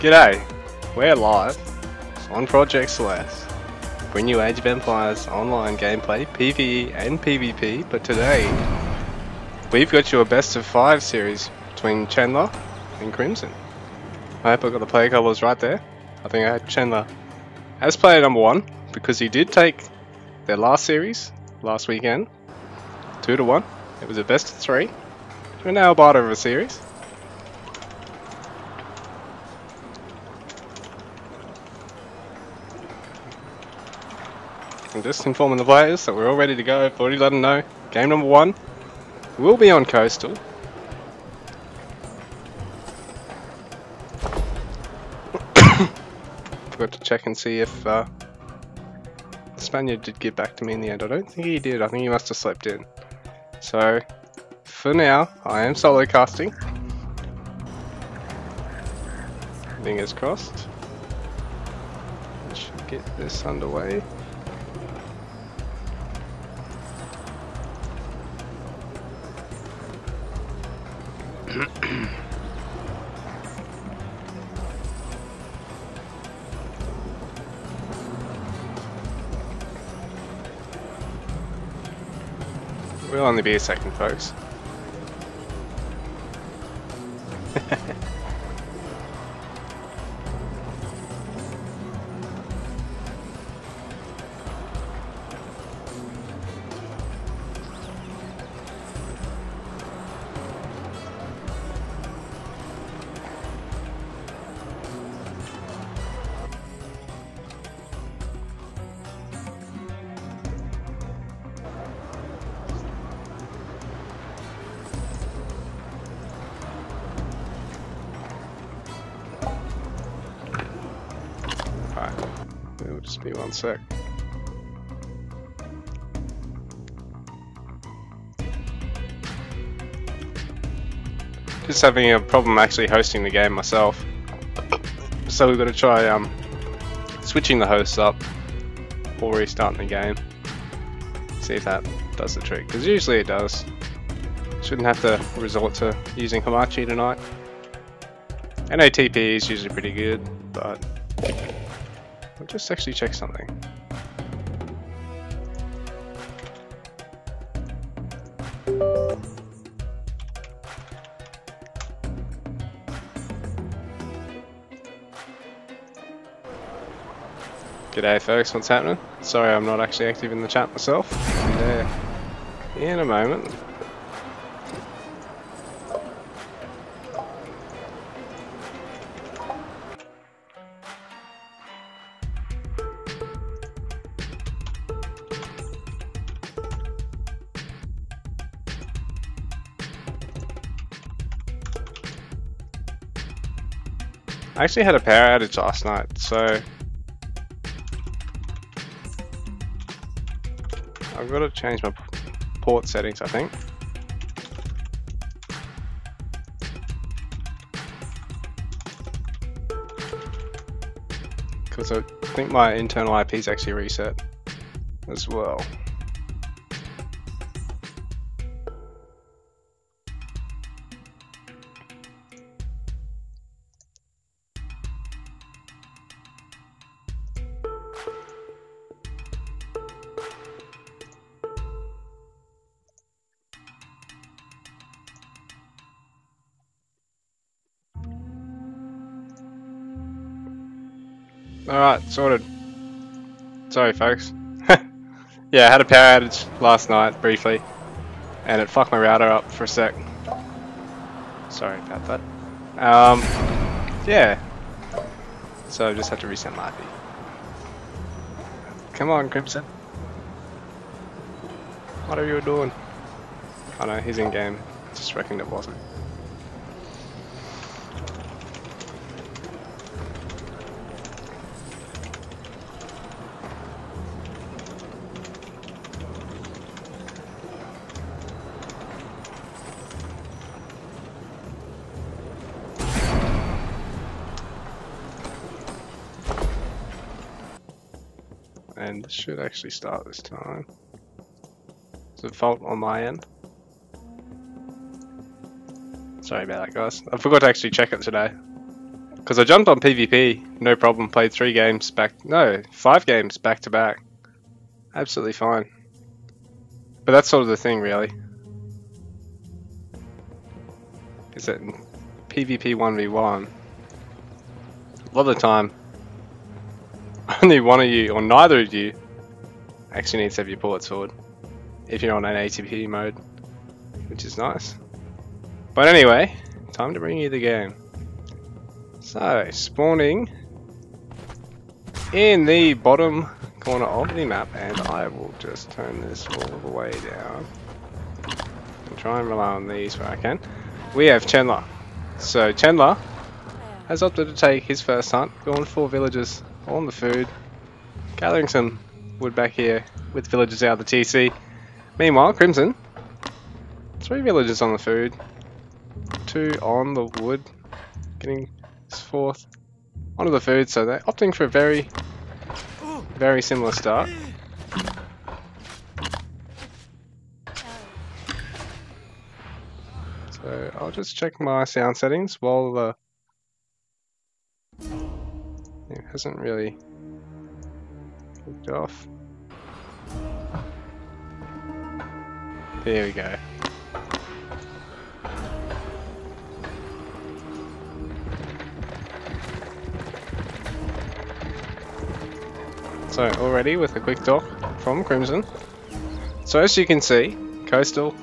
G'day, we're live on Project Celeste, bring you Age of Empires online gameplay, PvE and PvP, but today we've got you a best of 5 series between Chandler and Crimson. I hope I got the player colours right there. I think I had Chandler as player number 1 because he did take their last series last weekend 2-1. It was a best of 3. We're now a part of a series. I'm just informing the players that we're all ready to go. I've already let them know. Game number 1 will be on Coastal. Forgot to check and see if the Spaniard did get back to me in the end. I don't think he did. I think he must have slept in. So, for now, I am solo casting. Fingers crossed. Should get this underway. We'll only be a second, folks. It'll just be 1 sec. Just having a problem actually hosting the game myself. So we've got to try switching the hosts up or restarting the game. See if that does the trick, because usually it does. Shouldn't have to resort to using Hamachi tonight. I know TP is usually pretty good, but I'll just actually check something. G'day folks, what's happening? Sorry I'm not actually active in the chat myself. I'll be there in a moment. I actually had a power outage last night, so I've got to change my port settings, I think. Because I think my internal IP is actually reset as well. Alright, sorted. Sorry folks. Yeah, I had a power outage last night, briefly. And it fucked my router up for a sec. Sorry about that. Yeah. So I just had to reset my IP. Come on, Crimson. What are you doing? Oh no, he's in game. Just reckoned it wasn't. And this should actually start this time. It's a fault on my end. Sorry about that, guys. I forgot to actually check it today. Because I jumped on PvP, no problem, played 5 games back to back. Absolutely fine. But that's sort of the thing, really. Is that in PvP 1v1, a lot of the time, only one of you, or neither of you, actually needs to have your port sword. If you're on an ATP mode, which is nice. But anyway, time to bring you the game. So, spawning in the bottom corner of the map, and I will just turn this all the way down and try and rely on these where I can. We have Chandler. So Chandler has opted to take his first hunt, going 4 villagers on the food, gathering some wood back here with villagers out of the TC. Meanwhile, Crimson, 3 villagers on the food, 2 on the wood, getting his 4th onto the food, so they're opting for a very similar start. So I'll just check my sound settings while it hasn't really kicked off. There we go. So already with a quick dock from Crimson. So as you can see, Coastal,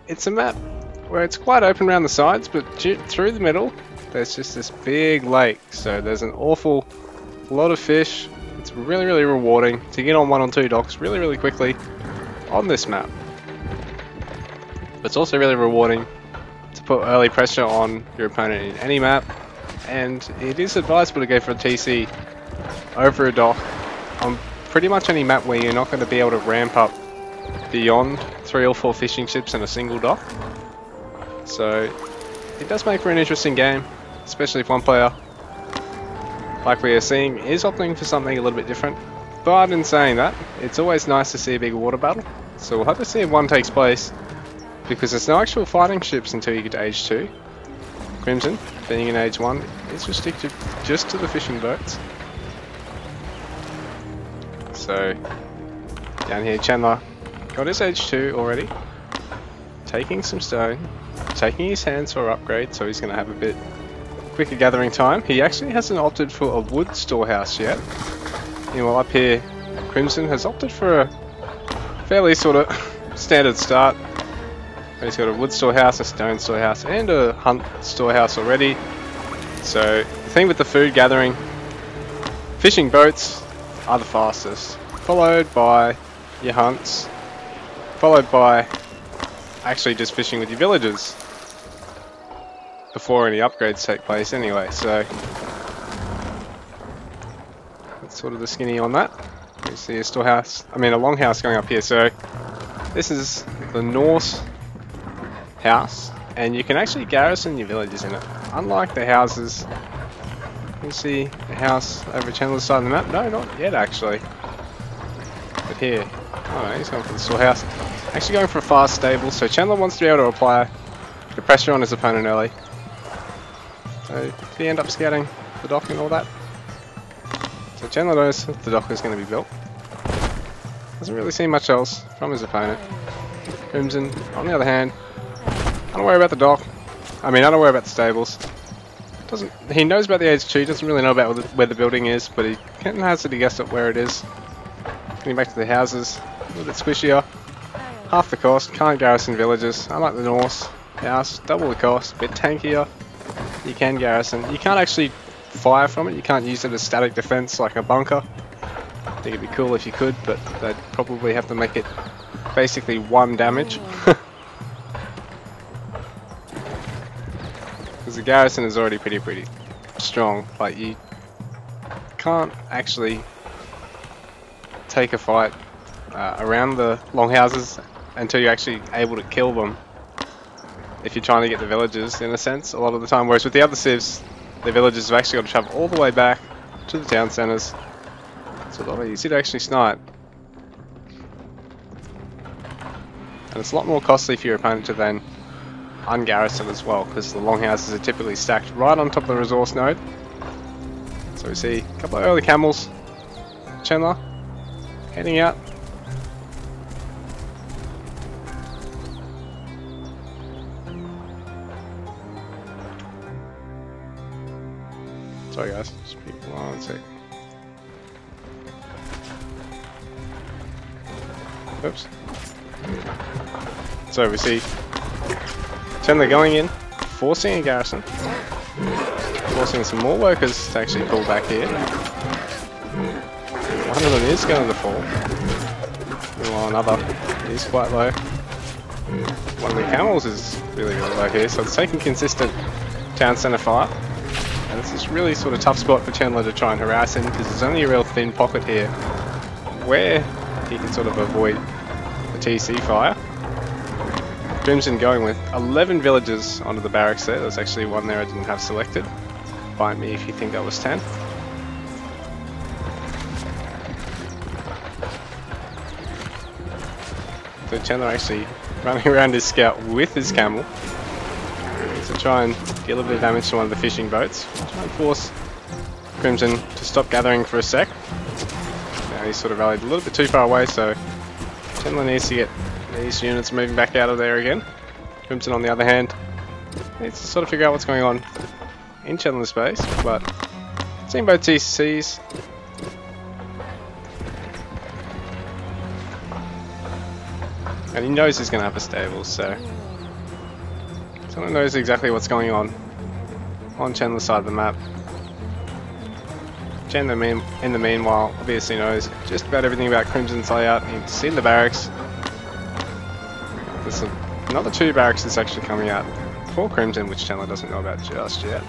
it's a map where it's quite open around the sides, but through the middle there's just this big lake, so there's an awful lot of fish. It's really rewarding to get on 1 or 2 docks really quickly on this map. But it's also really rewarding to put early pressure on your opponent in any map, and it is advisable to go for a TC over a dock on pretty much any map where you're not going to be able to ramp up beyond 3 or 4 fishing ships in a single dock. So it does make for an interesting game, especially if one player, like we are seeing, is opting for something a little bit different. But in saying that, it's always nice to see a big water battle, so we'll have to see if one takes place, because there's no actual fighting ships until you get to age 2. Crimson, being in age 1, is restricted just to the fishing boats. So down here, Chandler got his age 2 already, taking some stone, taking his hands for upgrade, so he's going to have a bit quicker gathering time. He actually hasn't opted for a wood storehouse yet. Meanwhile up here, Crimson has opted for a fairly sort of standard start. He's got a wood storehouse, a stone storehouse, and a hunt storehouse already. So the thing with the food gathering, fishing boats are the fastest, followed by your hunts, followed by actually just fishing with your villagers before any upgrades take place anyway. So that's sort of the skinny on that. You see a storehouse, a longhouse going up here. So this is the Norse house, and you can actually garrison your villagers in it. Unlike the houses, you can see the house over Chandler's side of the map. No, not yet actually. But here, oh no, he's going for the storehouse. Actually going for a fast stable, so Chandler wants to be able to apply the pressure on his opponent early. So did he end up scouting the dock and all that? So Chandler knows the dock is going to be built. Doesn't really see much else from his opponent. Crimson, on the other hand, I don't worry about the dock. I don't worry about the stables. He knows about the age 2, doesn't really know about where the building is, but he can hazard a guess at where it is. Getting back to the houses, a little bit squishier. Half the cost, can't garrison villages. Unlike the Norse house, double the cost, bit tankier. You can garrison. You can't actually fire from it, you can't use it as static defense like a bunker. I think it'd be cool if you could, but they'd probably have to make it basically 1 damage. Because the garrison is already pretty strong, but you can't actually take a fight around the longhouses until you're actually able to kill them if you're trying to get the villagers, in a sense, a lot of the time. Whereas with the other civs, the villagers have actually got to travel all the way back to the town centres. It's a lot easier to actually snipe. And it's a lot more costly for your opponent to then ungarrisoned as well, because the longhouses are typically stacked right on top of the resource node. So we see a couple of early camels. Chandler heading out. Sorry guys, just be 1 sec. Oops. So we see Chandler going in, forcing a garrison, forcing some more workers to actually pull back here. One of them is going to fall, while another is quite low. One of the camels is really low here, so it's taking consistent town centre fire. And this is really sort of tough spot for Chandler to try and harass him, because there's only a real thin pocket here where he can sort of avoid the TC fire. Crimson going with 11 villagers onto the barracks there. There's actually one there I didn't have selected. Find me if you think that was 10. So Chandler actually running around his scout with his camel to try and deal a bit of damage to one of the fishing boats. Try and force Crimson to stop gathering for a sec. Now he's sort of rallied a little bit too far away, so Chandler needs to get these units moving back out of there again. Crimson, on the other hand, needs to sort of figure out what's going on in Chandler's base, but seeing both TCs. And he knows he's going to have a stable, so someone knows exactly what's going on Chandler's side of the map. Chandler, in the meanwhile, obviously knows just about everything about Crimson's layout. He's seen the barracks. There's another 2 barracks that's actually coming out for Crimson, which Chandler doesn't know about just yet.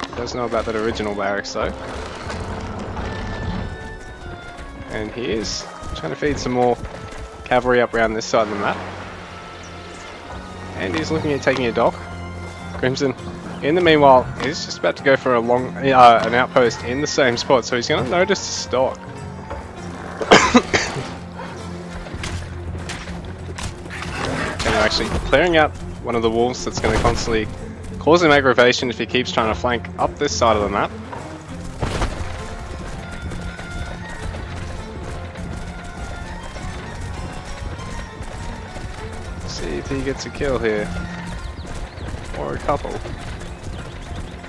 He does know about that original barracks though. And he is trying to feed some more cavalry up around this side of the map. And he's looking at taking a dock. Crimson, in the meanwhile, is just about to go for an outpost in the same spot, so he's going to notice the stock. And they're actually clearing out one of the wolves that's going to constantly cause him aggravation if he keeps trying to flank up this side of the map. See if he gets a kill here, or a couple,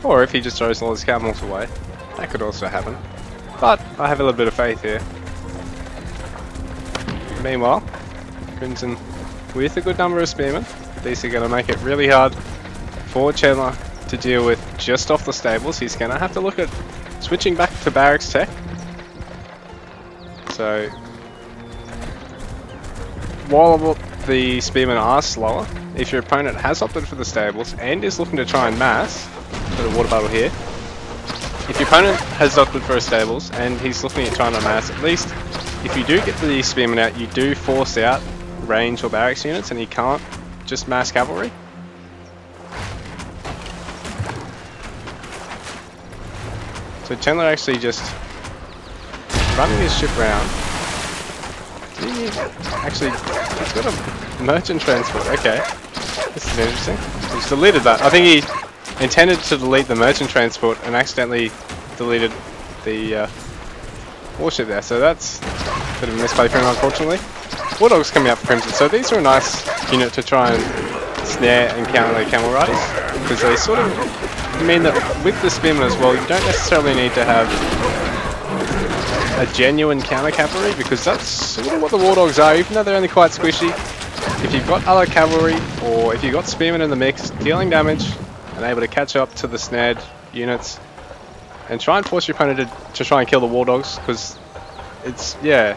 or if he just throws all his camels away. That could also happen, but I have a little bit of faith here. Meanwhile, Crimson with a good number of spearmen. These are going to make it really hard for Chandler to deal with just off the stables. He's going to have to look at switching back to barracks tech. So while the spearmen are slower, if your opponent has opted for the stables and is looking to try and mass, put a water bottle here. If your opponent has opted for a stables and he's looking at trying to mass, at least if you do get the spearmen out, you do force out range or barracks units, and you can't just mass cavalry. So Chandler actually just running his ship around. Actually, he's got a merchant transport. Okay, this is interesting. He's deleted that. I think he intended to delete the merchant transport and accidentally deleted the warship there. So that's a bit of a misplay for him, unfortunately. War Dogs coming out for Crimson. So these are a nice unit to try and snare and counter the camel riders, because they sort of mean that with the spearmen as well, you don't necessarily need to have a genuine counter cavalry, because that's sort of what the War Dogs are, even though they're only quite squishy. If you've got other cavalry, or if you've got spearmen in the mix, dealing damage and able to catch up to the snared units and try and force your opponent to try and kill the War Dogs, because it's, yeah,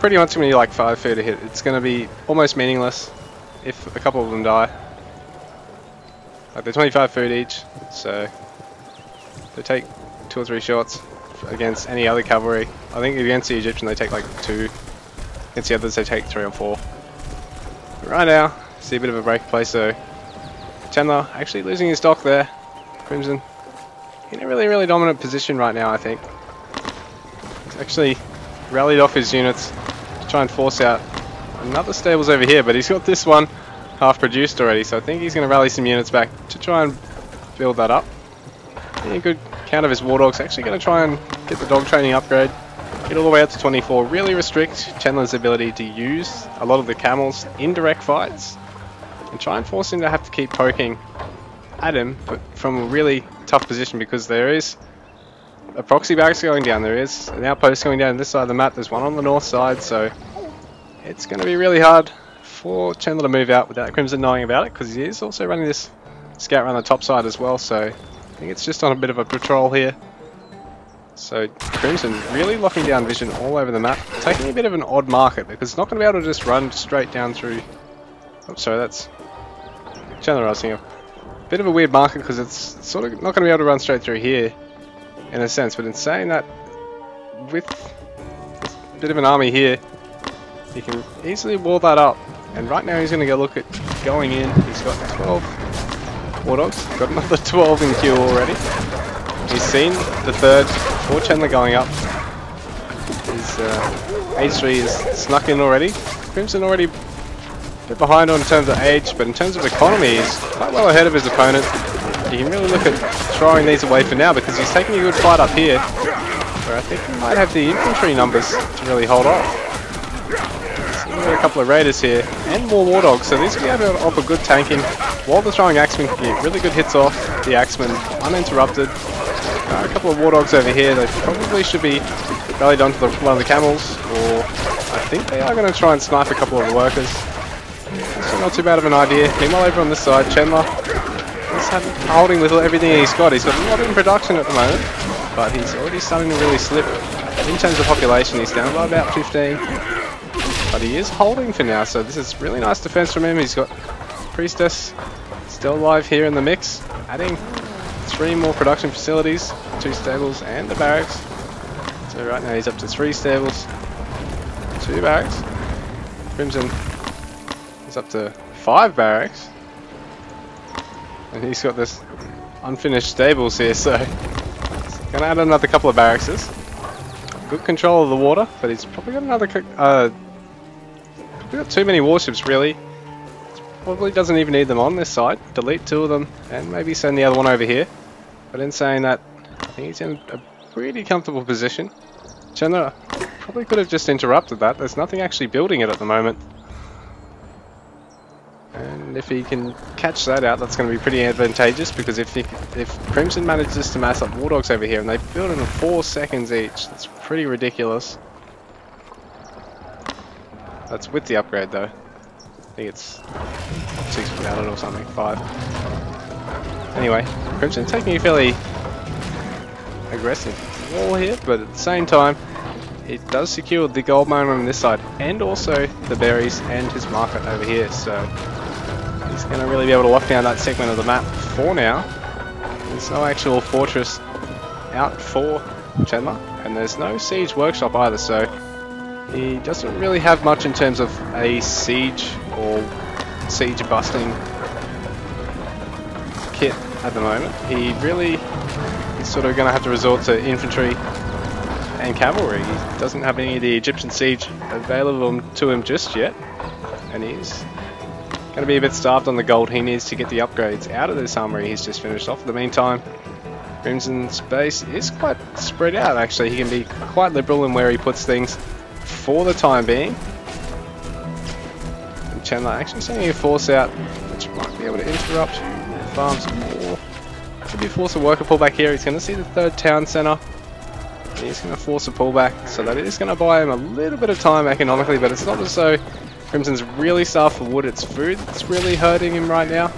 pretty much going to be like 5 feet a hit. It's going to be almost meaningless if a couple of them die. Like, they're 25 food each, so they take 2 or 3 shots against any other cavalry. I think against the Egyptian they take like 2. Against the others they take 3 or 4. But right now, see a bit of a break play, so Chandler actually losing his dock there. Crimson in a really dominant position right now, I think. He's actually rallied off his units to try and force out another stables over here, but he's got this one half produced already, so I think he's going to rally some units back to try and build that up. Yeah, good count of his war dogs. Actually going to try and get the dog training upgrade, get all the way up to 24, really restrict Chandler's ability to use a lot of the camels in direct fights, and try and force him to have to keep poking at him, but from a really tough position, because there is a proxy barracks going down, there is an outpost going down this side of the map, there's one on the north side, so it's going to be really hard for Chandler to move out without Crimson knowing about it, because he is also running this scout around the top side as well, so I think it's just on a bit of a patrol here. So Crimson really locking down vision all over the map, taking a bit of an odd market, because it's not going to be able to just run straight down through... Oh, sorry, that's Chandler Rising. A bit of a weird market, because it's sort of not going to be able to run straight through here, in a sense, but in saying that, with a bit of an army here, he can easily wall that up. And right now he's going to go look at going in. He's got 12 war dogs, got another 12 in queue already. He's seen the third for Chandler going up. His H3 is snuck in already. Crimson already a bit behind on terms of age, but in terms of economy he's quite well ahead of his opponent. You can really look at throwing these away for now, because he's taking a good fight up here, where I think he might have the infantry numbers to really hold off. We've got a couple of raiders here, and more war dogs, so these will be able to offer good tanking, while the throwing axemen can get really good hits off the axemen uninterrupted. A couple of war dogs over here, they probably should be rallied onto one of the camels, or I think they are going to try and snipe a couple of the workers. So not too bad of an idea. Meanwhile over on this side, Chandler is holding with everything he's got. He's got a lot in production at the moment, but he's already starting to really slip. In terms of population, he's down by about 15. But he is holding for now, so this is really nice defense from him. He's got Priestess still alive here in the mix, adding 3 more production facilities, 2 stables and the barracks. So right now he's up to 3 stables, 2 barracks. Crimson is up to 5 barracks. And he's got this unfinished stables here, so he's going to add another couple of barracks. Good control of the water, but he's probably got another... We've got too many warships, really. Probably doesn't even need them on this side. Delete 2 of them and maybe send the other one over here. But in saying that, I think he's in a pretty comfortable position. Chandler probably could have just interrupted that. There's nothing actually building it at the moment. And if he can catch that out, that's going to be pretty advantageous, because if Crimson manages to mass up war dogs over here and they build in 4 seconds each, that's pretty ridiculous. That's with the upgrade though. I think it's 6 without it or something, 5. Anyway, Crimson taking a fairly aggressive wall here, but at the same time, it does secure the gold mine on this side, and also the berries and his market over here, so he's going to really be able to lock down that segment of the map for now. There's no actual fortress out for Chandler, and there's no siege workshop either, so he doesn't really have much in terms of a siege or siege busting kit at the moment. He really is sort of going to have to resort to infantry and cavalry. He doesn't have any of the Egyptian siege available to him just yet, and he's going to be a bit starved on the gold he needs to get the upgrades out of this armory he's just finished off. In the meantime, Crimson's base is quite spread out actually. He can be quite liberal in where he puts things for the time being. And Chandler actually sending a force out, which might be able to interrupt farms more. Maybe force a worker pullback here. He's going to see the 3rd town centre. He's going to force a pullback, so that is going to buy him a little bit of time economically, but it's not as though Crimson's really starved for wood. It's food that's really hurting him right now,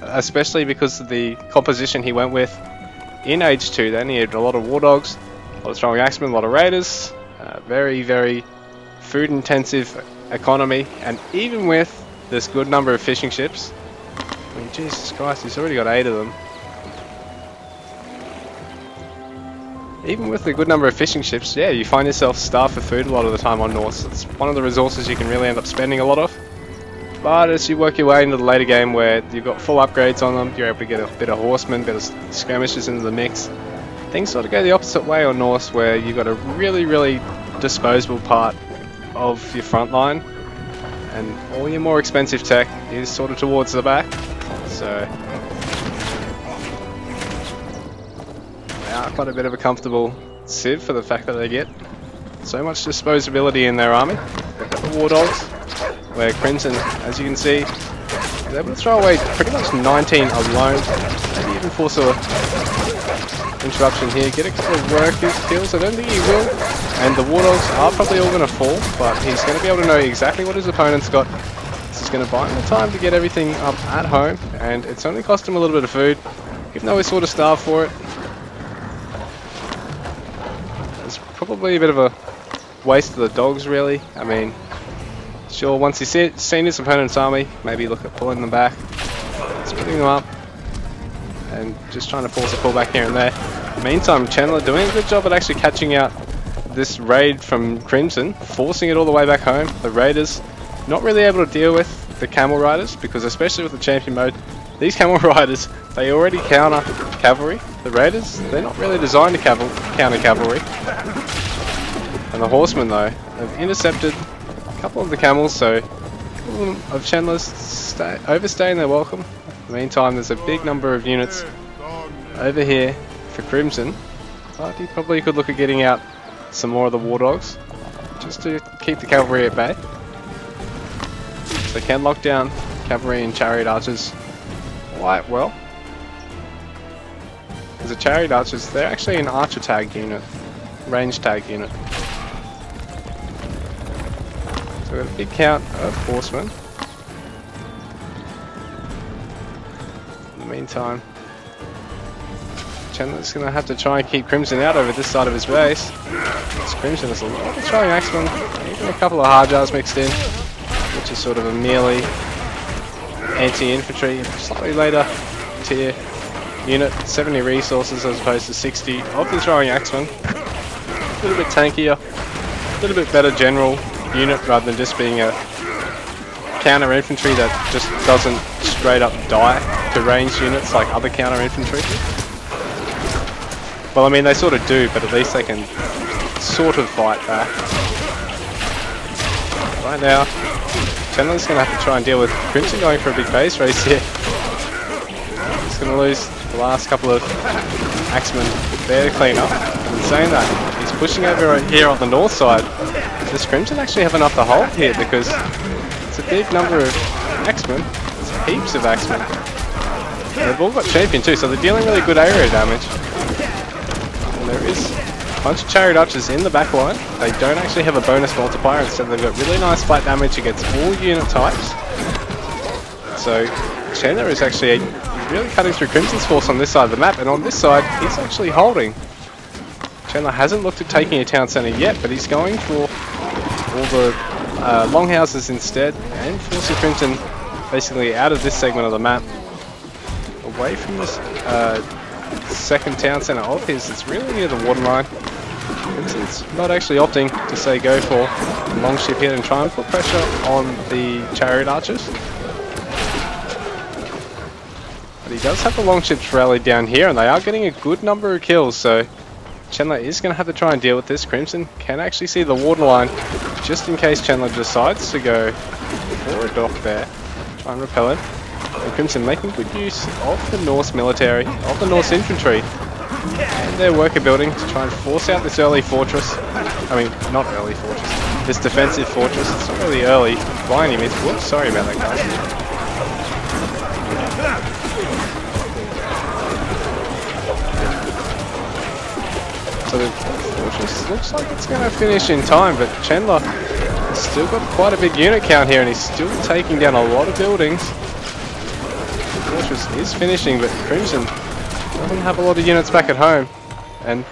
especially because of the composition he went with in Age 2. They needed a lot of war dogs, a lot of strong axemen, a lot of raiders. Very, very food intensive economy, and even with this good number of fishing ships, I mean, Jesus Christ, he's already got 8 of them. Even with the good number of fishing ships, yeah, you find yourself starved for food a lot of the time on Norse. It's one of the resources you can really end up spending a lot of. But as you work your way into the later game where you've got full upgrades on them, you're able to get a bit of horsemen, a bit of skirmishes into the mix. Things sort of go the opposite way on Norse, where you've got a really, really disposable part of your front line, and all your more expensive tech is sort of towards the back. So they are quite a bit of a comfortable civ for the fact that they get so much disposability in their army. They've got the War Dogs, where Crimson, as you can see, is able to throw away pretty much 19 alone. Maybe even force a interruption here, get a couple of workers kills. I don't think he will, and the War Dogs are probably all going to fall, but he's going to be able to know exactly what his opponent's got. This is going to buy him the time to get everything up at home, and it's only cost him a little bit of food, even though he's sort of starved for it. It's probably a bit of a waste of the dogs, really. I mean, sure, once he's seen his opponent's army, maybe look at pulling them back, splitting them up, and just trying to force a pullback here and there. Meantime, Chandler doing a good job at actually catching out this raid from Crimson, forcing it all the way back home. The Raiders not really able to deal with the Camel Riders, because especially with the champion mode, these Camel Riders, they already counter cavalry. The Raiders, they're not really designed to counter cavalry. And the Horsemen, though, have intercepted a couple of the Camels, so a couple of Chandler's overstaying their welcome. In the meantime, there's a big number of units over here for Crimson, but he probably could look at getting out some more of the War Dogs, just to keep the cavalry at bay. So they can lock down cavalry and chariot archers quite well. Because the chariot archers, they're actually an archer tag unit, range tag unit. So we've got a big count of horsemen. In the meantime, Chandler's going to have to try and keep Crimson out over this side of his base. This Crimson is a lot of throwing axemen, even a couple of Hardjars mixed in, which is sort of a merely anti-infantry, slightly later tier unit, 70 resources as opposed to 60 of the throwing axemen. A little bit tankier, a little bit better general unit rather than just being a counter infantry that just doesn't straight up die to ranged units like other counter infantry. Well, I mean, they sort of do, but at least they can sort of fight back. Right now, Chandler's going to have to try and deal with Crimson going for a big base race here. He's going to lose the last couple of axemen there to clean up. And saying that, he's pushing over here on the north side. Does Crimson actually have enough to hold here? Because it's a big number of axemen. It's heaps of axemen. And they've all got champion too, so they're dealing really good area damage. There is a bunch of chariot archers in the back line. They don't actually have a bonus multiplier, instead they've got really nice flat damage against all unit types. So Chandler is actually really cutting through Crimson's force on this side of the map, and on this side he's actually holding. Chandler hasn't looked at taking a town centre yet, but he's going for all the longhouses instead, and forcing Crimson basically out of this segment of the map, away from this second town centre of his. It's really near the waterline. Crimson's not actually opting to say go for a long ship here and try and put pressure on the chariot archers. But he does have the long ships rallied down here, and they are getting a good number of kills, so Chandler is going to have to try and deal with this. Crimson can actually see the waterline just in case Chandler decides to go for a dock there. Try and repel it. And Crimson making good use of the Norse military, of the Norse infantry, and their worker building to try and force out this early fortress. I mean, not early fortress, this defensive fortress. It's not really early by any means. Whoops, sorry about that, guys. So the fortress looks like it's going to finish in time, but Chandler has still got quite a big unit count here, and he's still taking down a lot of buildings. The fortress is finishing, but Crimson doesn't have a lot of units back at home. And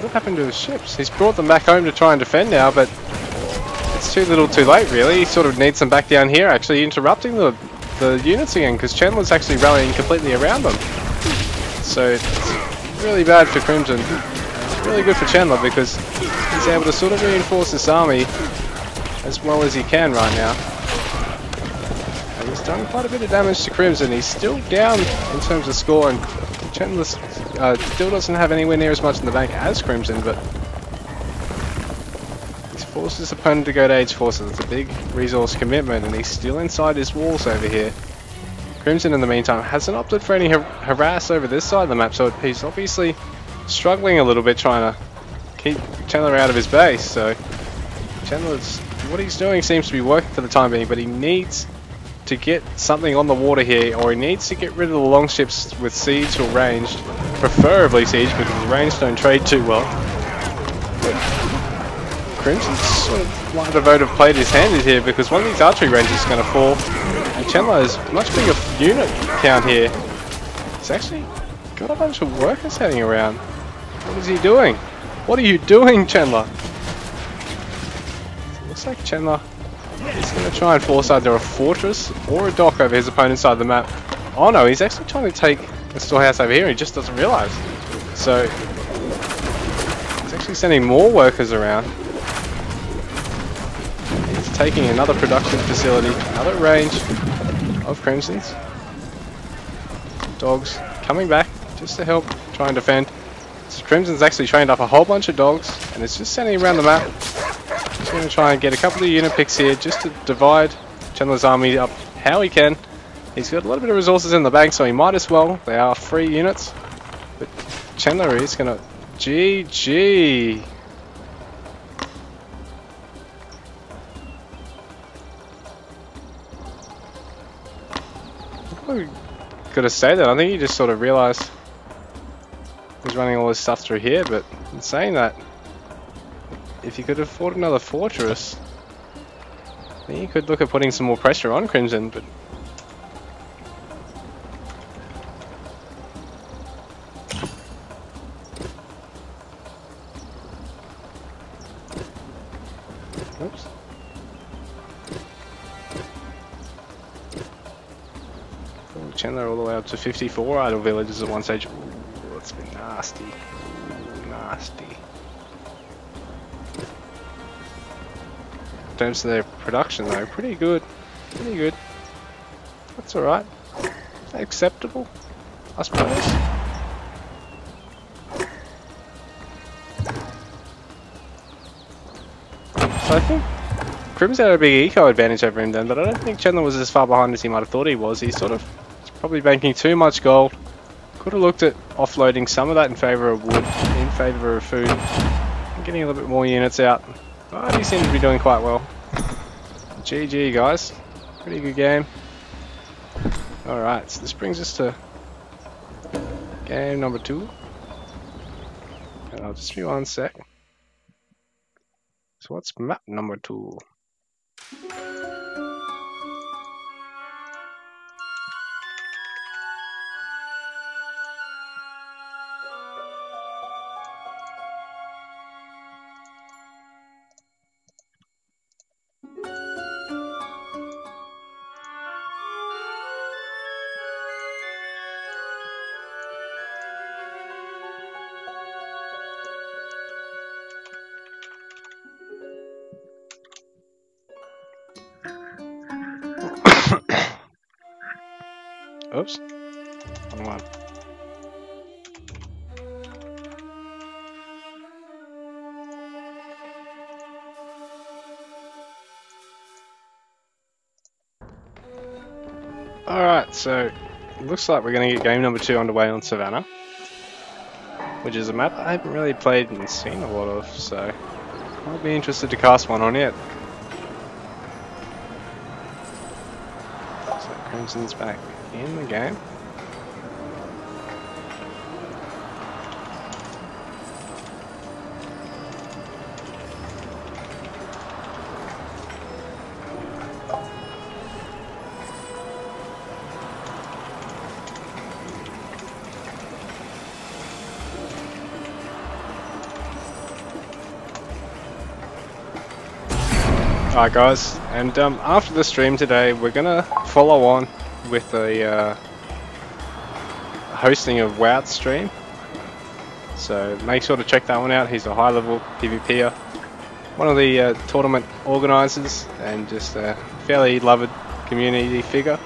what happened to his ships? He's brought them back home to try and defend now, but it's too little too late really. He sort of needs them back down here, actually interrupting the units again, because Chandler's actually rallying completely around them. So it's really bad for Crimson. It's really good for Chandler because he's able to sort of reinforce this army as well as he can right now. And he's done quite a bit of damage to Crimson. He's still down in terms of score, and Chandler still doesn't have anywhere near as much in the bank as Crimson, but he's forces his opponent to go to Age 4, so it's a big resource commitment, and he's still inside his walls over here. Crimson, in the meantime, hasn't opted for any harass over this side of the map, so he's obviously struggling a little bit trying to keep Chandler out of his base. So Chandler's, what he's doing seems to be working for the time being, but he needs to get something on the water here, or he needs to get rid of the longships with siege or ranged, preferably siege, because ranged don't trade too well. Crimson's sort of like the vote of played his hand here, because one of these archery ranges is going to fall, and Chandler has much bigger unit count here. He's actually got a bunch of workers heading around. What is he doing? What are you doing, Chandler? It looks like Chandler is going to try and force either a fortress or a dock over his opponent's side of the map. Oh no, he's actually trying to take a storehouse over here, and he just doesn't realise. So he's actually sending more workers around. He's taking another production facility, another range of Crimson's. Dogs coming back just to help try and defend. So Crimson's actually trained up a whole bunch of dogs, and it's just sending around the map. He's going to try and get a couple of unit picks here just to divide Chandler's army up how he can. He's got a little bit of resources in the bank, so he might as well. They are free units. But Chandler is going to... GG! I'm gonna say that. I think he just sort of realised he's running all this stuff through here, but in saying that, if you could afford another fortress, then you could look at putting some more pressure on Crimson, but oops. Chandler all the way up to 54 idle villages at one stage. Ooh, it's been nasty. Nasty. In terms of their production though, pretty good. Pretty good. That's alright. Acceptable, I suppose. So I think Crimson had a big eco advantage over him then, but I don't think Chandler was as far behind as he might have thought he was. He's sort of probably banking too much gold. Could have looked at offloading some of that in favour of wood, in favour of food, and getting a little bit more units out. But he seems to be doing quite well. GG guys, pretty good game. Alright, so this brings us to game number 2. And I'll just be 1 sec. So what's map number 2? Oops. Wrong one. Alright, so it looks like we're going to get game number 2 underway on Savannah, which is a map I haven't really played and seen a lot of, so I'll be interested to cast one on it. So Crimson's back in the game. Alright guys, and after the stream today we're gonna follow on with the hosting of Wout's stream, so make sure to check that one out. He's a high level PvPer, one of the tournament organisers, and just a fairly loved community figure,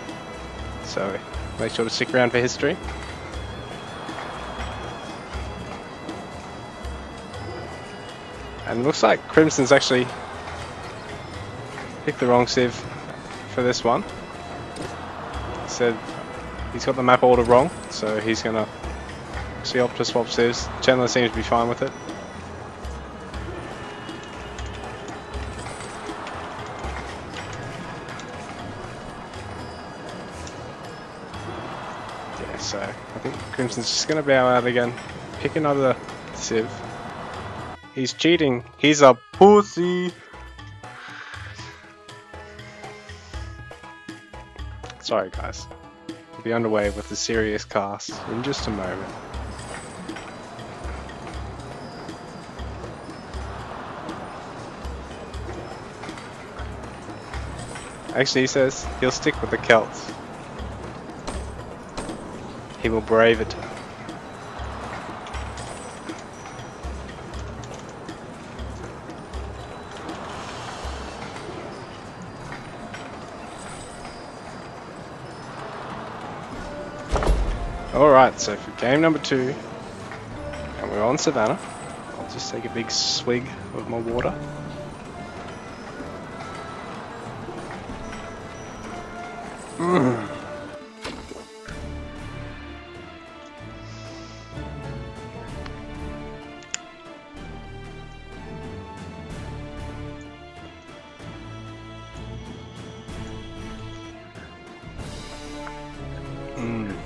so make sure to stick around for his stream. And it looks like Crimson's actually picked the wrong civ for this one. Said he's got the map order wrong, so he's gonna actually opt to swap civs. Chandler seems to be fine with it. Yeah, so I think Crimson's just gonna bow out again, pick another civ. He's cheating. He's a pussy. Sorry guys, we'll be underway with the serious cast in just a moment. Actually, he says he'll stick with the Celts. He will brave it. Alright, so for game number 2, and we're on Savannah, I'll just take a big swig of my water.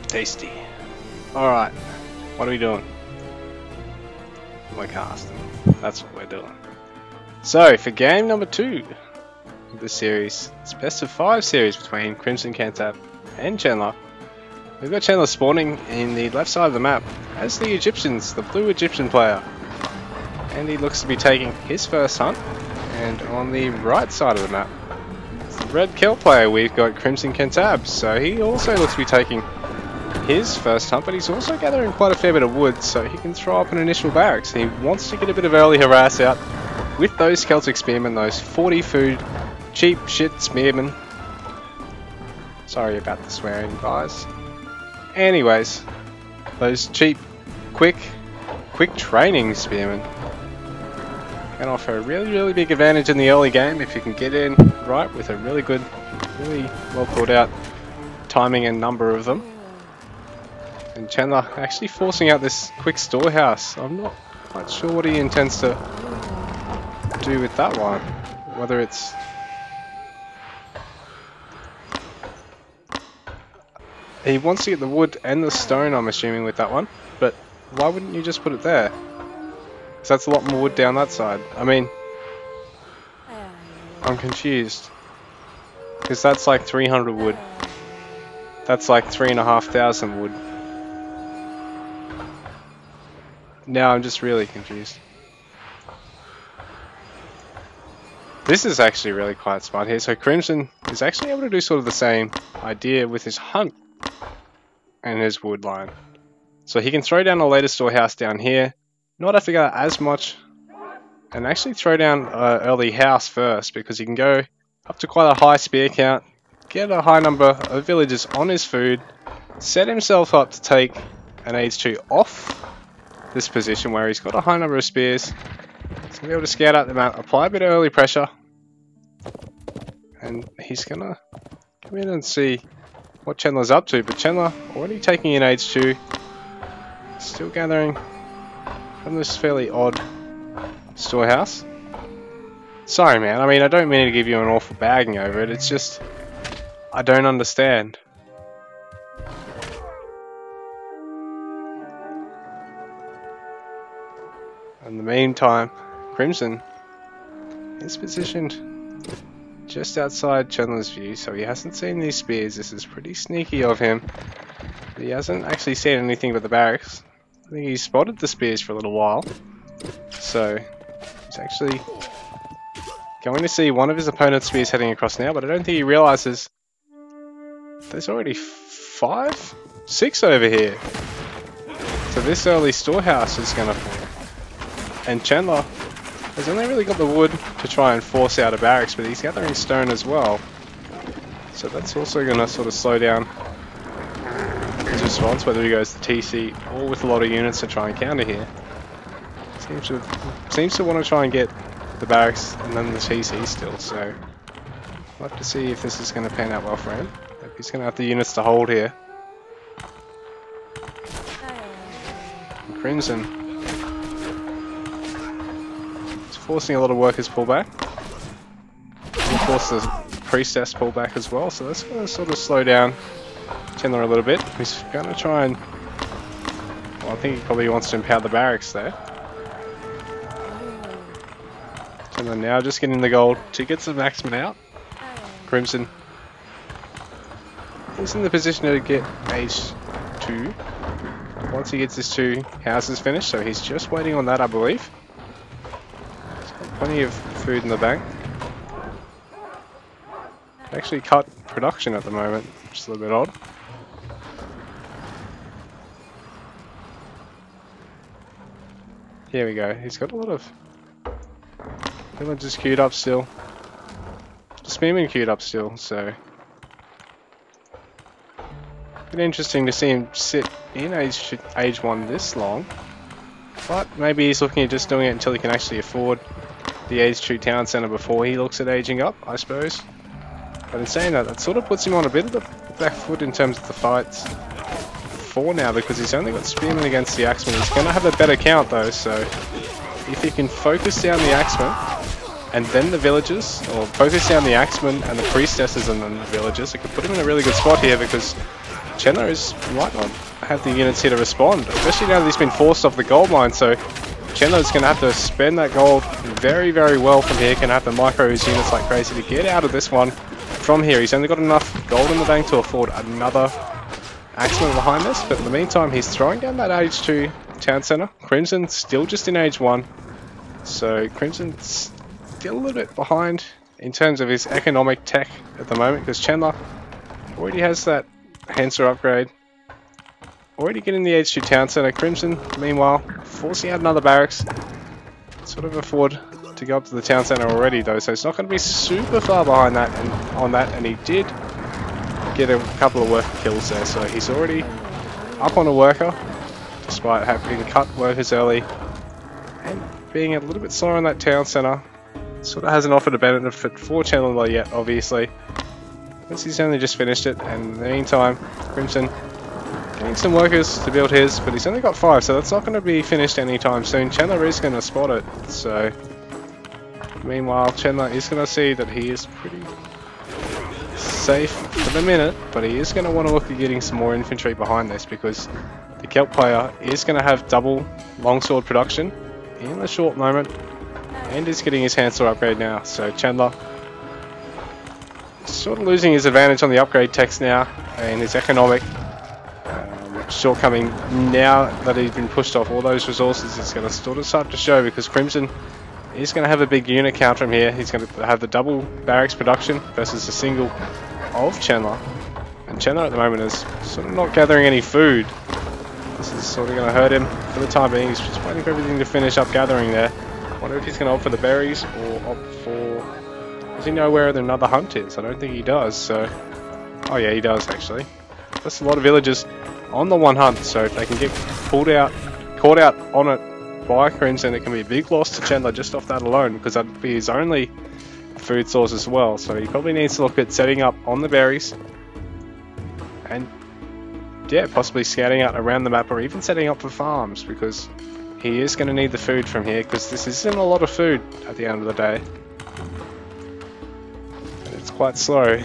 Tasty. Alright, what are we doing? We're casting. That's what we're doing. So, for game number 2 of this series, it's best of 5 series between Crimson Cantab and Chandler. We've got Chandler spawning in the left side of the map as the Egyptians, the blue Egyptian player. And he looks to be taking his first hunt. And on the right side of the map, it's the red Celt player. We've got Crimson Cantab, so he also looks to be taking his first hunt, but he's also gathering quite a fair bit of wood so he can throw up an initial barracks. He wants to get a bit of early harass out with those Celtic spearmen, those 40 food, cheap shit spearmen. Sorry about the swearing, guys. Anyways, those cheap, quick training spearmen can offer a really big advantage in the early game if you can get in right with a really good, really well thought out timing and number of them. And Chandler actually forcing out this quick storehouse. I'm not quite sure what he intends to do with that one. Whether it's... He wants to get the wood and the stone, I'm assuming, with that one. But why wouldn't you just put it there? Because that's a lot more wood down that side. I mean... I'm confused. Because that's like 300 wood. That's like 3,500 wood. Now I'm just really confused. This is actually really quite smart here. So Crimson is actually able to do sort of the same idea with his hunt and his wood line. So he can throw down a later storehouse down here, not have to go as much, and actually throw down an early house first because he can go up to quite a high spear count, get a high number of villagers on his food, set himself up to take an age 2 off this position where he's got a high number of spears. He's going to be able to scout out the map, apply a bit of early pressure, and he's going to come in and see what Chandler's up to. But Chandler already taking an age 2, still gathering from this fairly odd storehouse. Sorry man, I mean I don't mean to give you an awful bagging over it, it's just I don't understand. In the meantime, Crimson is positioned just outside Chandler's view, so he hasn't seen these spears. This is pretty sneaky of him. He hasn't actually seen anything but the barracks. I think he spotted the spears for a little while, so he's actually going to see one of his opponent's spears heading across now, but I don't think he realizes there's already 5, 6 over here. So this early storehouse is going to fall. And Chandler has only really got the wood to try and force out a barracks, but he's gathering stone as well. So that's also going to sort of slow down his response, whether he goes to TC or with a lot of units to try and counter here. Seems to want to try and get the barracks and then the TC still, so We'll have to see if this is going to pan out well for him. He's going to have the units to hold here. Crimson is forcing a lot of workers pull back. And of course the Priestess pull back as well, so that's going to sort of slow down Chandler a little bit. He's going to try and... well, I think he probably wants to empower the barracks there. Chandler now just getting the gold to get some maximum out. Crimson is in the position to get age 2 once he gets his 2 houses finished, so he's just waiting on that, I believe. He's got plenty of food in the bank. Actually cut production at the moment, which is a little bit odd. Here we go, he's got a lot of villagers queued up still. The spearmen queued up still, so... bit interesting to see him sit in age 1 this long. But maybe he's looking at just doing it until he can actually afford the age 2 town centre before he looks at aging up, I suppose. But in saying that, that sort of puts him on a bit of the back foot in terms of the fights for now, because he's only got spearmen against the axemen. He's going to have a better count though, so if he can focus down the axemen and then the villagers, or focus down the axemen and the priestesses and then the villagers, it could put him in a really good spot here, because Chandler might not have the units here to respond, especially now that he's been forced off the gold mine, so Chandler's going to have to spend that gold very, very well from here. Can have to micro his units like crazy to get out of this one from here. He's only got enough gold in the bank to afford another axeman behind this, but in the meantime he's throwing down that age 2 town centre. Crimson's still just in age 1, so Crimson's still a little bit behind in terms of his economic tech at the moment, because Chandler already has that Hanser upgrade, already getting the age 2 town centre. Crimson, meanwhile, forcing out another barracks, sort of afford to go up to the town centre already though, so it's not going to be super far behind that and he did get a couple of worker kills there, so he's already up on a worker, despite having cut workers early and being a little bit slower on that town centre. Sort of hasn't offered a benefit for Chandler yet, obviously, because he's only just finished it, and in the meantime, Crimson getting some workers to build his, but he's only got 5, so that's not going to be finished anytime soon. Chandler is going to spot it, so meanwhile Chandler is going to see that he is pretty safe for the minute, but he is going to want to look at getting some more infantry behind this, because the Celt player is going to have double longsword production in the short moment, and is getting his Hanser upgrade now, so Chandler sort of losing his advantage on the upgrade techs now, and his economic shortcoming now that he's been pushed off all those resources is going to sort of start to show, because Crimson is going to have a big unit count from here. He's going to have the double barracks production versus a single of Chandler, and Chandler at the moment is sort of not gathering any food. This is sort of going to hurt him for the time being. He's just waiting for everything to finish up gathering there. Wonder if he's going to opt for the berries or opt for... does he know where another hunt is? I don't think he does, so... oh yeah, he does actually. That's a lot of villagers on the one hunt, so if they can get caught out on it by Crimson, it can be a big loss to Chandler just off that alone, because that'd be his only food source as well. So he probably needs to look at setting up on the berries, and yeah, possibly scouting out around the map, or even setting up for farms, because he is going to need the food from here, because this isn't a lot of food at the end of the day, and it's quite slow.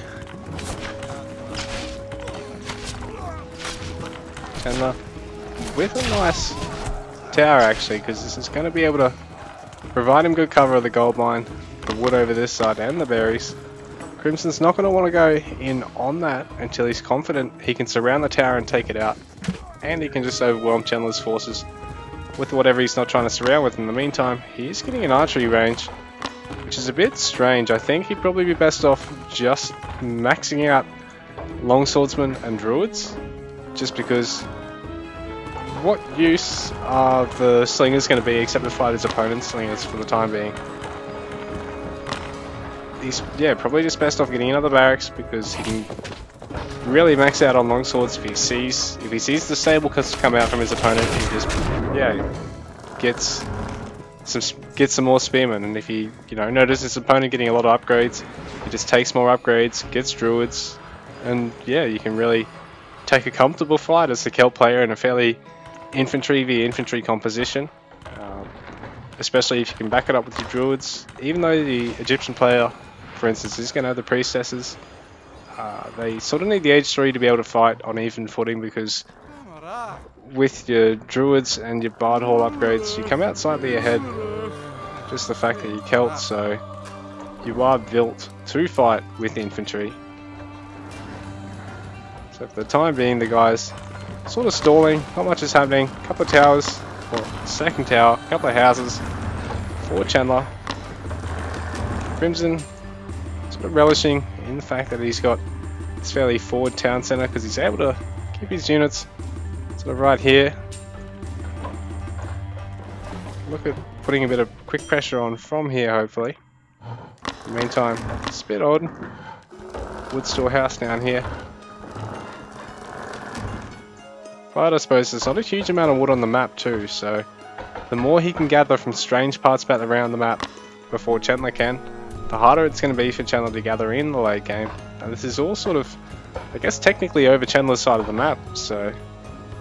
Chandler with a nice tower actually, because this is going to be able to provide him good cover of the gold mine, the wood over this side, and the berries. Crimson's not going to want to go in on that until he's confident he can surround the tower and take it out, and he can just overwhelm Chandler's forces with whatever he's not trying to surround with. In the meantime, he is getting an archery range, which is a bit strange. I think he'd probably be best off just maxing out longswordsmen and druids, just because what use are the slingers going to be except to fight his opponent's slingers for the time being? He's, yeah, probably just best off getting another barracks, because he can really max out on longswords if he sees the stable come out from his opponent. He just, yeah, gets some more spearmen, and if he, you know, notices his opponent getting a lot of upgrades, He just takes more upgrades, gets druids, and yeah, you can really take a comfortable fight as a Celt player in a fairly infantry v infantry composition. Especially if you can back it up with your druids. Even though the Egyptian player, for instance, is going to have the priestesses, they sort of need the Age 3 to be able to fight on even footing, because with your druids and your Bard Hall upgrades, you come out slightly ahead. Just the fact that you're Celt, so you are built to fight with infantry. So for the time being, the guys sort of stalling, not much is happening. A couple of towers, or second tower, a couple of houses for Chandler. Crimson sort of relishing in the fact that he's got this fairly forward town centre, because he's able to keep his units sort of right here. Look at putting a bit of quick pressure on from here, hopefully. In the meantime, it's a bit odd. Wood storehouse down here. But I suppose there's not a huge amount of wood on the map too, so the more he can gather from strange parts about around the map before Chandler can, the harder it's going to be for Chandler to gather in the late game. And this is all sort of, I guess, technically over Chandler's side of the map, so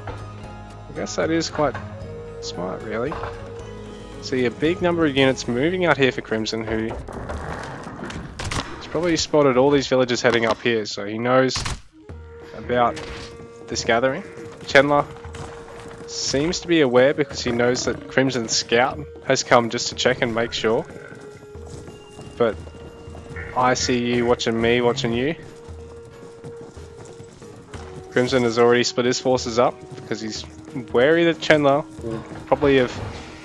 I guess that is quite smart, really. See a big number of units moving out here for Crimson, who has probably spotted all these villagers heading up here, so he knows about this gathering. Chandler seems to be aware because he knows that Crimson Scout has come just to check and make sure. But I see you watching me, watching you. Crimson has already split his forces up because he's wary that Chandler will probably have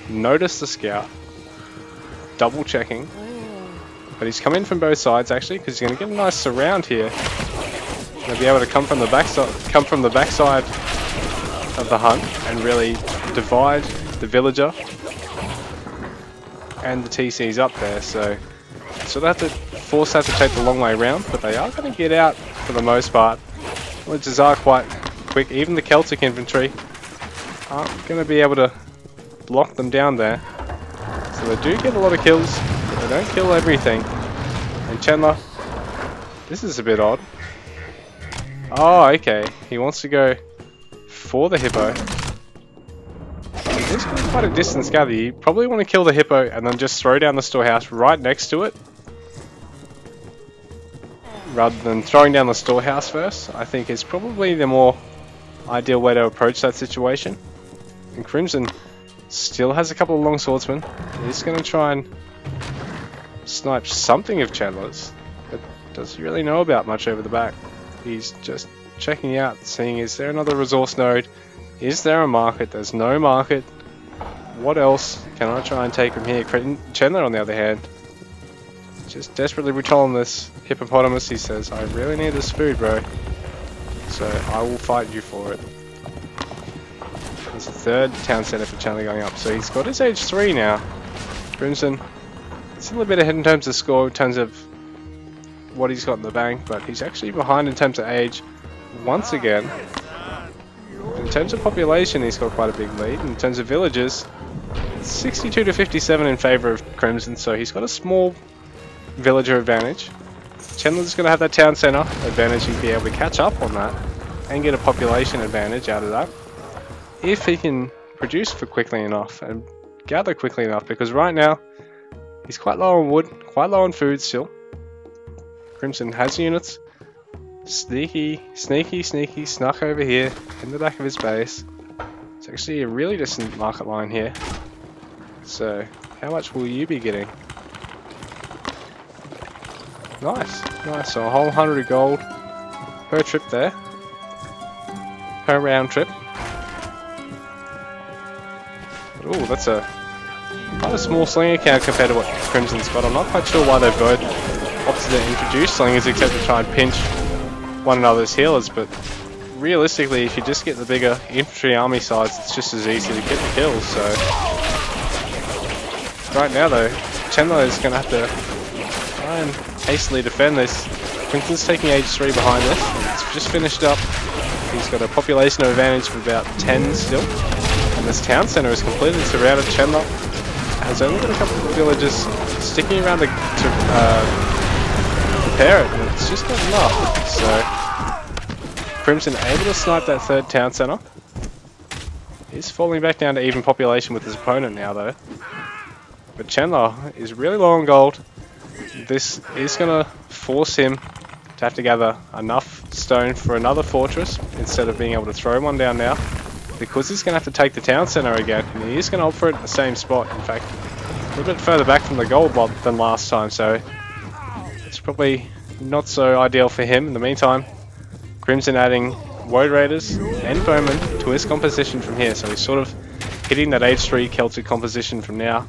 noticed the Scout, double checking. But he's come in from both sides actually, because he's going to get a nice surround here. He'll be able to come from the backside of the hunt and really divide the villager and the TCs up there, so they have to force that to take the long way around, but they are going to get out for the most part. Villagers are quite quick. Even the Celtic infantry aren't going to be able to block them down there, so they do get a lot of kills, but they don't kill everything. And Chandler, this is a bit odd. Oh, okay, he wants to go for the hippo. It's quite a distance gather. You probably want to kill the hippo and then just throw down the storehouse right next to it, rather than throwing down the storehouse first. I think is probably the more ideal way to approach that situation. And Crimson still has a couple of long swordsmen. He's going to try and snipe something of Chandler's, but does he really know about much over the back? He's just checking out, seeing is there another resource node? Is there a market? There's no market. What else can I try and take from here? Chandler, on the other hand, just desperately patrolling this hippopotamus. He says, I really need this food, bro, so I will fight you for it. There's a third town center for Chandler going up, so he's got his Age 3 now. Crimson, it's a little bit ahead in terms of score, in terms of what he's got in the bank, but he's actually behind in terms of age once again. In terms of population, he's got quite a big lead. In terms of villages, 62 to 57 in favour of Crimson, so he's got a small villager advantage. Chandler's going to have that town centre advantage. He'll be able to catch up on that and get a population advantage out of that, if he can produce for quickly enough and gather quickly enough, because right now he's quite low on wood, quite low on food still. Crimson has units. Sneaky snuck over here in the back of his base. It's actually a really distant market line here. So, how much will you be getting? Nice, nice. So a whole 100 gold per trip there. Per round trip. Ooh, that's quite a small slinger count compared to what Crimson's got. I'm not quite sure why they've both opted to introduce slingers except to try and pinch one another's healers, but realistically, if you just get the bigger infantry army size, it's just as easy to get the kills. So right now though, Chandler is going to have to try and hastily defend this. Crimson's taking Age 3 behind this. It's just finished up. He's got a population advantage of about 10 still, and this town centre is completely surrounded. Chandler has only got a couple of villagers sticking around the repair it, and it's just not enough. So Crimson able to snipe that third town center. He's falling back down to even population with his opponent now though. But Chandler is really low on gold. This is going to force him to have to gather enough stone for another fortress instead of being able to throw one down now. Because he's going to have to take the town center again, and he is going to opt for it in the same spot. In fact, a little bit further back from the gold block than last time, so it's probably not so ideal for him. In the meantime, Crimson adding Woad Raiders and Bowmen to his composition from here, so he's sort of hitting that Age 3 Celtic composition from now.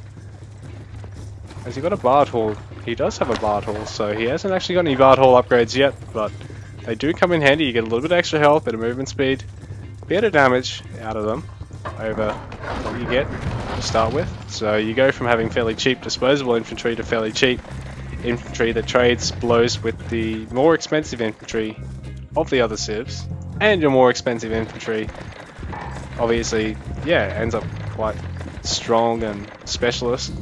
Has he got a Bard Hall? He does have a Bard Hall, so he hasn't actually got any Bard Hall upgrades yet, but they do come in handy. You get a little bit extra health, bit of movement speed, bit of damage out of them over what you get to start with. So you go from having fairly cheap disposable infantry to fairly cheap infantry that trades blows with the more expensive infantry of the other civs, and your more expensive infantry obviously, yeah, ends up quite strong and specialist.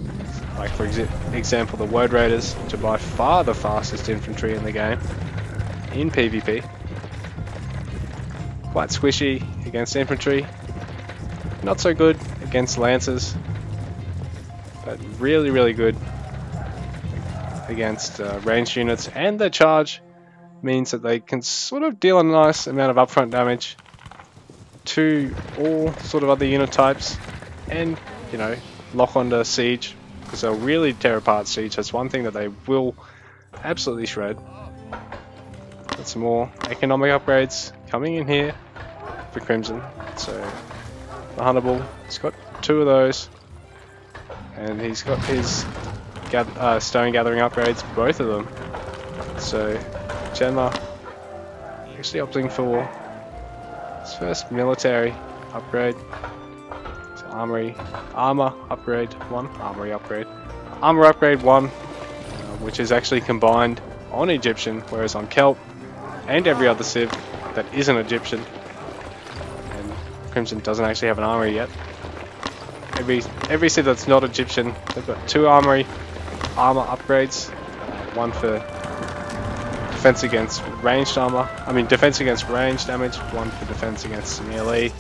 Like for example the Woad Raiders, which are by far the fastest infantry in the game in PvP. Quite squishy against infantry, not so good against lancers, but really good against ranged units, and their charge means that they can sort of deal a nice amount of upfront damage to all sort of other unit types, and you know, lock onto siege, because they'll really tear apart siege. That's one thing that they will absolutely shred. Got some more economic upgrades coming in here for Crimson. So the Huntable, he's got 2 of those, and he's got his stone gathering upgrades, both of them. So Chandler actually opting for his first military upgrade. So armor upgrade 1, armor upgrade 1, which is actually combined on Egyptian, whereas on Celt and every other civ that isn't Egyptian, and Crimson doesn't actually have an armory yet. Every civ that's not Egyptian, they've got 2 armor upgrades, one for defense against ranged armor, defense against ranged damage, one for defense against melee.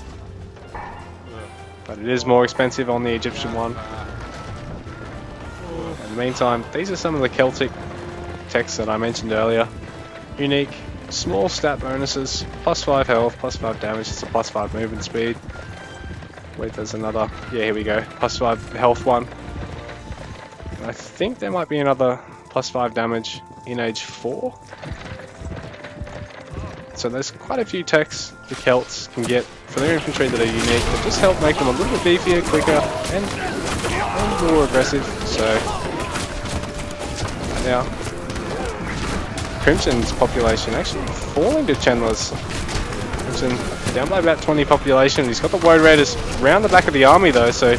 But it is more expensive on the Egyptian one. In the meantime, these are some of the Celtic techs that I mentioned earlier. Unique, small stat bonuses, +5 health, +5 damage, it's a +5 movement speed. Wait, there's another, yeah, here we go, +5 health one. And I think there might be another +5 damage in Age 4. So there's quite a few techs the Celts can get for their infantry that are unique, that just help make them a little bit beefier, quicker, and more aggressive. So now Crimson's population actually falling to Chandler's. Crimson down by about 20 population. He's got the Woad Raiders round the back of the army though, so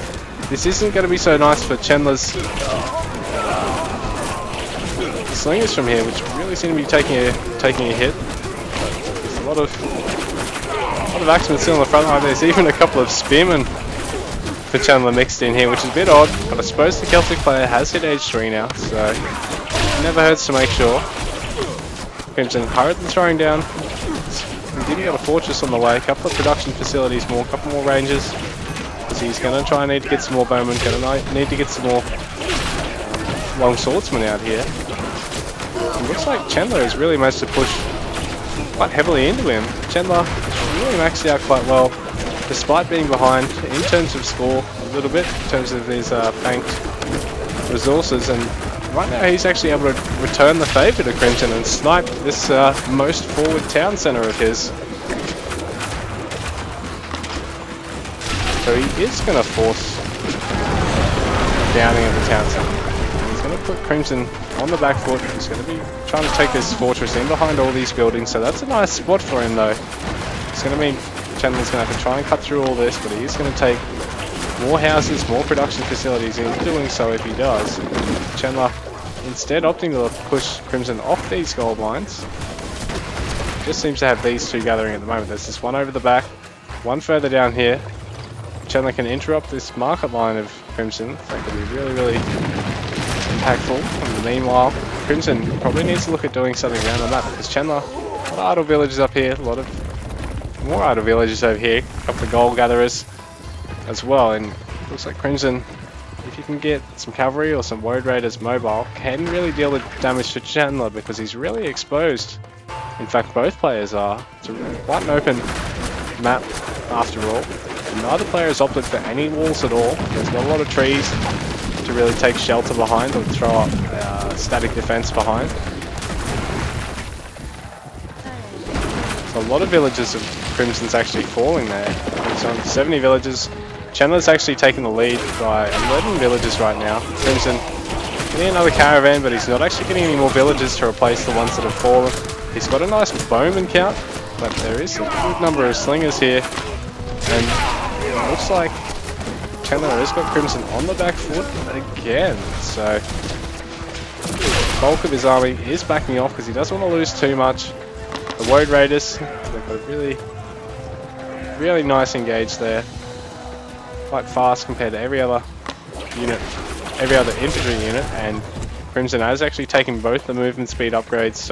this isn't going to be so nice for Chandler's slingers from here, which really seem to be taking a hit. But there's a lot of axemen still on the front line. There's even a couple of spearmen for Chandler mixed in here, which is a bit odd, but I suppose the Celtic player has hit Age 3 now, so it never hurts to make sure. Crimson hurriedly throwing down. We did get a fortress on the way, a couple of production facilities more, a couple more ranges, because he's going to try and need to get some more bowmen, going to need to get some more long swordsmen out here. It looks like Chandler has really managed to push quite heavily into him. Chandler really maxed out quite well, despite being behind in terms of score a little bit, in terms of his banked resources, and right now he's actually able to return the favour to Crimson and snipe this most forward town centre of his. So he is going to force downing of the town centre. He's going to put Crimson on the back foot. He's going to be trying to take this fortress in behind all these buildings, so that's a nice spot for him though. It's going to mean Chandler's going to have to try and cut through all this, but he is going to take more houses, more production facilities, and in doing so, if he does, Chandler instead opting to push Crimson off these gold lines. Just seems to have these two gathering at the moment. There's this one over the back, one further down here. Chandler can interrupt this market line of Crimson. That could be really impactful. And meanwhile, Crimson probably needs to look at doing something around the map, because Chandler, a lot of idle villages up here, a lot of more idle villages over here, a couple of gold gatherers as well, and looks like Crimson, if you can get some cavalry or some Woad Raiders mobile, can really deal with damage to Chandler, because he's really exposed. In fact, both players are. It's quite an open map after all. Neither player has opted for any walls at all. There's not a lot of trees to really take shelter behind or throw up static defense behind. So a lot of villages of Crimson's actually falling there. It's on 70 villages. Chandler's actually taking the lead by 11 villages right now. Crimson getting another caravan, but he's not actually getting any more villages to replace the ones that have fallen. He's got a nice bowman count, but there is a good number of slingers here. And it looks like Chandler has got Crimson on the back foot again. So the bulk of his army is backing off because he doesn't want to lose too much. The Woad Raiders, they've got a really nice engage there. Quite fast compared to every other unit, every other infantry unit, and Crimson has actually taken both the movement speed upgrades,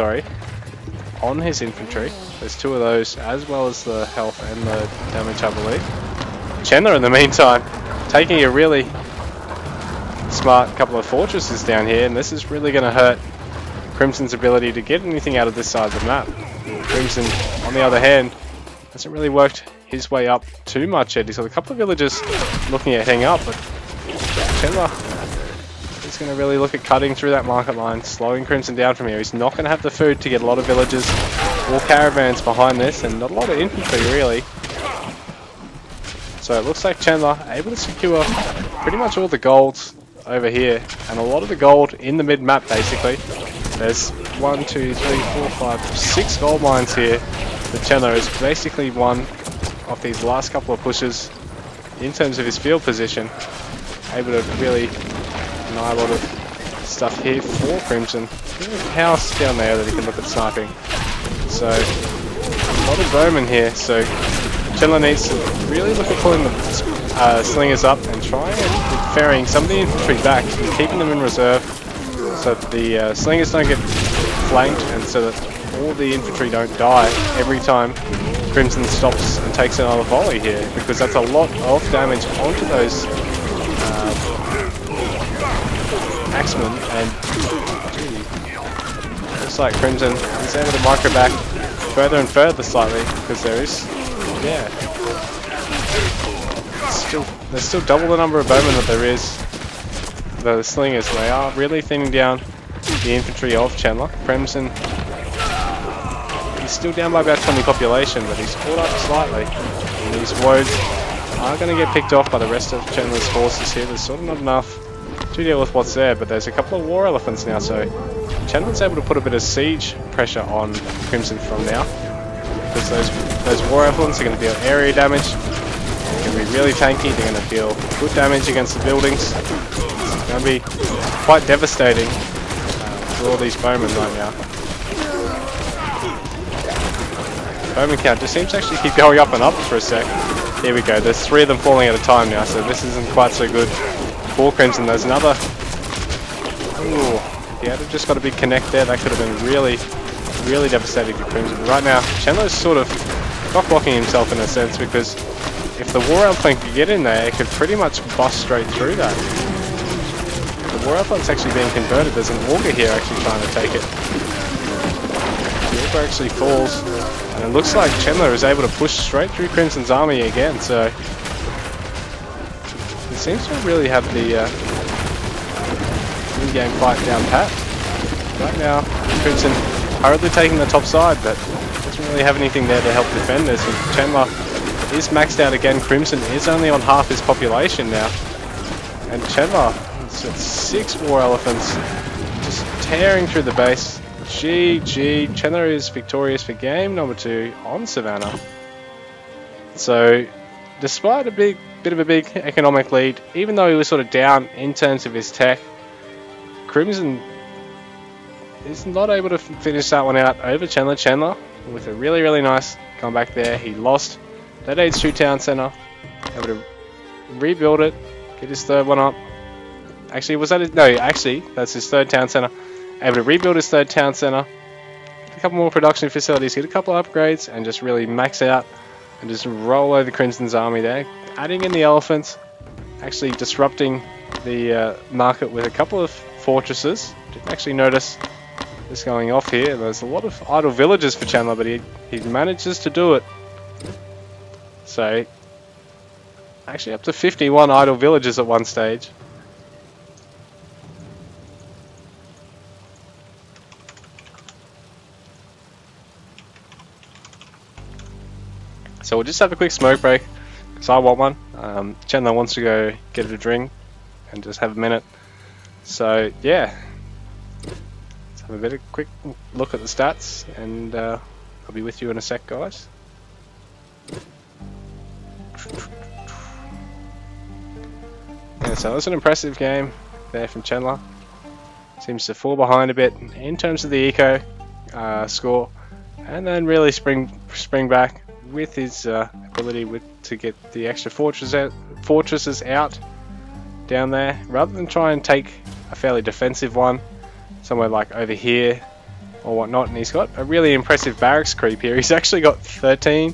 on his infantry. There's two of those, as well as the health and the damage, I believe. Chandler, in the meantime, taking a really smart couple of fortresses down here, and this is really going to hurt Crimson's ability to get anything out of this side of the map. Crimson, on the other hand, hasn't really worked his way up too much yet. He's got a couple of villagers looking at heading up, but Chandler is going to really look at cutting through that market line, slowing Crimson down from here. He's not going to have the food to get a lot of villagers or caravans behind this, and not a lot of infantry really. So it looks like Chandler able to secure pretty much all the golds over here, and a lot of the gold in the mid-map basically. There's 1, 2, 3, 4, 5, 6 gold mines here that Chandler has basically won off these last couple of pushes in terms of his field position. Able to really deny a lot of stuff here for Crimson. There's a house down there that he can look at sniping. So a lot of bowmen here, so Chandler needs to really look at pulling the slingers up and try and ferrying some of the infantry back and keeping them in reserve so that the slingers don't get flanked and so that all the infantry don't die every time Crimson stops and takes another volley here, because that's a lot of damage onto those axemen, and gee, looks like Crimson is able to micro back further and further slightly, because there is, there's still double the number of bowmen that there is the slingers. They are really thinning down the infantry of Chandler. Crimson, he's still down by about 20 population, but he's caught up slightly. And these Woads are going to get picked off by the rest of Chandler's forces here. There's sort of not enough to deal with what's there, but there's a couple of war elephants now, so Chandler's able to put a bit of siege pressure on Crimson from now, because those war elephants are going to deal area damage. They're going to be really tanky. They're going to deal good damage against the buildings. It's going to be quite devastating for all these bowmen right now. Bowman count just seems to actually keep going up and up for a sec. Here we go, there's 3 of them falling at a time now, so this isn't quite so good for Crimson. There's another. Ooh, yeah, they've just got a big connect there. That could have been really, really devastating for Crimson. Right now, Chandler's sort of cock-blocking himself in a sense, because if the War Elephant could get in there, it could pretty much bust straight through that. The War Elephant's actually being converted. There's an Augur here actually trying to take it. The Augur actually falls. And it looks like Chandler is able to push straight through Crimson's army again, so he seems to really have the in-game fight down pat. Right now, Crimson hurriedly taking the top side, but doesn't really have anything there to help defend this. And Chandler is maxed out again. Crimson is only on half his population now. And Chandler has got 6 war elephants just tearing through the base. GG, Chandler is victorious for game number 2 on Savannah. So, despite a bit of a big economic lead, even though he was sort of down in terms of his tech, Crimson is not able to finish that one out over Chandler. Chandler, with a really, really nice comeback there, he lost that H2 town center, able to rebuild it, get his 3rd one up. Actually, was that his? No, actually, that's his 3rd town center. able to rebuild his third town center, get a couple more production facilities, get a couple of upgrades, and just really max out and just roll over Crimson's army there. Adding in the elephants, actually disrupting the market with a couple of fortresses. Didn't actually notice this going off here. There's a lot of idle villages for Chandler, but he manages to do it. So, actually up to 51 idle villages at one stage. So we'll just have a quick smoke break, because I want one. Chandler wants to go get a drink and just have a minute. So yeah, let's have a quick look at the stats, and I'll be with you in a sec, guys. Yeah, so it was an impressive game there from Chandler. Seems to fall behind a bit in terms of the eco score, and then really spring back with his ability to get the extra fortresses out down there, rather than try and take a fairly defensive one somewhere like over here or whatnot. And he's got a really impressive barracks creep here. He's actually got 13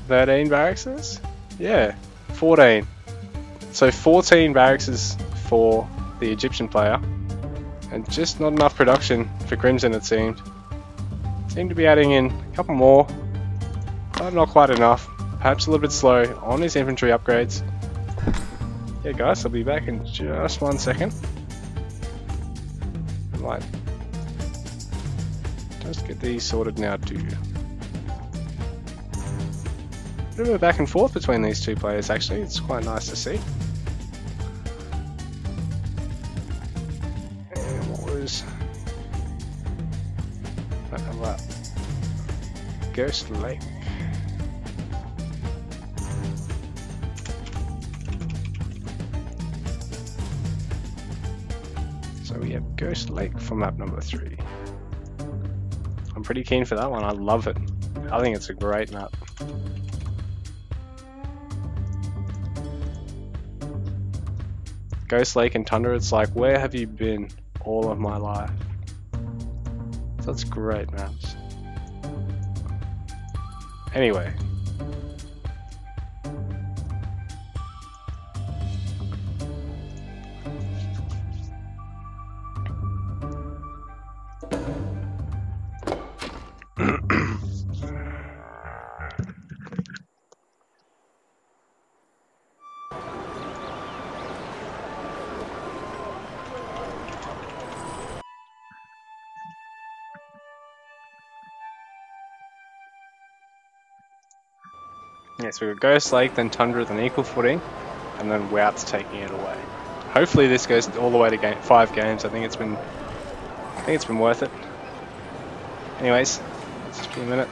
barracks. Yeah, 14. So 14 barracks for the Egyptian player, and just not enough production for Crimson, it seemed. Seemed to be adding in a couple more, but not quite enough. Perhaps a little bit slow on his infantry upgrades. Yeah guys, I'll be back in just 1 second. I might just get these sorted now too. Bit of a back and forth between these two players actually, it's quite nice to see. And what was that? Ghost Lake. So we have Ghost Lake for map number 3. I'm pretty keen for that one, I love it. I think it's a great map. Ghost Lake and Tundra, it's like, where have you been all of my life? That's great maps. Anyway. Yes, we've got Ghost Lake, then Tundra, then Equal Footing, and then Wout's taking it away. Hopefully this goes all the way to 5 games. I think it's been worth it. Anyways, let's just be a minute.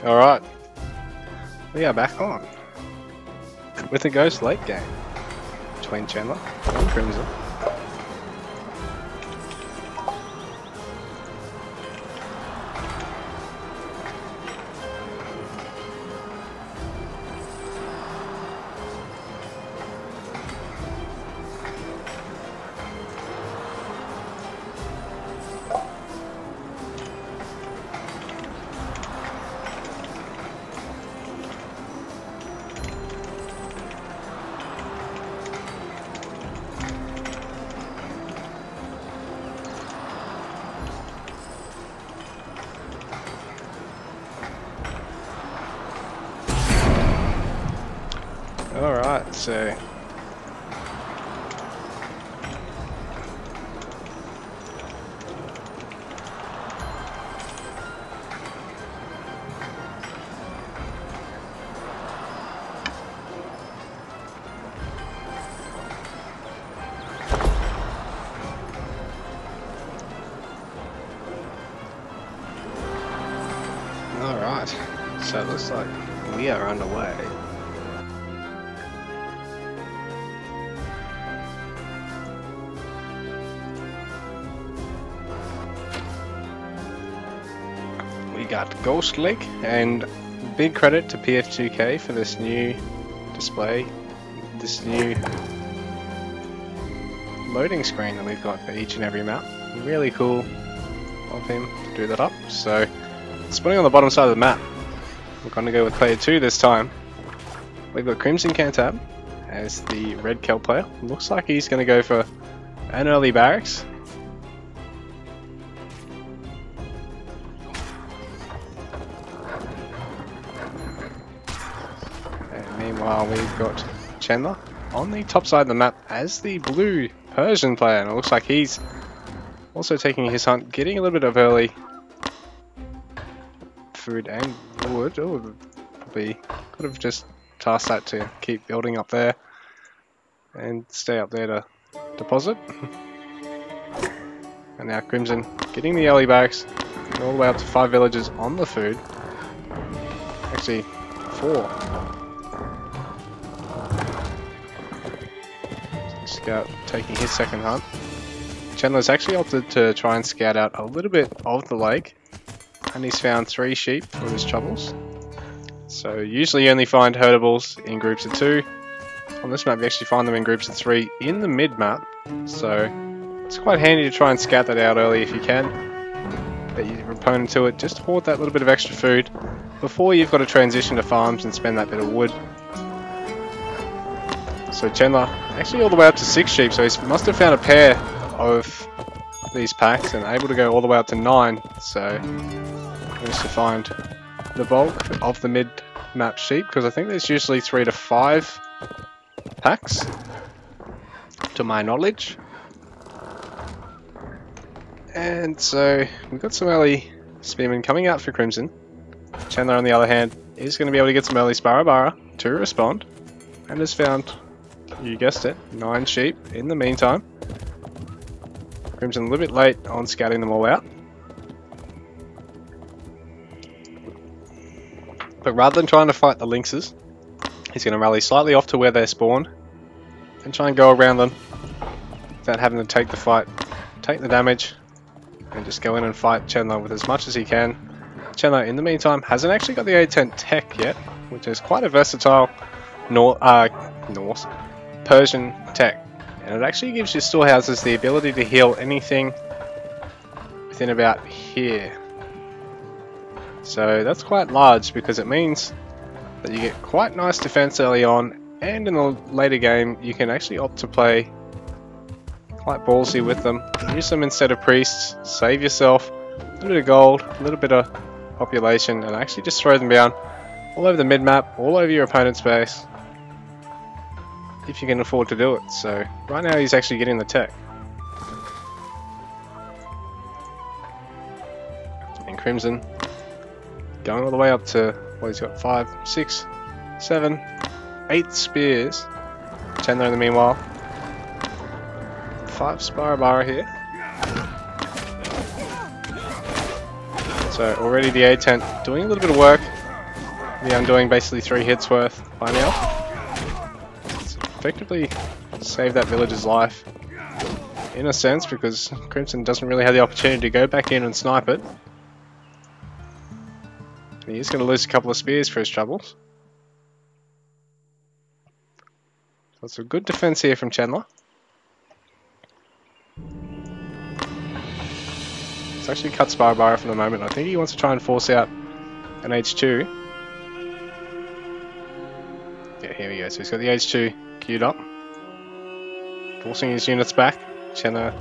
Alright, we are back on with a Ghost late game between Chandler and Crimson. Alright, so it looks like we are underway. We got Ghost Lake, and big credit to PF2K for this new display, this new loading screen that we've got for each and every map. Really cool of him to do that up. So, spawning on the bottom side of the map, we're going to go with player 2 this time. We've got Crimson Cantab as the red kelp player. Looks like he's going to go for an early barracks. And meanwhile we've got Chandler on the top side of the map as the blue Persian player. And it looks like he's also taking his hunt, getting a little bit of early food and wood. Oh, probably could have just tasked that to keep building up there and stay up there to deposit. And now Crimson getting the early barracks all the way up to 5 villagers on the food. Actually 4. Scout taking his second hunt. Chandler's actually opted to try and scout out a little bit of the lake, and he's found 3 sheep for his troubles. So usually you only find herdables in groups of 2. On this map you actually find them in groups of 3 in the mid map. So it's quite handy to try and scout that out early if you can. Get your opponent to it, just hoard that little bit of extra food before you've got to transition to farms and spend that bit of wood. So Chandler actually all the way up to 6 sheep, so he must have found a pair of these packs and able to go all the way up to 9. So managed to find the bulk of the mid map sheep, because I think there's usually 3 to 5 packs to my knowledge. And so we've got some early spearmen coming out for Crimson. Chandler on the other hand is going to be able to get some early Sparrowbara to respond, and has found, you guessed it, 9 sheep in the meantime. Crimson a little bit late on scouting them all out. But rather than trying to fight the lynxes, he's going to rally slightly off to where they're spawned and try and go around them without having to take the fight, take the damage, and just go in and fight Chandler with as much as he can. Chandler in the meantime hasn't actually got the A10 tech yet, which is quite a versatile Norse Persian tech, and it actually gives your storehouses the ability to heal anything within about here. So that's quite large, because it means that you get quite nice defense early on, and in the later game you can actually opt to play quite ballsy with them. Use them instead of priests, save yourself a little bit of gold, a little bit of population, and actually just throw them down all over the mid-map, all over your opponent's base, if you can afford to do it. So right now he's actually getting the tech. And Crimson going all the way up to, well, he's got 5, 6, 7, 8 spears. Chandler in the meanwhile, 5 Sparrowbara here. So already the A10 doing a little bit of work, The Undoing basically 3 hits worth by now. It's effectively saved that villager's life. In a sense, because Crimson doesn't really have the opportunity to go back in and snipe it. He is going to lose a couple of spears for his troubles. So it's a good defense here from Chandler. It's actually cut Spyro for the moment. I think he wants to try and force out an H2. Yeah, here we go. So he's got the H2 queued up. Forcing his units back. Chandler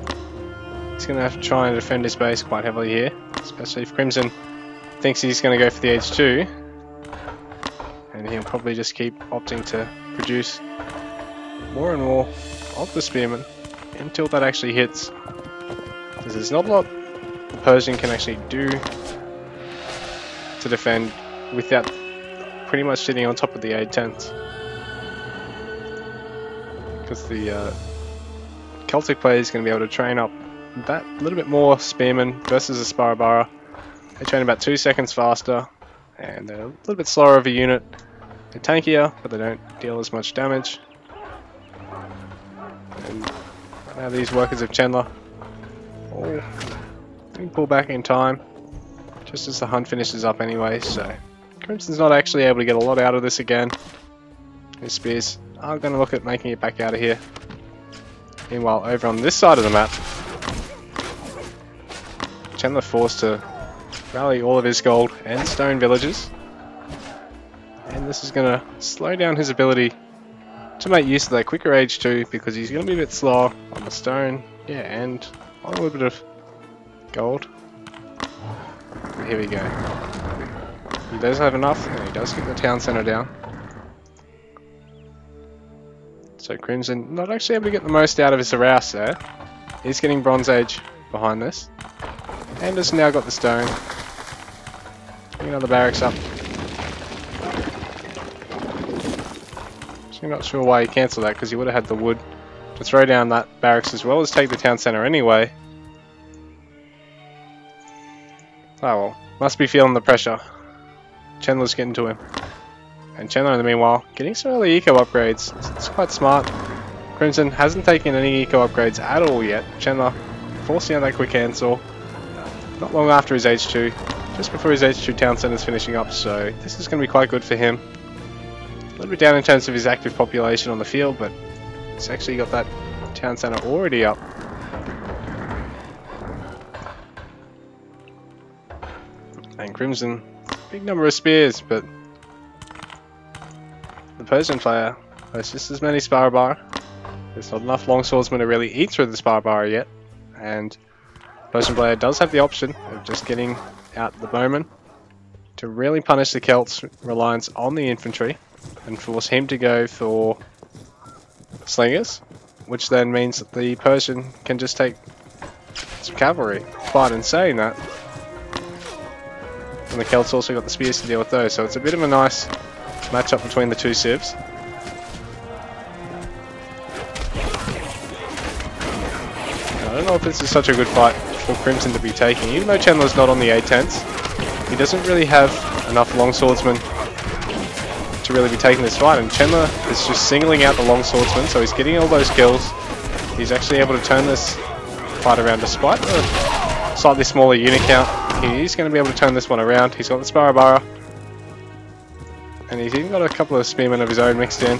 is going to have to try and defend his base quite heavily here. Especially if Crimson thinks he's going to go for the H2. And he'll probably just keep opting to produce more and more of the Spearmen until that actually hits. Because there's not a lot the Persian can actually do to defend without pretty much sitting on top of the A10s. Because the Celtic player is going to be able to train up that little bit more Spearmen versus a Sparabara. They train about 2 seconds faster and they're a little bit slower of a unit. They're tankier, but they don't deal as much damage. And now these workers of Chandler all being pulled back in time, just as the hunt finishes up anyway, so Crimson's not actually able to get a lot out of this again. His spears are going to look at making it back out of here. Meanwhile, over on this side of the map, Chandler forced to rally all of his gold and stone villagers. And this is going to slow down his ability to make use of that quicker H2 because he's going to be a bit slower on the stone, yeah, and on a little bit of gold. But here we go. He does have enough, and he does get the town centre down. So Crimson not actually able to get the most out of his harass there. He's getting Bronze Age behind this. And has now got the stone. Bring another barracks up. I'm not sure why he cancelled that, because he would have had the wood to throw down that barracks as well as take the town centre anyway. Oh well, must be feeling the pressure. Chandler's getting to him. And Chandler in the meanwhile, getting some early eco upgrades. It's quite smart. Crimson hasn't taken any eco upgrades at all yet. Chandler forcing out that quick cancel. Not long after his H2, just before his H2 town centre is finishing up, so this is going to be quite good for him. A little bit down in terms of his active population on the field, but he's actually got that town centre already up. And Crimson, big number of spears, but the Persian player has just as many Sparabar. There's not enough longswordsmen to really eat through the Sparabar yet, and the Persian player does have the option of just getting out the bowman to really punish the Celts' reliance on the infantry and force him to go for slingers, which then means that the Persian can just take some cavalry. But in saying that, and the Celts also got the spears to deal with those, so it's a bit of a nice matchup between the two civs. I don't know if this is such a good fight for Crimson to be taking, even though Chandler's not on the A10s. He doesn't really have enough longswordsmen to really be taking this fight, and Chandler is just singling out the longswordsmen, so he's getting all those kills. He's actually able to turn this fight around despite the slightly smaller unit count. He's going to be able to turn this one around. He's got the Sparabara, and he's even got a couple of spearmen of his own mixed in.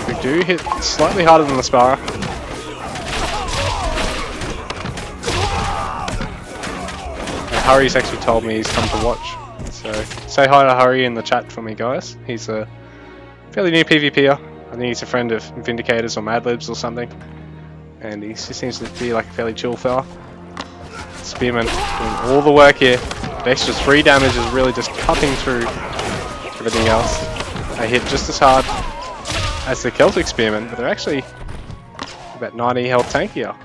We do hit slightly harder than the Spara. And Hurry's actually told me he's come to watch. So say hi to Hurry in the chat for me, guys. He's a fairly new PvPer. I think he's a friend of Vindicators or Madlibs or something. And he just seems to be like a fairly chill fella. Spearman doing all the work here. The extra 3 damage is really just cutting through everything else. They hit just as hard as the Celtic Spearmen, but they're actually about 90 health tankier.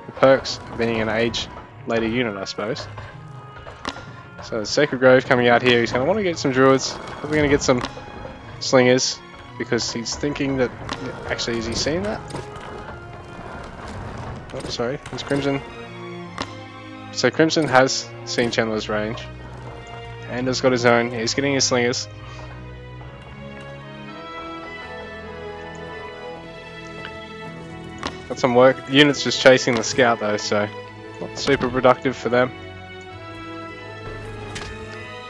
The perks of being an age later unit, I suppose. So Sacred Grove coming out here, he's going to want to get some druids, probably going to get some slingers, because he's thinking that, actually is he seeing that? Oh sorry, it's Crimson. So Crimson has seen Chandler's range. and has got his own. He's getting his slingers. Got some work. Units just chasing the scout though, so not super productive for them.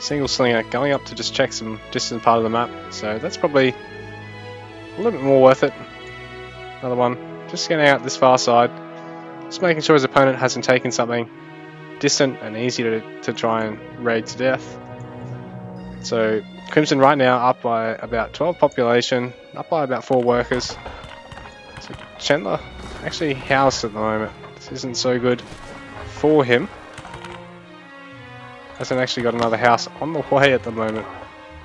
Single slinger going up to just check some distant part of the map, so that's probably a little bit more worth it. Another one, just getting out this far side, just making sure his opponent hasn't taken something distant and easy to try and raid to death. So Crimson right now up by about 12 population, up by about 4 workers. So Chandler actually housed at the moment. This isn't so good for him. Hasn't actually got another house on the way at the moment.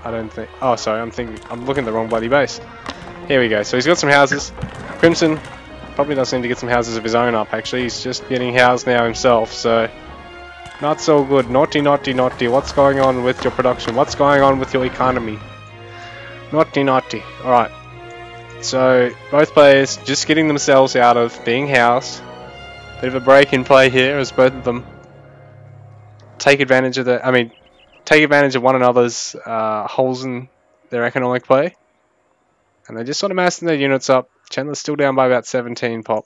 I don't think. Oh, sorry. I'm looking at the wrong bloody base. Here we go. So he's got some houses. Crimson probably does need to get some houses of his own up. Actually, he's just getting housed now himself. So not so good. Naughty, naughty, naughty. What's going on with your production? What's going on with your economy? Naughty, naughty. All right. So both players just getting themselves out of being housed. Bit of a break in play here as both of them take advantage of one another's holes in their economic play, and they're just sort of massing their units up. Chandler's still down by about 17 pop.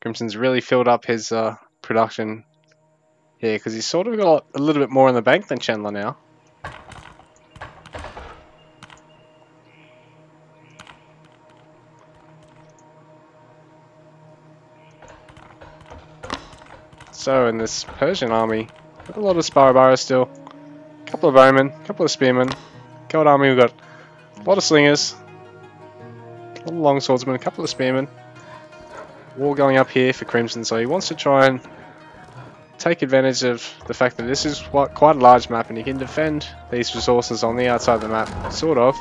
Crimson's really filled up his production here because he's sort of got a little bit more in the bank than Chandler now. So in this Persian army, got a lot of Sparabara still, a couple of bowmen, a couple of spearmen. Gold army, we've got a lot of slingers, a lot of longswordsmen, a couple of spearmen. War going up here for Crimson, so he wants to try and take advantage of the fact that this is quite a large map and he can defend these resources on the outside of the map, sort of.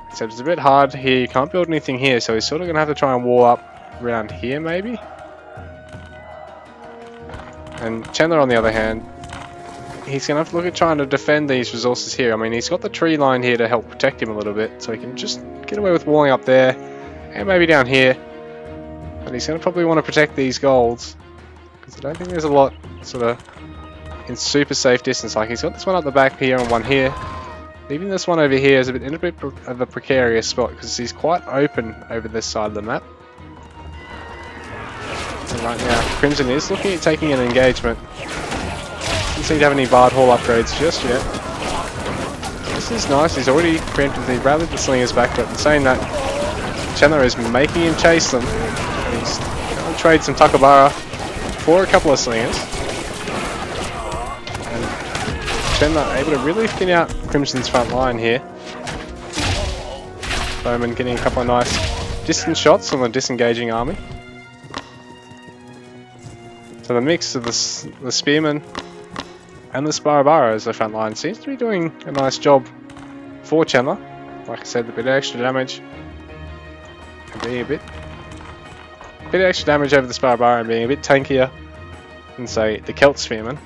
Except it's a bit hard here, you can't build anything here, so he's sort of going to have to try and wall up around here maybe. And Chandler, on the other hand, he's going to have to look at trying to defend these resources here. I mean, he's got the tree line here to help protect him a little bit, so he can just get away with walling up there, and maybe down here. But he's going to probably want to protect these golds, because I don't think there's a lot sort of in super safe distance. Like, he's got this one up the back here and one here. Leaving this one over here is in a bit of a precarious spot, because he's quite open over this side of the map. Right now, Crimson is looking at taking an engagement. Doesn't seem to have any Bard Hall upgrades just yet. This is nice, he's already preemptively rallied the slingers back, but in saying that, Chandler is making him chase them. He's going to trade some Takabara for a couple of slingers. And Chandler able to really thin out Crimson's front line here. Bowman getting a couple of nice distance shots on the disengaging army. So the mix of the Spearmen and the Sparabara as the front line seems to be doing a nice job for Chandler. Like I said, a bit of extra damage and being a bit extra damage over the Sparabara and being a bit tankier than, say, the Celt Spearmen.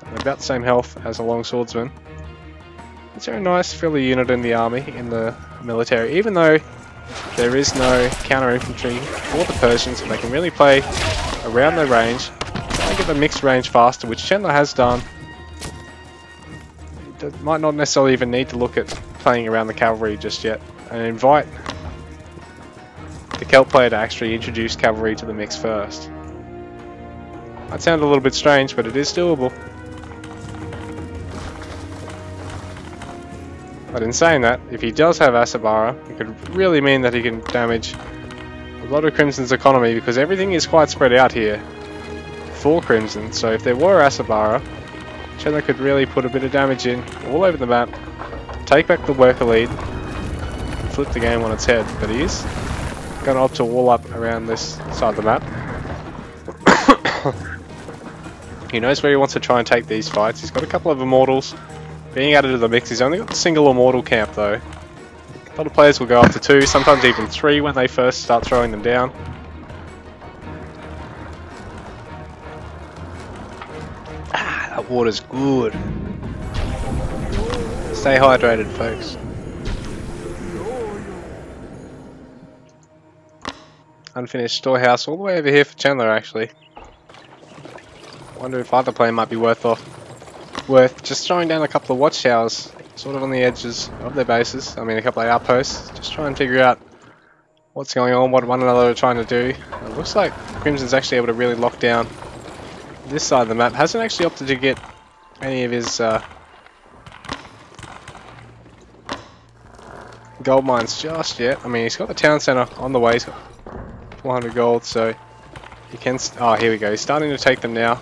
And about the same health as a Longswordsman. It's a nice filler unit in the army, in the military, even though there is no counter infantry for the Persians, and they can really play around their range. Get the mixed range faster, which Chandler has done. Might not necessarily even need to look at playing around the cavalry just yet, and invite the Celt player to actually introduce cavalry to the mix first. Might sound a little bit strange, but it is doable. But in saying that, if he does have Asabara, it could really mean that he can damage a lot of Crimson's economy, because everything is quite spread out here for Crimson. So if there were Asabara, Chandler could really put a bit of damage in all over the map, take back the worker lead, and flip the game on its head. But he is going to opt to wall up around this side of the map. He knows where he wants to try and take these fights. He's got a couple of Immortals being added to the mix. He's only got the single Immortal camp though. A lot of players will go up to 2, sometimes even 3 when they first start throwing them down. That water's good. Stay hydrated, folks. Unfinished storehouse all the way over here for Chandler, actually. Wonder if either player might be worth off worth just throwing down a couple of watchtowers, sort of on the edges of their bases. I mean, a couple of outposts. Just try and figure out what's going on, what one another are trying to do. It looks like Crimson's actually able to really lock down this side of the map. Hasn't actually opted to get any of his gold mines just yet. I mean, he's got the town centre on the way. He's got 400 gold, so he can... oh, here we go. He's starting to take them now.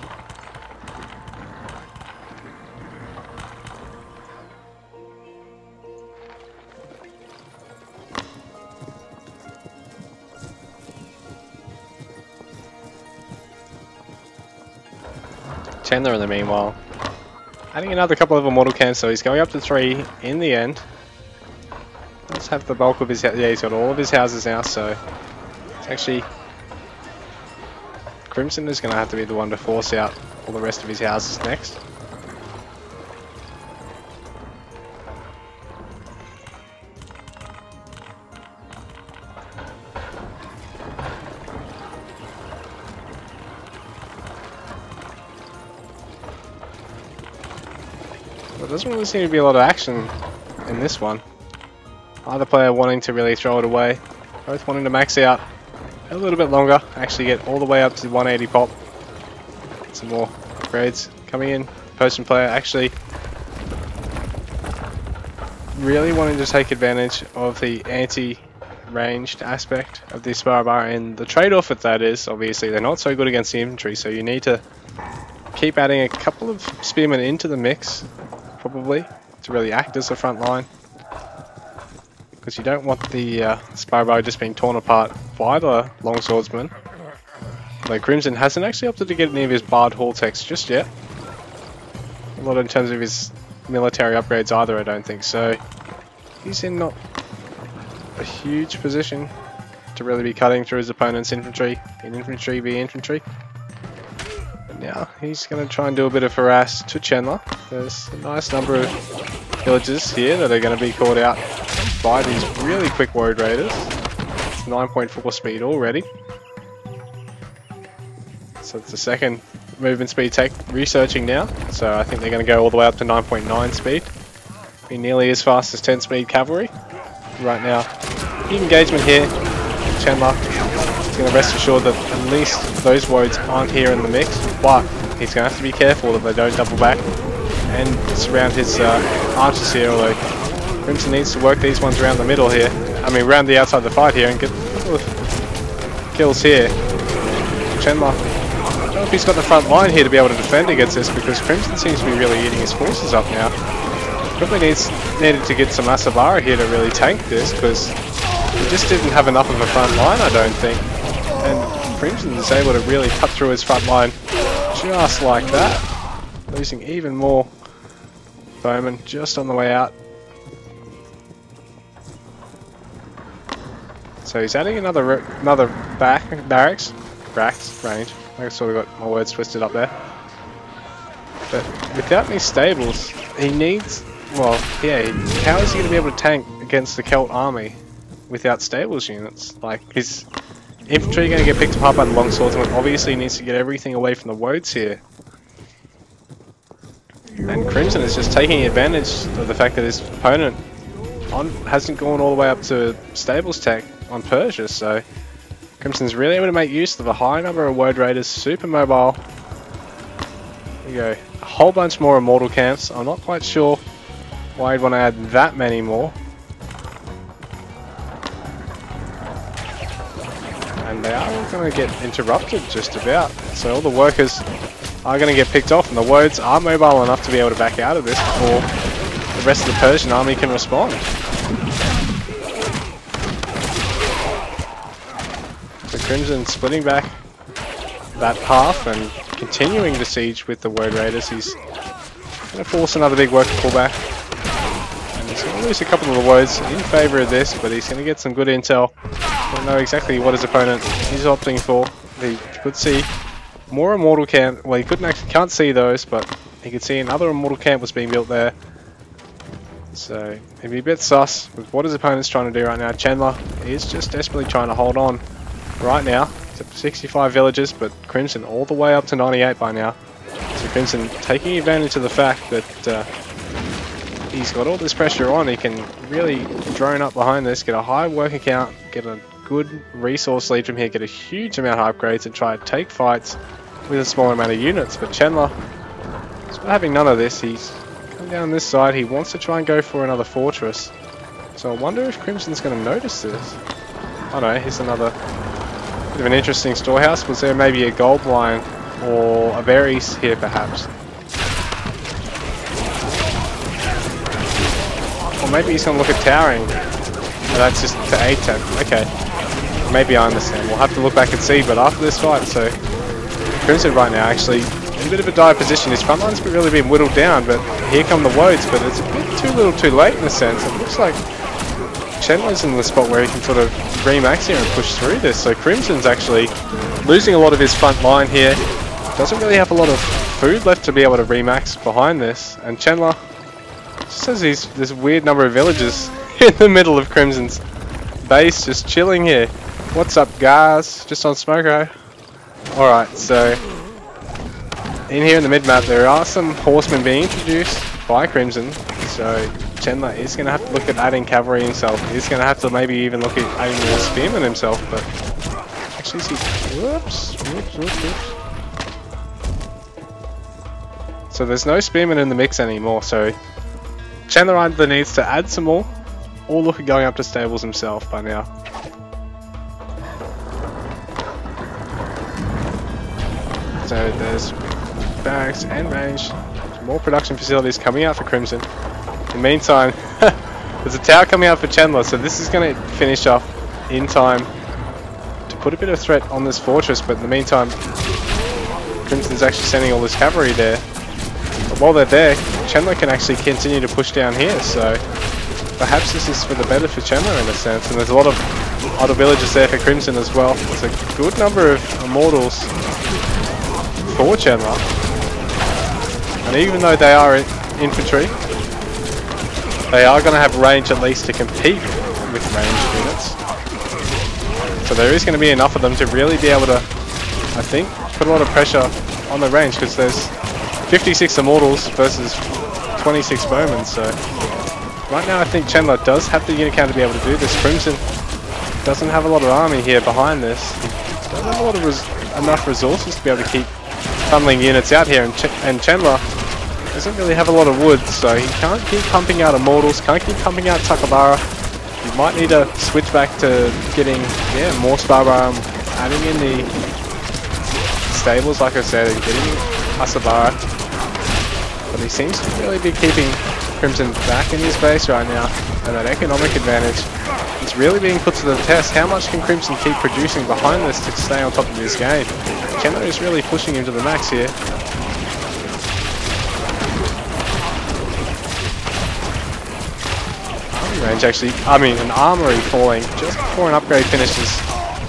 Chandler in the meanwhile adding another couple of immortal camps, so he's going up to 3 in the end. Let's have the bulk of his... yeah, he's got all of his houses now, so it's actually... Crimson is going to have to be the one to force out all the rest of his houses next. There doesn't really seem to be a lot of action in this one. Either player wanting to really throw it away, both wanting to max out a little bit longer, actually get all the way up to 180 pop. Get some more upgrades coming in. Persian player actually really wanting to take advantage of the anti-ranged aspect of the Sparrow, and the trade-off with that is obviously they're not so good against the infantry, so you need to keep adding a couple of spearmen into the mix, probably, to really act as a front line. Because you don't want the Sparrow just being torn apart by the longswordsman. Though Crimson hasn't actually opted to get any of his Bard Hall techs just yet. Not in terms of his military upgrades either, I don't think. So he's in not a huge position to really be cutting through his opponent's infantry in infantry v infantry. But now he's going to try and do a bit of harass to Chandler. There's a nice number of villages here that are going to be caught out by these really quick Woad Raiders. 9.4 speed already. So it's the second movement speed tech researching now. So I think they're going to go all the way up to 9.9 speed. Be nearly as fast as 10 speed cavalry. Right now, big engagement here. Chandler is going to rest assured that at least those Woads aren't here in the mix. But he's going to have to be careful that they don't double back and surround his archers here, although Crimson needs to work these ones around the middle here. I mean, around the outside of the fight here and get kills here. Chandler, I don't know if he's got the front line here to be able to defend against this, because Crimson seems to be really eating his forces up now. Probably needed to get some Asabara here to really tank this, because he just didn't have enough of a front line, I don't think. And Crimson is able to really cut through his front line just like that. Losing even more bowmen just on the way out. So he's adding another barracks range. I sort of got my words twisted up there. But without any stables, he needs, well, yeah, how is he going to be able to tank against the Celt army without stables units? Like, his infantry going to get picked apart by the longswordsman. Obviously he needs to get everything away from the Woads here. And Crimson is just taking advantage of the fact that his opponent hasn't gone all the way up to stables tech on Persia, so Crimson's really able to make use of a high number of Woad Raiders, super mobile. There we go, a whole bunch more immortal camps. I'm not quite sure why you'd want to add that many more. And they are all going to get interrupted just about, so all the workers are going to get picked off, and the Woads are mobile enough to be able to back out of this before the rest of the Persian army can respond. So Crimson splitting back that half and continuing to siege with the Woad Raiders. He's going to force another big worker pullback. And he's going to lose a couple of the Woads in favour of this, but he's going to get some good intel. Don't know exactly what his opponent is opting for. He could see more immortal camp. Well, he can't see those, but he could see another immortal camp was being built there. So he'd be a bit sus with what his opponent's trying to do right now. Chandler is just desperately trying to hold on right now. It's up to 65 villages, but Crimson all the way up to 98 by now. So Crimson taking advantage of the fact that he's got all this pressure on. He can really drone up behind this, get a high working count, get a good resource lead from here, get a huge amount of upgrades and try to take fights with a small amount of units. But Chandler, despite having none of this, he's come down this side. He wants to try and go for another fortress. So I wonder if Crimson's going to notice this. Oh no, here's another bit of an interesting storehouse. Was there maybe a gold mine or a berries here perhaps? Or maybe he's going to look at towering. Oh, that's just to 8 tap. Okay. Maybe I understand. We'll have to look back and see, but after this fight, so Crimson right now actually in a bit of a dire position. His front line's really been whittled down, but here come the woads, but it's a bit too little too late in a sense. It looks like Chandler's in the spot where he can sort of remax here and push through this. So Crimson's actually losing a lot of his front line here. Doesn't really have a lot of food left to be able to remax behind this. And Chandler just has this weird number of villagers in the middle of Crimson's base just chilling here. What's up guys? Just on Smoko. Alright, so in here in the mid-map there are some horsemen being introduced by Crimson. So Chandler is going to have to look at adding cavalry himself. He's going to have to maybe even look at adding more spearmen himself, but actually whoops. So there's no spearmen in the mix anymore, so Chandler either needs to add some more or look at going up to stables himself by now. So there's barracks and range, more production facilities coming out for Crimson. In the meantime, there's a tower coming out for Chandler, so this is going to finish off in time to put a bit of threat on this fortress, but in the meantime Crimson's actually sending all this cavalry there. But while they're there, Chandler can actually continue to push down here, so perhaps this is for the better for Chandler in a sense, and there's a lot of other villages there for Crimson as well. There's a good number of immortals for Chandler, and even though they are infantry, they are going to have range at least to compete with ranged units. So there is going to be enough of them to really be able to, I think, put a lot of pressure on the range, because there's 56 immortals versus 26 bowmen, so right now I think Chandler does have the unit count to be able to do this. Crimson doesn't have a lot of army here behind this. Doesn't have a lot of enough resources to be able to keep funneling units out here, and Chandler doesn't really have a lot of wood, so he can't keep pumping out immortals, can't keep pumping out Takabara. You might need to switch back to getting more Sparbara, adding in the stables like I said, and getting Asabara. But he seems to really be keeping Crimson back in his base right now, and that economic advantage is really being put to the test. How much can Crimson keep producing behind this to stay on top of this game? Chandler is really pushing him to the max here. Army range actually, an armory falling just before an upgrade finishes.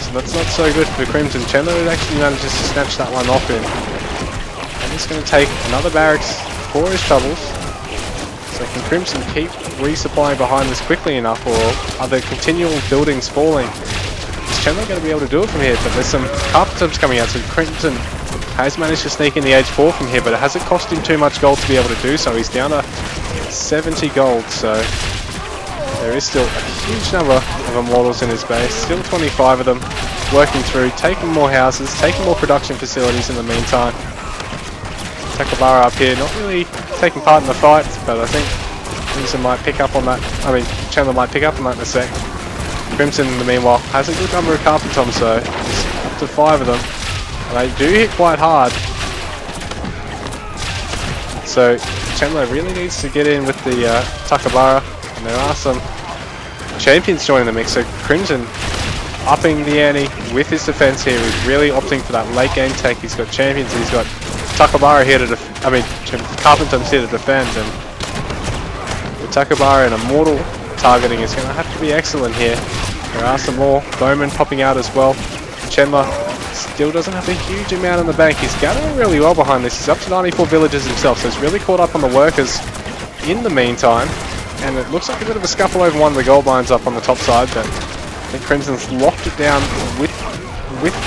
So that's not so good for Crimson. Chandler actually manages to snatch that one off him. And he's going to take another barracks for his troubles. So can Crimson keep resupplying behind this quickly enough, or are there continual buildings falling? Is Chandler going to be able to do it from here? But there's some carpenters coming out, so Crimson has managed to sneak in the Age 4 from here, but it hasn't cost him too much gold to be able to do so. He's down to 70 gold, so there is still a huge number of immortals in his base, still 25 of them working through, taking more houses, taking more production facilities in the meantime. Takabara up here, not really taking part in the fight, but I think Crimson might pick up on that. Chandler might pick up on that in a sec. Crimson, in the meanwhile, has a good number of carpentoms, so it's up to 5 of them. And they do hit quite hard. So Chandler really needs to get in with the Takabara, and there are some champions joining the mix. So Crimson upping the ante with his defense here. He's really opting for that late game tech. He's got champions, he's got Takabara here to Carpentom's here to defend, and with Takabara and Immortal targeting is going to have to be excellent here. There are some more bowmen popping out as well. Chandler still doesn't have a huge amount in the bank. He's gathering really well behind this. He's up to 94 villagers himself, so he's really caught up on the workers in the meantime. And it looks like a bit of a scuffle over one of the gold mines up on the top side, but I think Crimson's locked it down with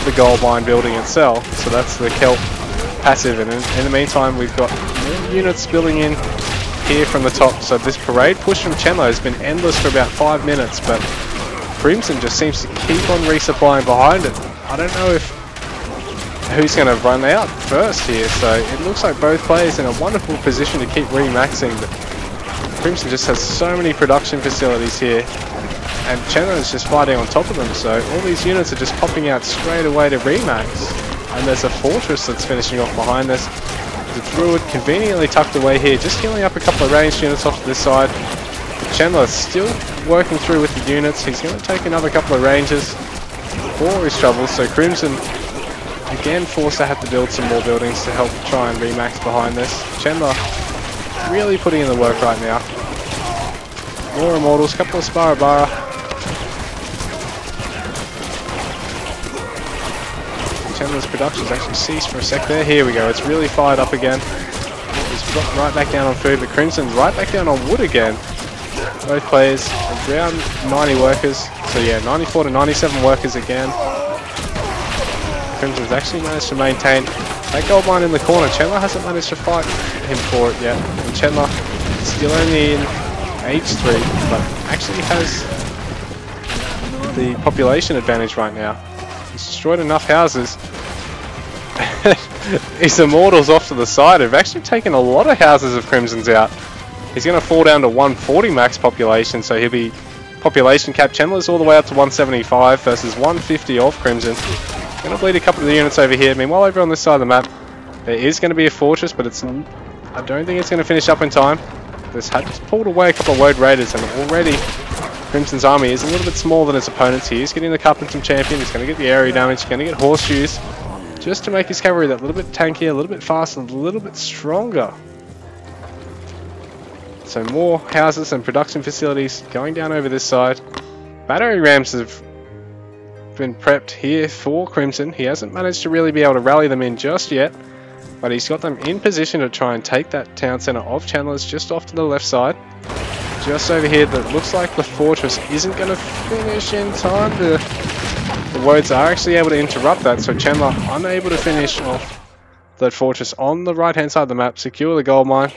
the gold mine building itself. So that's the Kelp passive, and in the meantime we've got more units building in here from the top. So this parade push from Chenlo has been endless for about 5 minutes, but Crimson just seems to keep on resupplying behind it. I don't know if who's going to run out first here, so it looks like both players in a wonderful position to keep remaxing, but Crimson just has so many production facilities here, and Chenlo is just fighting on top of them, so all these units are just popping out straight away to remax. And there's a fortress that's finishing off behind this. The Druid conveniently tucked away here, just healing up a couple of ranged units off to this side. Chenlo still working through with the units. He's going to take another couple of ranges for his troubles, so Crimson again forced to have to build some more buildings to help try and remax behind this. Chenlo really putting in the work right now. More Immortals, couple of Sparabara. Chenlo's production's actually ceased for a sec there. Here we go, it's really fired up again. He's dropped right back down on food, but Crimson's right back down on wood again. Both players around 90 workers, so yeah, 94 to 97 workers again. Crimson's actually managed to maintain that gold mine in the corner. Chenlo hasn't managed to fight him for it yet. And Chenlo still only in H3, but actually has the population advantage right now. He's destroyed enough houses. His Immortals off to the side have actually taken a lot of houses of Crimson's out. He's going to fall down to 140 max population, so he'll be population cap. Chenlo's all the way up to 175 versus 150 of Crimson. Going to bleed a couple of the units over here. Meanwhile, over on this side of the map, there is going to be a fortress, but I don't think it's going to finish up in time. This had just pulled away a couple of Woad Raiders, and already Crimson's army is a little bit smaller than its opponents. He is getting the Carpentum Champion. He's going to get the area damage. He's going to get Horseshoes, just to make his cavalry that little bit tankier, a little bit faster, a little bit stronger. So more houses and production facilities going down over this side. Battery rams have been prepped here for Crimson. He hasn't managed to really be able to rally them in just yet, but he's got them in position to try and take that town centre of Chandler's just off to the left side. Just over here, that looks like the fortress isn't going to finish in time. The Woads are actually able to interrupt that, so Chandler unable to finish off that fortress on the right hand side of the map, secure the gold mine.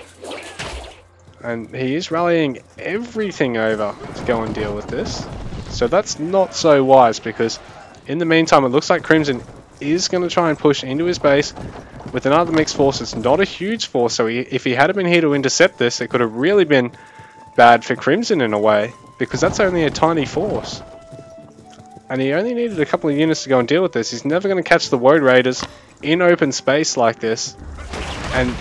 And he is rallying everything over to go and deal with this. So that's not so wise, because in the meantime it looks like Crimson is going to try and push into his base with another mixed force. It's not a huge force, so if he had been here to intercept this, it could have really been bad for Crimson in a way, because that's only a tiny force. And he only needed a couple of units to go and deal with this. He's never going to catch the Woad Raiders in open space like this. And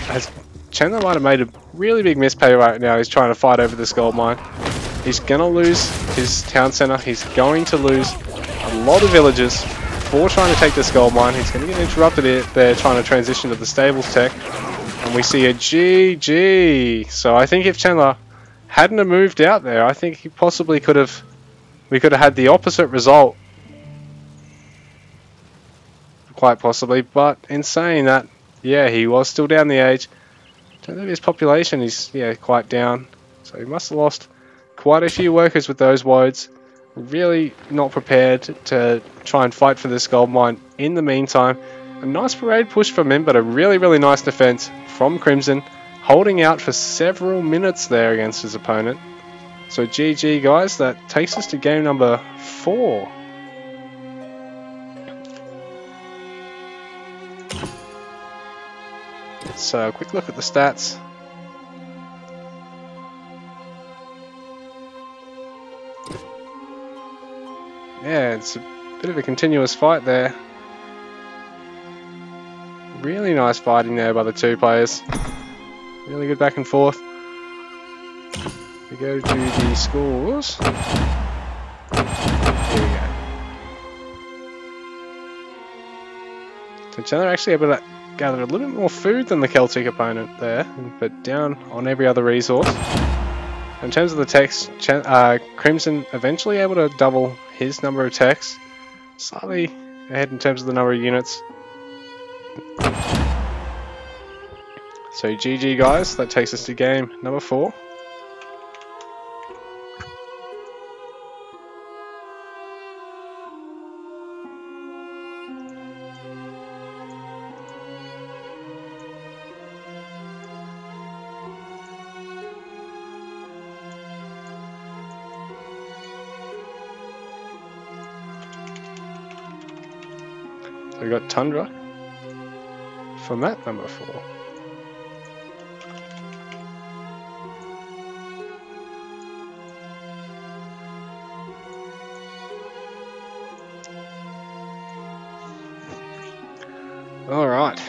Chandler might have made a really big mispay right now. He's trying to fight over this gold mine. He's going to lose his town centre. He's going to lose a lot of villagers for trying to take this gold mine. He's going to get interrupted there trying to transition to the stables tech. And we see a GG. So I think if Chandler hadn't have moved out there, I think he possibly could have... We could have had the opposite result. Quite possibly. But in saying that, yeah, he was still down the age. Don't know if his population is, yeah, quite down. So he must have lost quite a few workers with those Woads. Really not prepared to try and fight for this gold mine. In the meantime, a nice parade push from him, but a really, really nice defense from Crimson, holding out for several minutes there against his opponent. So GG guys, that takes us to game number 4. So a quick look at the stats. Yeah, it's a bit of a continuous fight there. Really nice fighting there by the two players. Really good back and forth. We go to the scores. Here we go. So Chandler actually able to gather a little bit more food than the Celtic opponent there, but down on every other resource. In terms of the techs, Crimson eventually able to double his number of techs, slightly ahead in terms of the number of units. So GG guys, that takes us to game number 4. So we got Tundra for map number 4. Alright.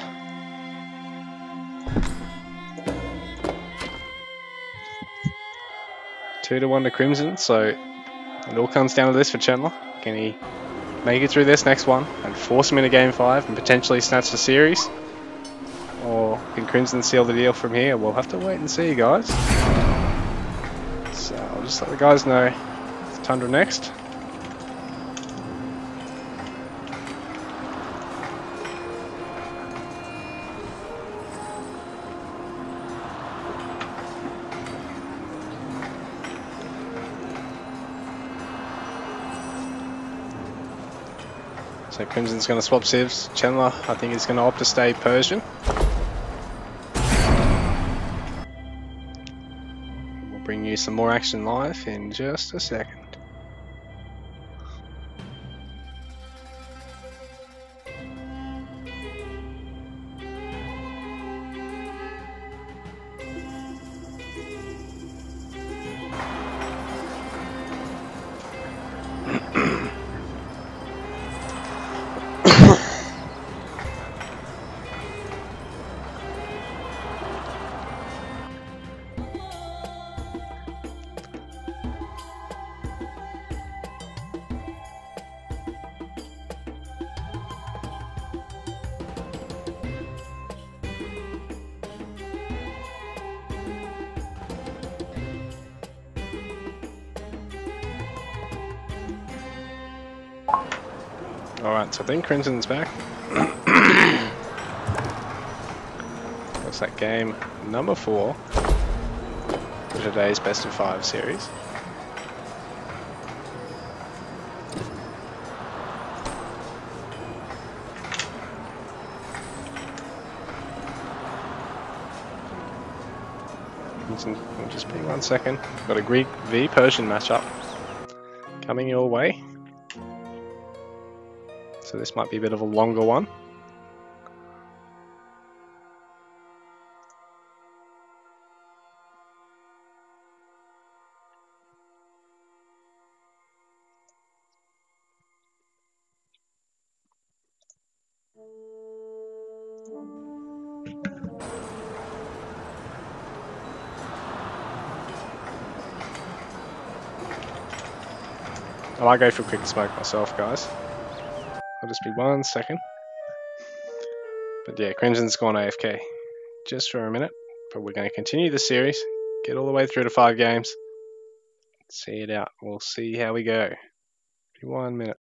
Two to 1 to Crimson, so it all comes down to this for Chandler. Can he make it through this next one and force him into Game 5 and potentially snatch the series? Or can Crimson seal the deal from here? We'll have to wait and see, guys. So I'll just let the guys know it's Tundra next. So Crimson's going to swap civs. Chandler, I think, is going to opt to stay Persian. We'll bring you some more action live in just a second. Alright, so I think Crimson's back. That's that game number 4 for today's best of 5 series. Crimson, will just be 1 second. Got a Greek v Persian matchup coming your way. So this might be a bit of a longer one. I might go for a quick smoke myself, guys. I'll just be 1 second. But yeah, Crimson's gone AFK just for a minute. But we're going to continue the series, get all the way through to 5 games, see it out. We'll see how we go. 1 minute.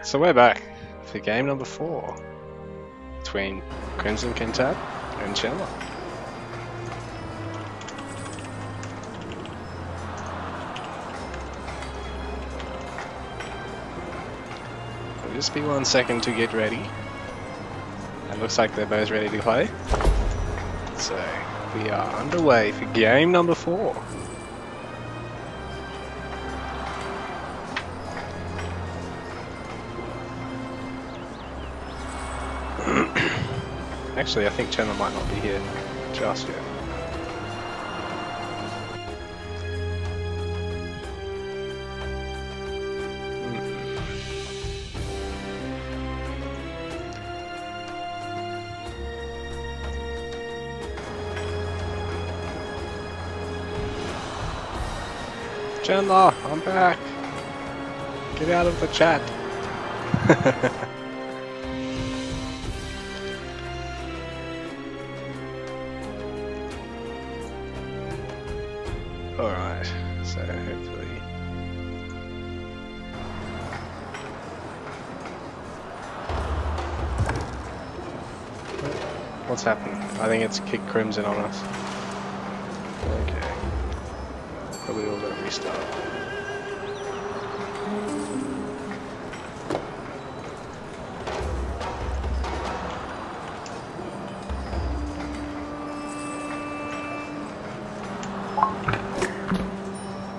So we're back for game number 4 between Crimson Quintet and Chandler. It'll just be 1 second to get ready. It looks like they're both ready to play. So we are underway for game number 4. Actually, I think Chandler might not be here just yet. Chandler, I'm back. Get out of the chat. Alright, so hopefully... What's happened? I think it's kicked Crimson on us. Okay. Probably all gonna restart.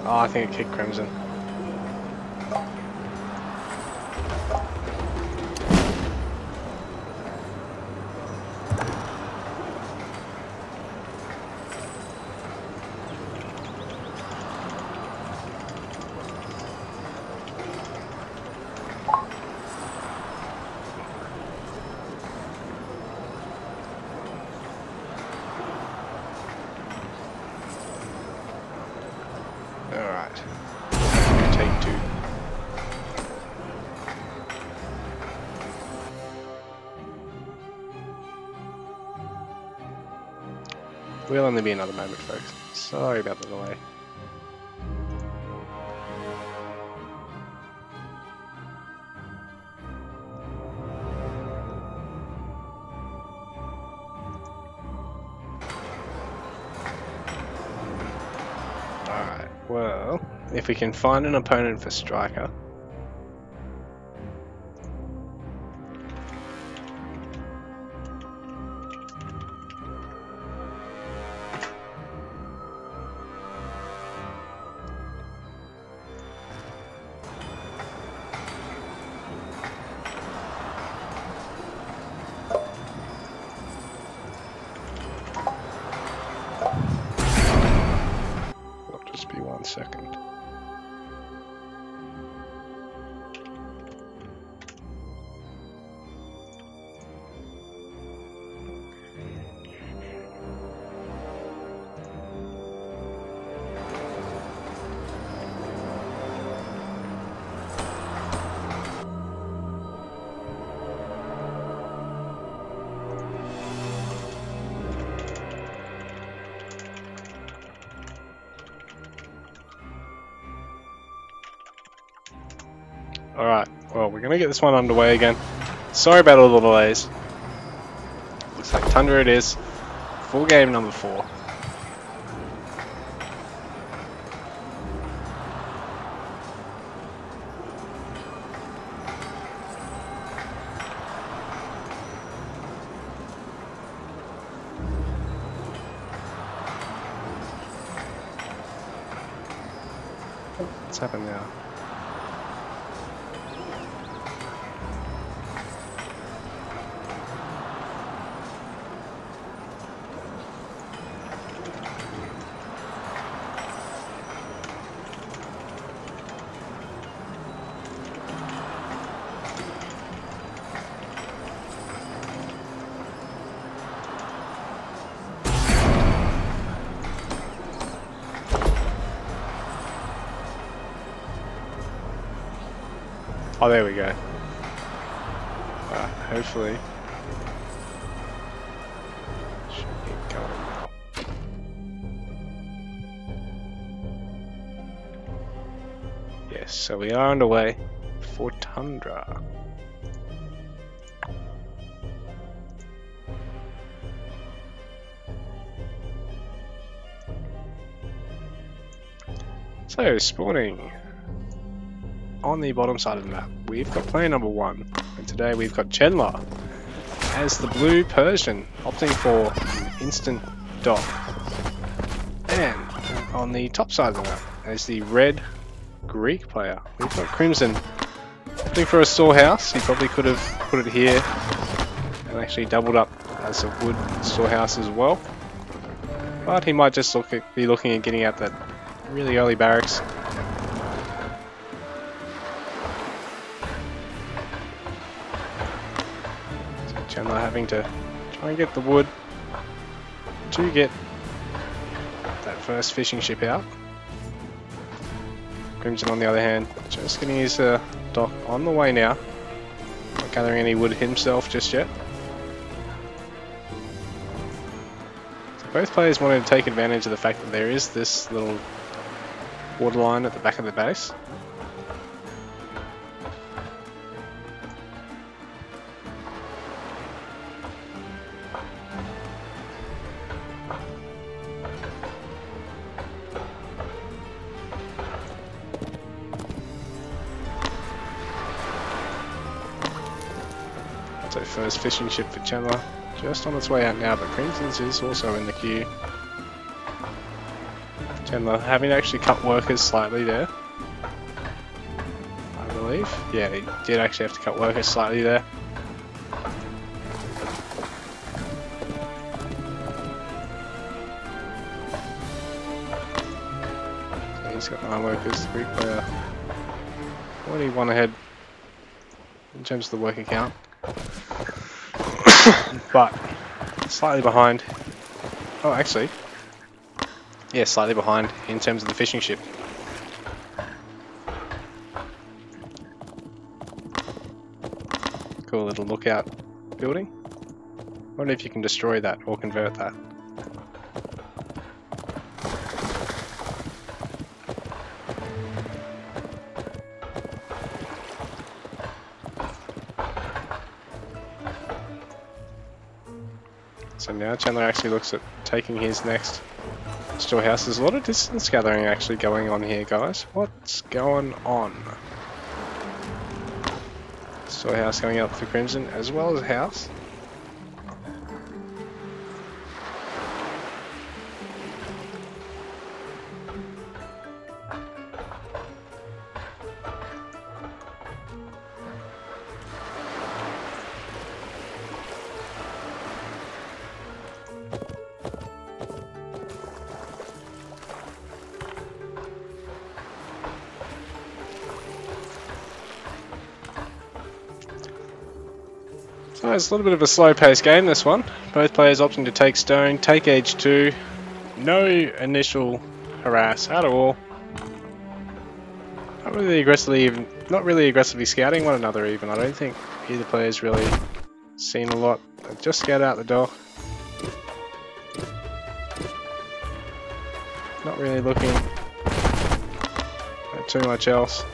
Oh, I think it kicked Crimson. Alright. Take 2. We'll only be another moment, folks. Sorry about the delay. Alright, well, if we can find an opponent for Striker. Alright, well, we're gonna get this one underway again. Sorry about all the delays. Looks like Tundra it is. Full game number 4. What's happened now? Oh, there we go. Hopefully. Should get going now. Yes, so we are underway for Tundra. So, spawning on the bottom side of the map, we've got player number 1, and today we've got Chenla as the blue Persian, opting for an instant dock. And on the top side of the map, as the red Greek player, we've got Crimson opting for a storehouse. He probably could have put it here and actually doubled up as a wood storehouse as well. But he might just be looking at getting out that really early barracks. Chenla having to try and get the wood to get that first fishing ship out. Crimson on the other hand, just getting his dock on the way now. Not gathering any wood himself just yet. So both players wanted to take advantage of the fact that there is this little waterline at the back of the base. So first fishing ship for Chenla, just on its way out now, but Crimson's is also in the queue. Chenla having to actually cut workers slightly there, I believe. Yeah, he did actually have to cut workers slightly there. So he's got 9 workers, the Greek player already one ahead in terms of the worker count. But slightly behind. Oh, actually, yeah, slightly behind in terms of the fishing ship. Cool little lookout building. Wonder if you can destroy that or convert that. So now Chenla actually looks at taking his next storehouse. There's a lot of distance gathering actually going on here, guys. What's going on? Storehouse going up for Crimson as well as house. So it's a little bit of a slow paced game, this one. Both players opting to take stone, take age 2. No initial harass at all. Not really aggressively scouting one another even. I don't think either player's really seen a lot. They just scout out the dock. Not really looking at too much else.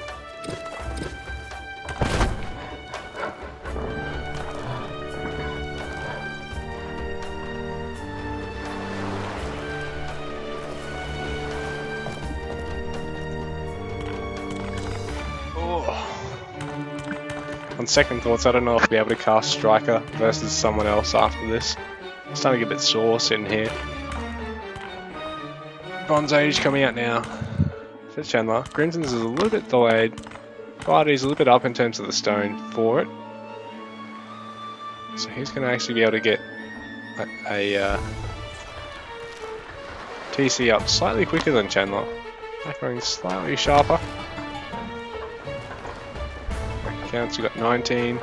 on second thoughts, I don't know if I'll be able to cast Striker versus someone else after this. I'm starting to get a bit sore sitting here. Bronze Age coming out now for Chandler. Crimson's is a little bit delayed, but he's a little bit up in terms of the stone for it. So he's going to actually be able to get a TC up slightly quicker than Chandler. Going slightly sharper. Counts, we've got 19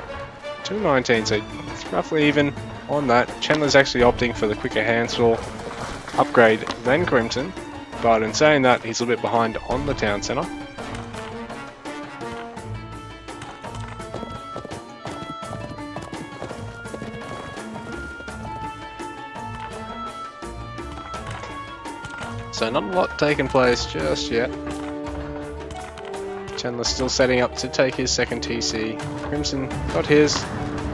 to 19, so it's roughly even on that. Chandler's actually opting for the quicker handsaw upgrade than Crimson, but in saying that, he's a little bit behind on the town centre. So not a lot taking place just yet. Chandler's still setting up to take his second TC. Crimson got his.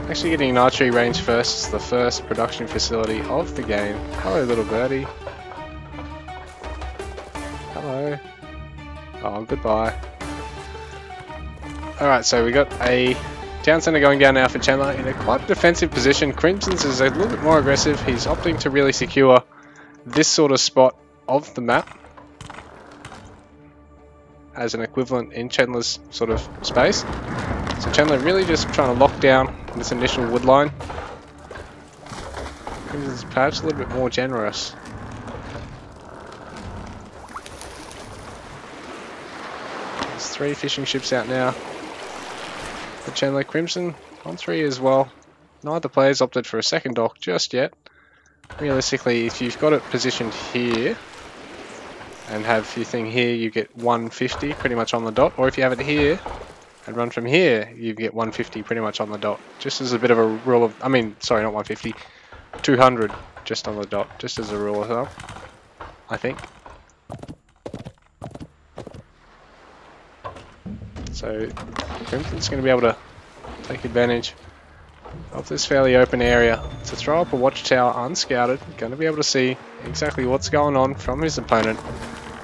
Actually getting an archery range first. It's the first production facility of the game. Hello, little birdie. Hello. Oh, goodbye. Alright, so we got a town centre going down now for Chandler in a quite defensive position. Crimson's is a little bit more aggressive. He's opting to really secure this sort of spot of the map as an equivalent in Chandler's sort of space. So Chandler really just trying to lock down this initial wood line. Crimson's perhaps a little bit more generous. There's 3 fishing ships out now for Chandler. Crimson on 3 as well. Neither player's opted for a second dock just yet. Realistically, if you've got it positioned here and have your thing here, you get 150 pretty much on the dot, or if you have it here and run from here, you get 150 pretty much on the dot. Just as a bit of a rule of, I mean, sorry, not 150, 200 just on the dot, just as a rule of thumb, I think. So Crimson's going to be able to take advantage of this fairly open area to throw up a watchtower unscouted. Going to be able to see exactly what's going on from his opponent.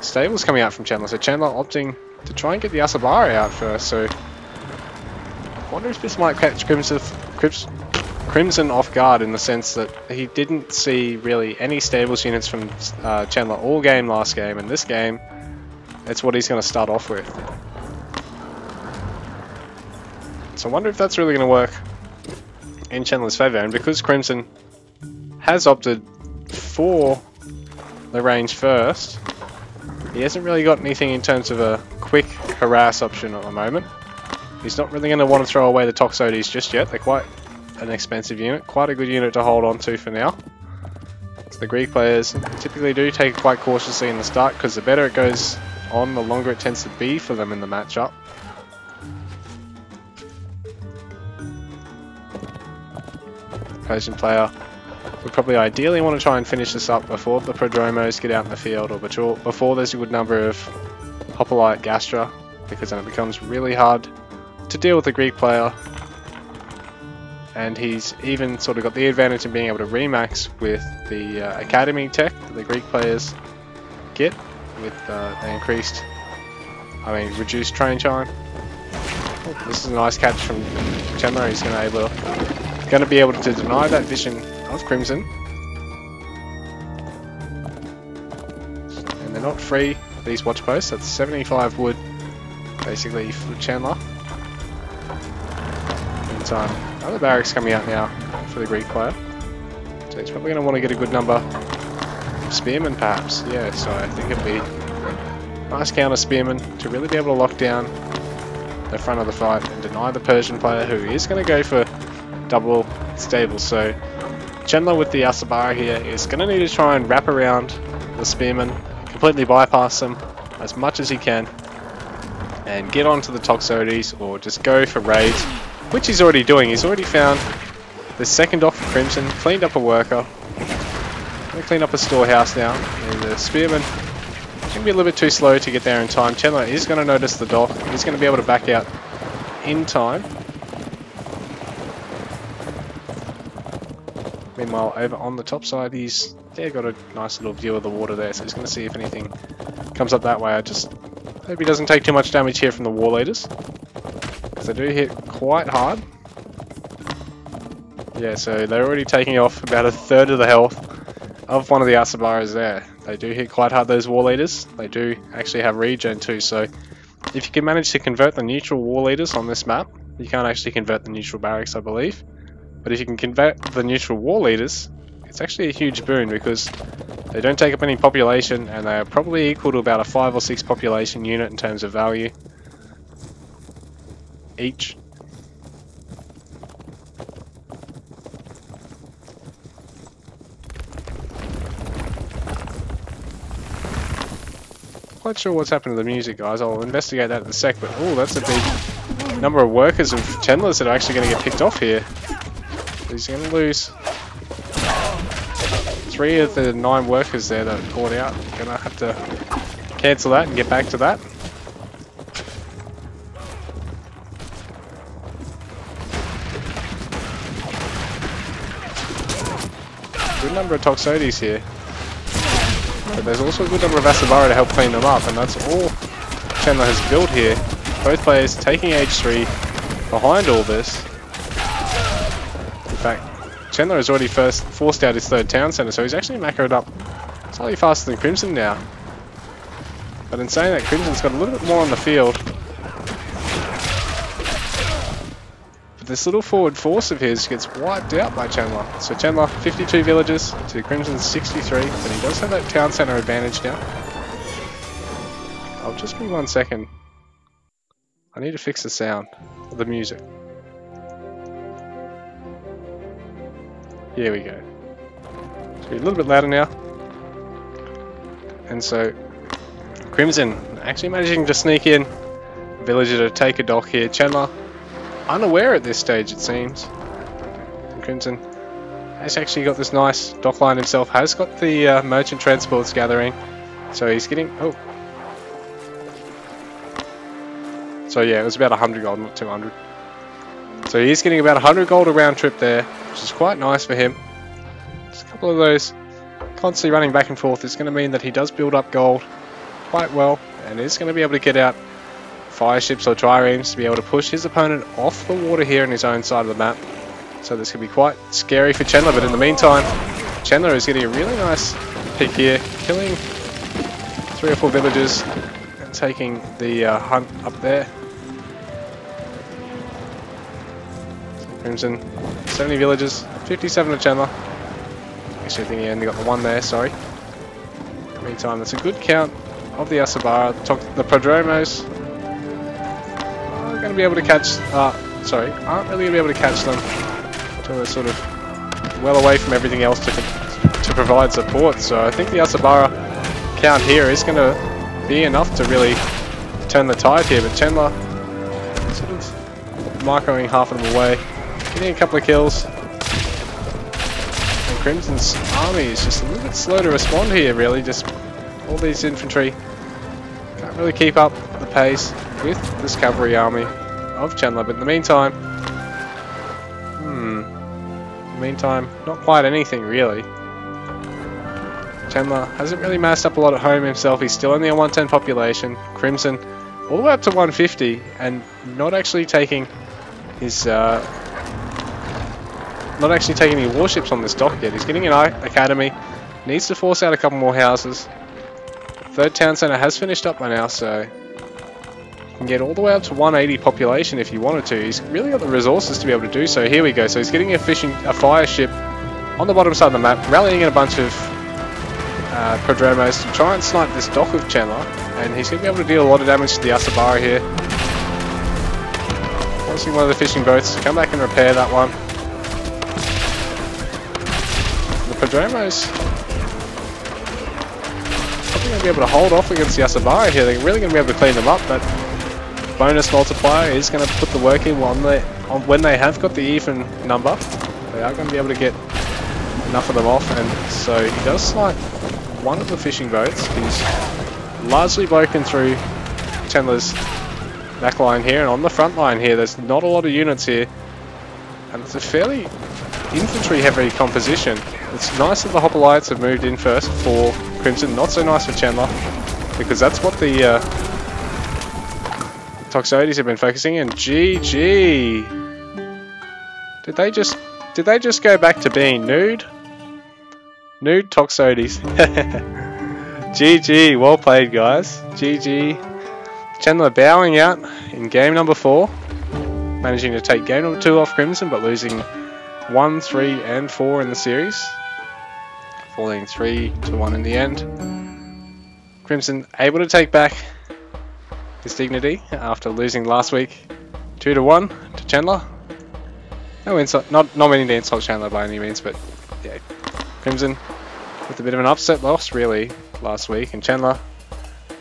Stable's coming out from Chandler, so Chandler opting to try and get the Asabari out first. So I wonder if this might catch Crimson off guard in the sense that he didn't see really any Stables units from Chandler all game last game, and this game that's what he's going to start off with. So I wonder if that's really going to work in Chandler's favour, and because Crimson has opted for the range first, he hasn't really got anything in terms of a quick harass option at the moment. He's not really going to want to throw away the Toxotes just yet. They're quite an expensive unit, quite a good unit to hold on to for now. So the Greek players typically do take it quite cautiously in the start, because the better it goes on, the longer it tends to be for them in the matchup. Persian player would probably ideally want to try and finish this up before the Prodromos get out in the field, or before there's a good number of Hoplite Gastra, because then it becomes really hard to deal with the Greek player. And he's even sort of got the advantage of being able to remax with the Academy tech that the Greek players get with the increased, reduced train time. Oh, this is a nice catch from Chandler. He's going to be able to deny that vision of Crimson. And they're not free, these watch posts. That's 75 wood basically for Chandler. And other barracks coming out now for the Greek player. So he's probably going to want to get a good number of spearmen perhaps. Yeah, so I think it'd be nice counter spearmen to really be able to lock down the front of the fight and deny the Persian player, who is going to go for double stable. So Chandler with the Asabara here is going to need to try and wrap around the spearmen, completely bypass them as much as he can, and get onto the Toxotes, or just go for raids, which he's already doing. He's already found the second dock for Crimson, cleaned up a worker, going to clean up a storehouse now, and the spearmen can be a little bit too slow to get there in time. Chandler is going to notice the dock. He's going to be able to back out in time. Meanwhile, over on the top side, he's got a nice little view of the water there, so he's going to see if anything comes up that way. I just hope he doesn't take too much damage here from the war leaders. So they do hit quite hard. Yeah, so they're already taking off about a third of the health of one of the Asabaras there. They do hit quite hard, those War Leaders. They do actually have regen too, so if you can manage to convert the neutral War Leaders on this map, you can't actually convert the neutral barracks, I believe. But if you can convert the neutral War Leaders, it's actually a huge boon because they don't take up any population and they are probably equal to about a 5 or 6 population unit in terms of value each. Quite sure what's happened to the music, guys. I'll investigate that in a sec, but oh, that's a big number of workers and Chandlers that are actually going to get picked off here. He's going to lose 3 of the 9 workers there that are caught out. Going to have to cancel that and get back to that. Good number of Toxotes here. But there's also a good number of Asabara to help clean them up, and that's all Chandler has built here. Both players taking H3 behind all this. In fact, Chandler has already forced out his 3rd town centre, so he's actually macroed up slightly faster than Crimson now. But in saying that, Crimson's got a little bit more on the field. But this little forward force of his gets wiped out by Chandler. So Chandler, 52 villages to Crimson's 63, but he does have that town centre advantage now. I'll just be 1 second. I need to fix the sound of the music. Here we go. It's a little bit louder now. And so Crimson actually managing to sneak in. Villager to take a dock here. Chandler unaware at this stage, it seems. And Crimson has actually got this nice dock line himself. Has got the merchant transports gathering. So he's getting... oh. So yeah, it was about 100 gold, not 200. So he's getting about 100 gold a round trip there, which is quite nice for him. Just a couple of those constantly running back and forth is going to mean that he does build up gold quite well, and is going to be able to get out fire ships or triremes to be able to push his opponent off the water here on his own side of the map. So this could be quite scary for Chandler, but in the meantime, Chandler is getting a really nice pick here, killing 3 or 4 villagers and taking the hunt up there. Crimson, 70 villagers, 57 to Chandler. Actually, I think he only got the 1 there, sorry. In the meantime, that's a good count of the Asabara. The Prodromos are going to be able to catch, aren't really going to be able to catch them until they're sort of well away from everything else to provide support. So I think the Asabara count here is going to be enough to really turn the tide here, but Chandler sort of microing half of them away. Getting a couple of kills. And Crimson's army is just a little bit slow to respond here, really. Just all these infantry can't really keep up the pace with this cavalry army of Chandler. But in the meantime, not quite anything really. Chandler hasn't really massed up a lot at home himself. He's still only a 110 population. Crimson all the way up to 150 and not actually taking his not actually taking any warships on this dock yet. He's getting an academy, needs to force out a couple more houses. 3rd town centre has finished up by now, so you can get all the way up to 180 population if you wanted to. He's really got the resources to be able to do so. Here we go. So he's getting a fire ship on the bottom side of the map, rallying in a bunch of Prodromos to try and snipe this dock of Chandler, and he's going to be able to deal a lot of damage to the Asabara here. Forcing one of the fishing boats to come back and repair that one. The Prodromos probably going to be able to hold off against the Asabara here. They're really going to be able to clean them up, but bonus multiplier is going to put the work in when they have got the even number. They are going to be able to get enough of them off, and so he does snipe one of the fishing boats. He's largely broken through Chandler's back line here, and on the front line here there's not a lot of units here, and it's a fairly infantry heavy composition. It's nice that the Hoplites have moved in first for Crimson, not so nice for Chandler, because that's what the Toxotes have been focusing, and GG. Did they just go back to being nude? Nude Toxotes. GG, well played guys. GG. Chandler bowing out in game number 4. Managing to take game number 2 off Crimson, but losing 1, 3 and 4 in the series. Falling 3-1 in the end. Crimson able to take back his dignity after losing last week 2-1 to Chandler. No insult, not meaning to insult Chandler by any means, but yeah, Crimson with a bit of an upset loss really last week, and Chandler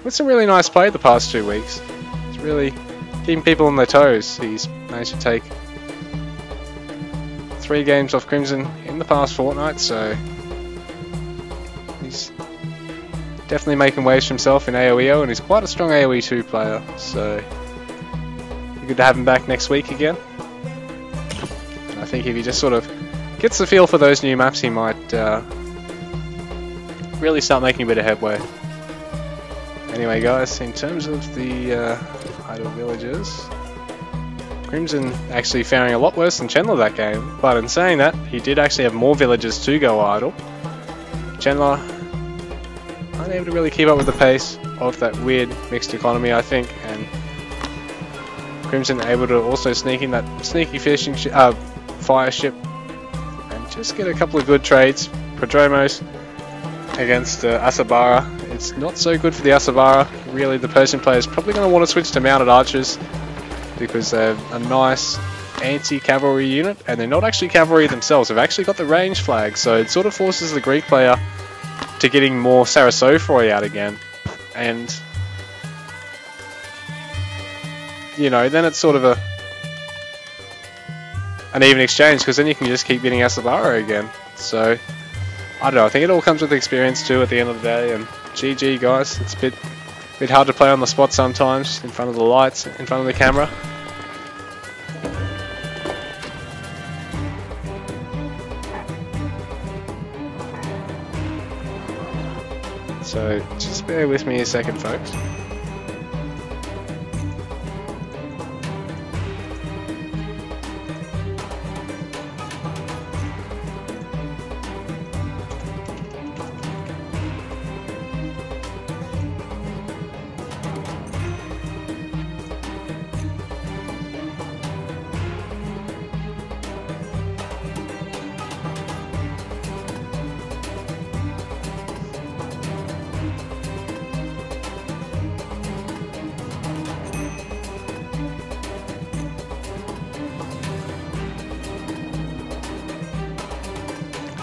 with some really nice play the past 2 weeks. It's really keeping people on their toes. He's managed to take 3 games off Crimson in the past fortnight, so he's definitely making waves for himself in AoEO, and he's quite a strong AoE 2 player, so be good to have him back next week again. And I think if he just sort of gets the feel for those new maps, he might really start making a bit of headway. Anyway guys, in terms of the idle villagers, Crimson actually faring a lot worse than Chandler that game, but in saying that, he did actually have more villagers to go idle. Chandler unable to really keep up with the pace of that weird mixed economy, I think, and Crimson able to also sneak in that sneaky fishing fire ship and just get a couple of good trades. Prodromos against Asabara. It's not so good for the Asabara. Really, the Persian player is probably going to want to switch to mounted archers because they have a nice anti-cavalry unit, and they're not actually cavalry themselves. They've actually got the range flag, so it sort of forces the Greek player to getting more Sarasofroi out again, and you know, then it's sort of an even exchange, because then you can just keep getting Asabara again. So I don't know, I think it all comes with experience too at the end of the day, and GG guys, it's a bit hard to play on the spot sometimes, in front of the lights, in front of the camera. So just bear with me a second folks.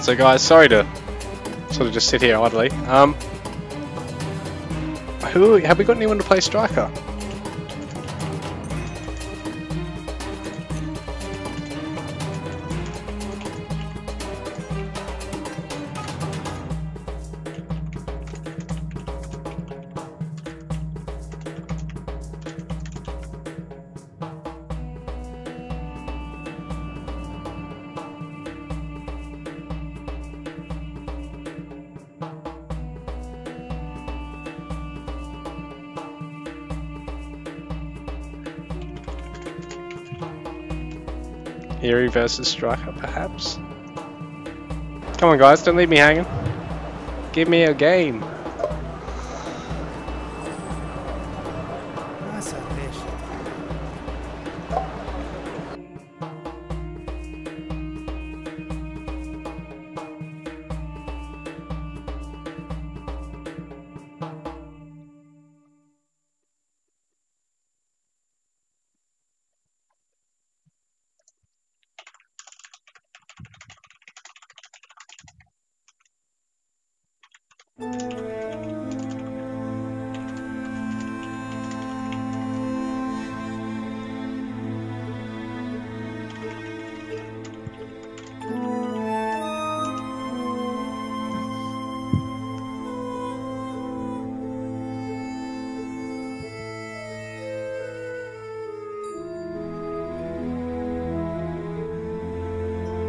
So guys, sorry to sort of just sit here idly. Have we got anyone to play striker? Eerie versus striker, perhaps? Come on guys, don't leave me hanging. Give me a game.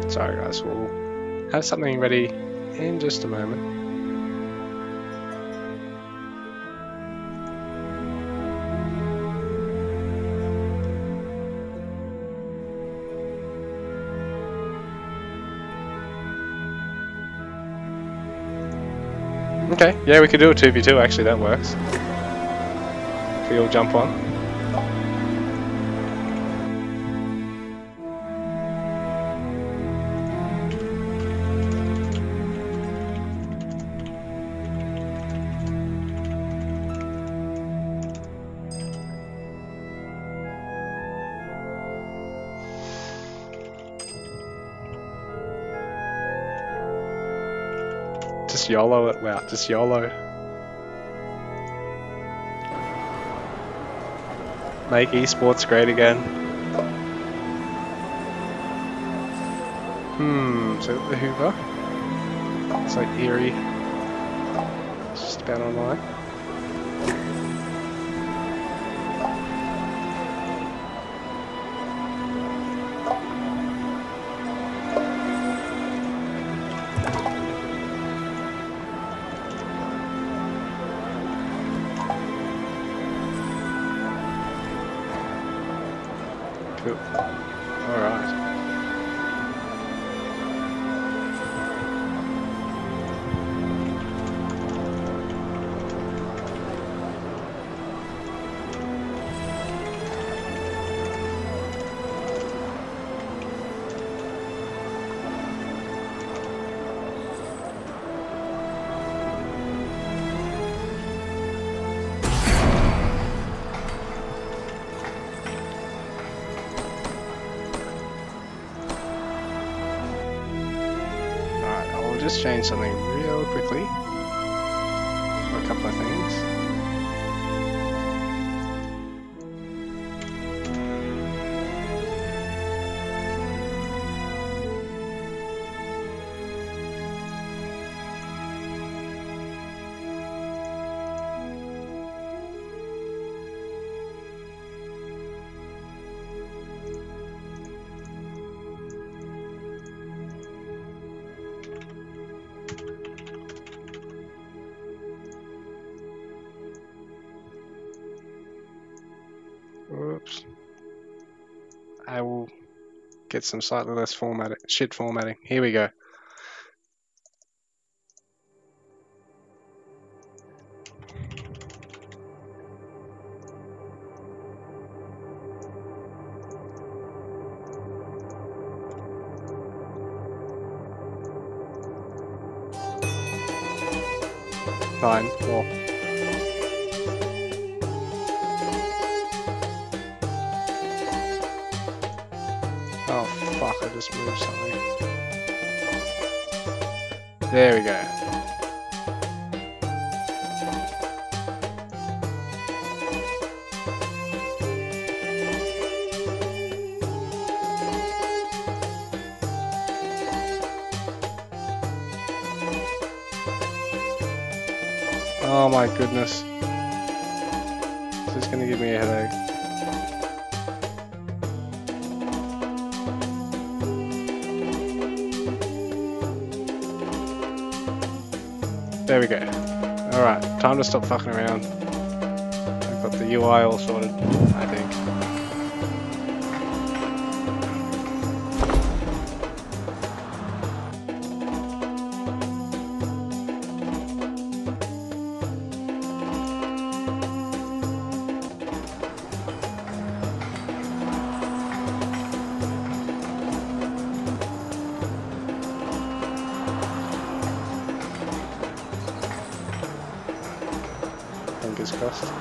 Sorry guys, we'll have something ready in just a moment. Okay, yeah, we could do a 2v2 actually, that works. If we all jump on. Just YOLO it, wow, just YOLO. Make esports great again. Is it the Hoover? It's like eerie. It's just about online. Cool. Alright. Just change something real quickly. A couple of things. Whoops. I will get some slightly less formatting. Here we go. Fine. Well. Oh fuck, I just moved something. There we go. Oh my goodness. This is gonna give me a headache. There we go. Alright, time to stop fucking around. I've got the UI all sorted, I think. Fingers crossed.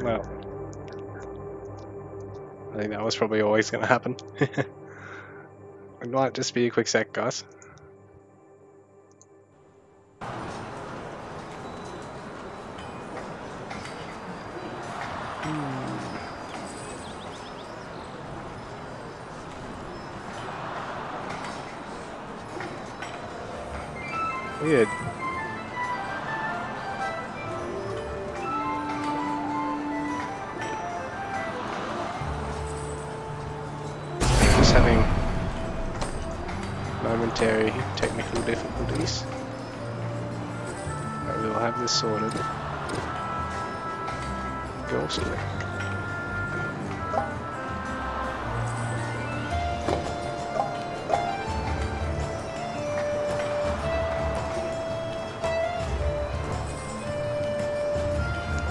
Well, I think that was probably always going to happen. It might just be a quick sec, guys. Weird. Just having momentary technical difficulties. But we'll have this sorted. ghostly.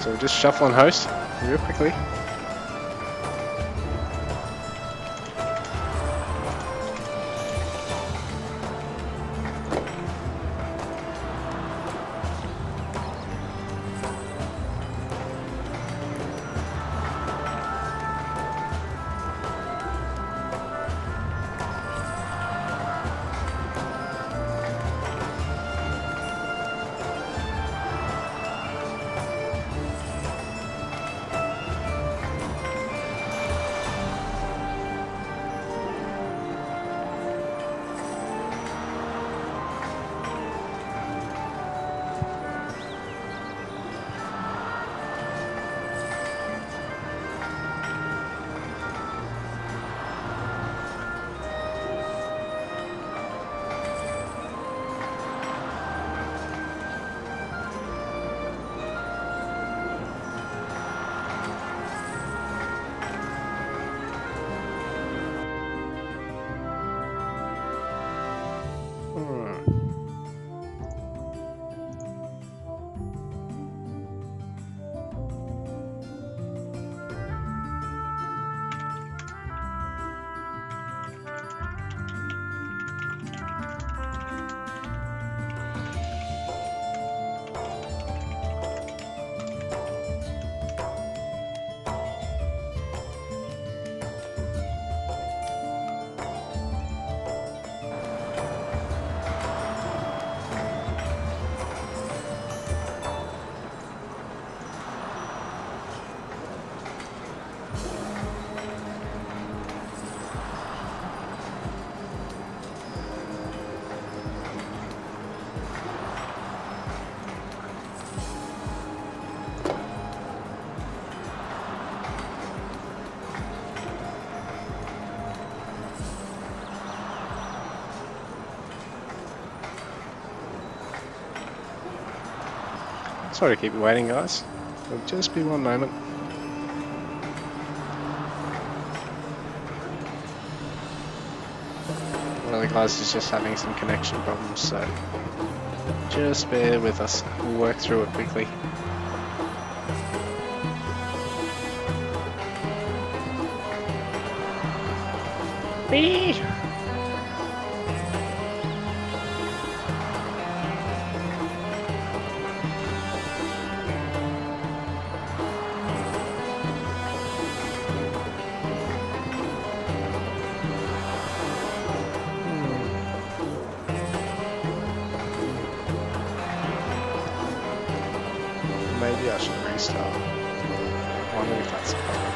So we're just shuffling host real quickly. Sorry to keep you waiting, guys. It'll just be one moment. One of the guys is just having some connection problems, so just bear with us. We'll work through it quickly. Beep. Maybe I should restart. I wonder if that's a problem.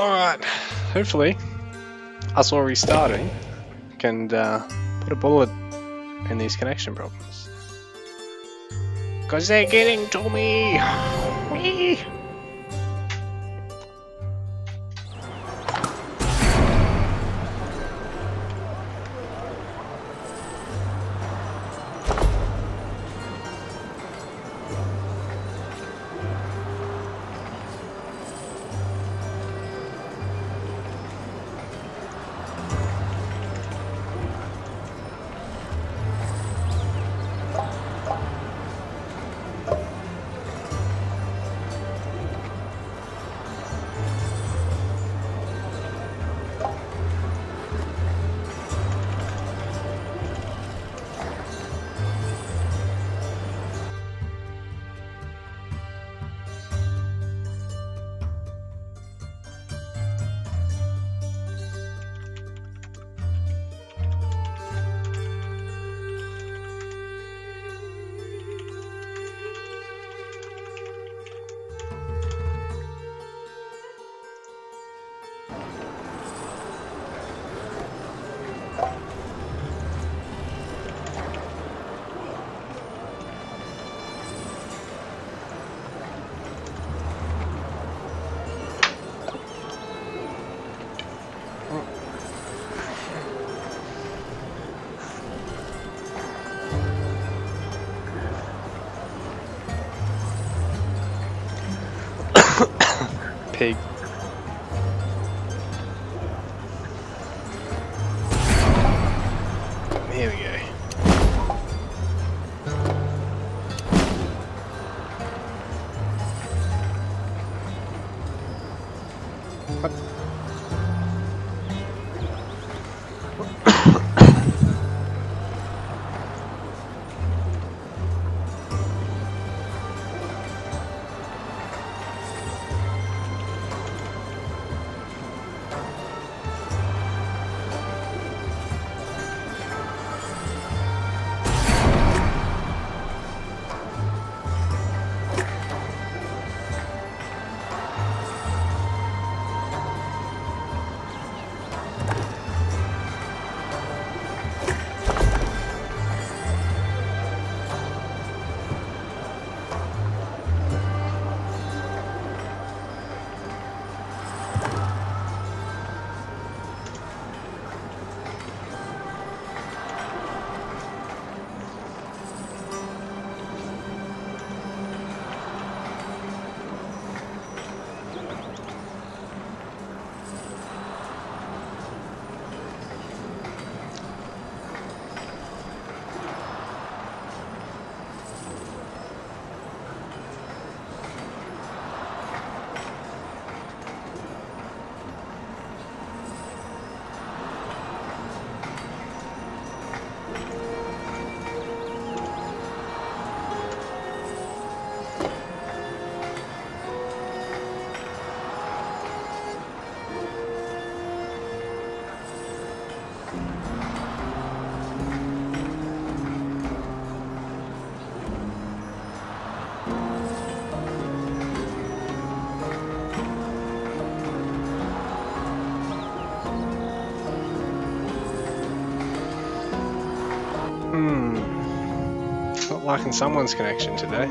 Alright, hopefully us all restarting can put a bullet in these connection problems. Cause they're getting to me! Me! Pig. Here we go. What? Not liking someone's connection today.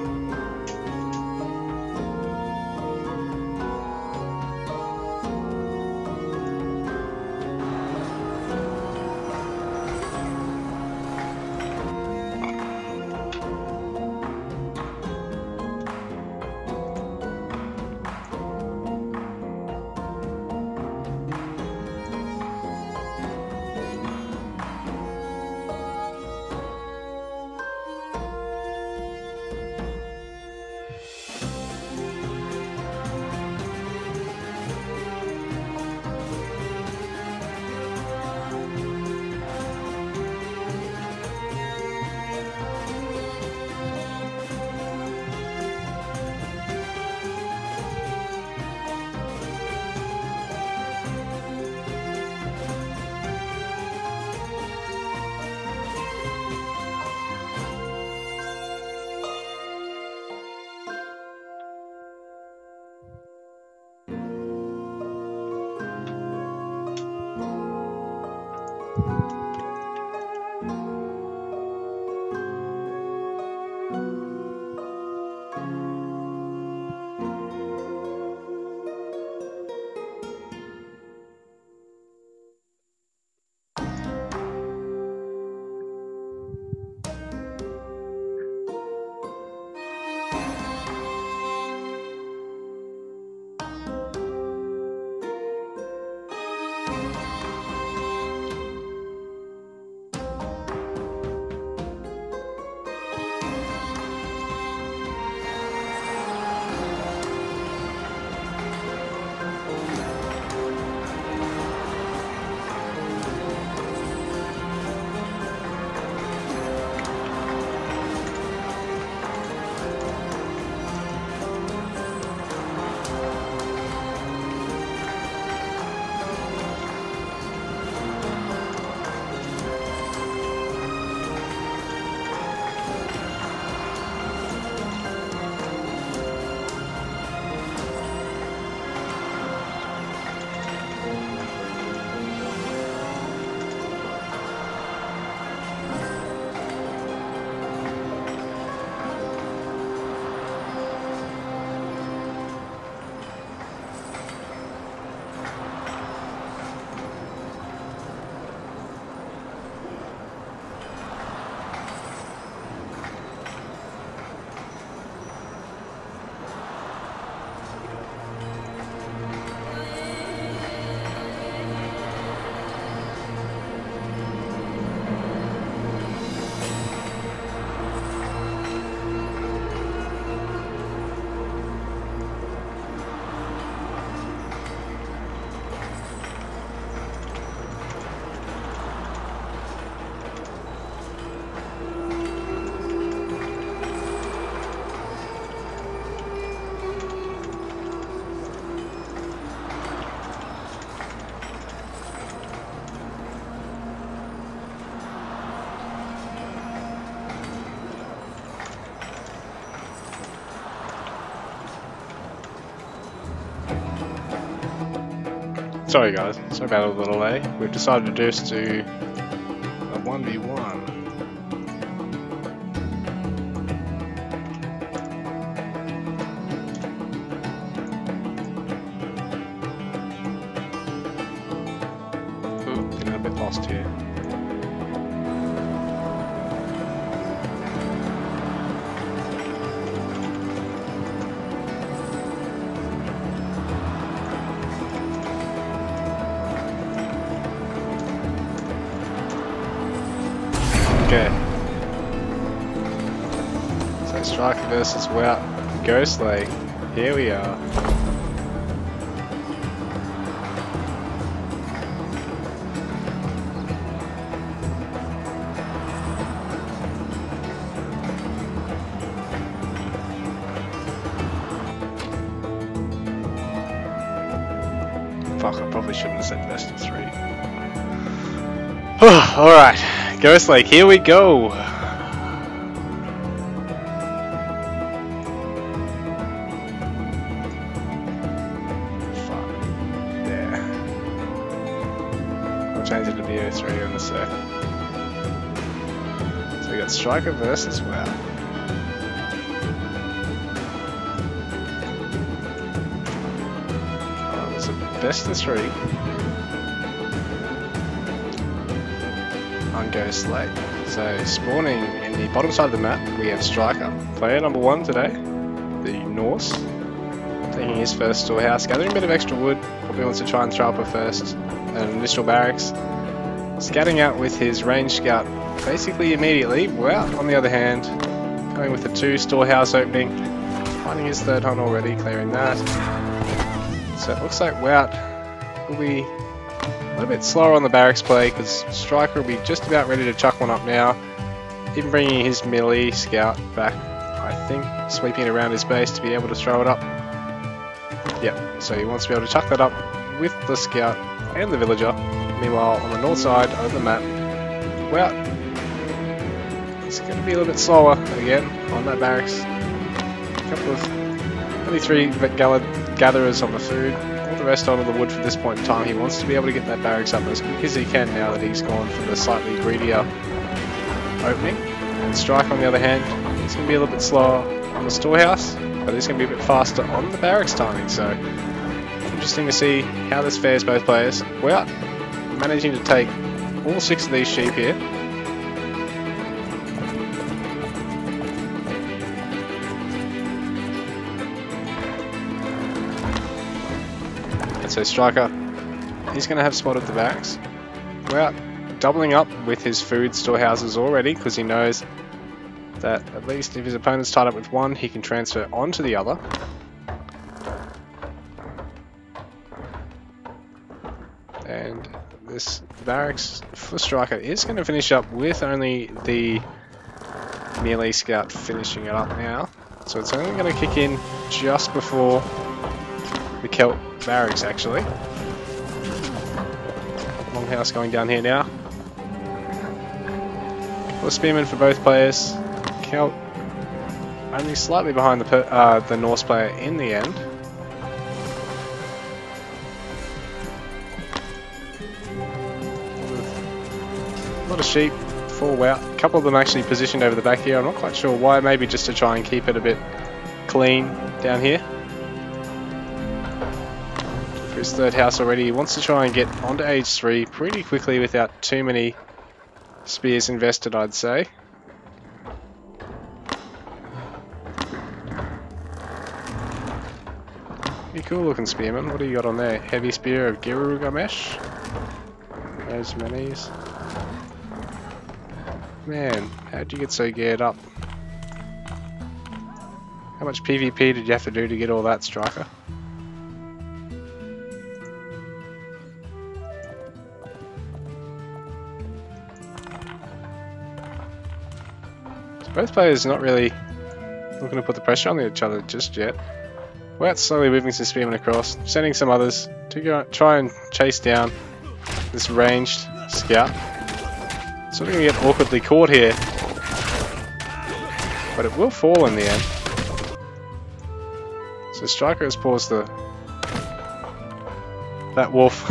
Sorry guys, sorry about the delay. We've decided to just do a 1v1. Ooh, getting a bit lost here. Okay. So Striker versus Wout Ghostlake. Here we are. Fuck, I probably shouldn't have said best of 3. Alright. Ghostlake, here we go! Fuck. There. I'll change it to VO3 in a sec. So we got Striker versus Wout. Oh, it's a best of 3. On Ghostlake. So spawning in the bottom side of the map, we have Striker, player number 1 today, the Norse, taking his first storehouse, gathering a bit of extra wood, probably wants to try and throw up a first an initial barracks, scouting out with his range scout basically immediately. Wout, on the other hand, going with the 2 storehouse opening, finding his 3rd hunt already, clearing that. So it looks like Wout will be a little bit slower on the barracks play because Striker will be just about ready to chuck one up now, even bringing his melee scout back, I think, sweeping it around his base to be able to throw it up. Yep, so he wants to be able to chuck that up with the scout and the villager. Meanwhile, on the north side of the map, well, it's going to be a little bit slower again on that barracks. A couple of, only 3 gatherers on the food. The rest onto the wood for this point in time. He wants to be able to get that barracks up as quick as he can now that he's gone for the slightly greedier opening. And Striker, on the other hand, it's going to be a little bit slower on the storehouse, but it's going to be a bit faster on the barracks timing. So interesting to see how this fares both players. Wout managing to take all 6 of these sheep here. So Striker, he's going to have spotted the barracks. Wout doubling up with his food storehouses already because he knows that at least if his opponent's tied up with one, he can transfer onto the other. And this barracks for Striker is going to finish up with only the melee scout finishing it up now. So it's only going to kick in just before the Celt barracks, actually. Longhouse going down here now. Well, spearmen for both players. Celt only slightly behind the Norse player in the end. A lot of sheep for Wout. A couple of them actually positioned over the back here. I'm not quite sure why. Maybe just to try and keep it a bit clean down here. His 3rd house already. He wants to try and get onto age 3 pretty quickly without too many spears invested, I'd say. Pretty cool looking spearman. What do you got on there? Heavy spear of Girugamesh. There's minis. Man, how'd you get so geared up? How much PvP did you have to do to get all that, Striker? Both players not really looking to put the pressure on each other just yet. Wout's slowly moving some spearmen across, sending some others to go try and chase down this ranged scout. Sort of going to get awkwardly caught here, but it will fall in the end. So Striker has paused the That wolf.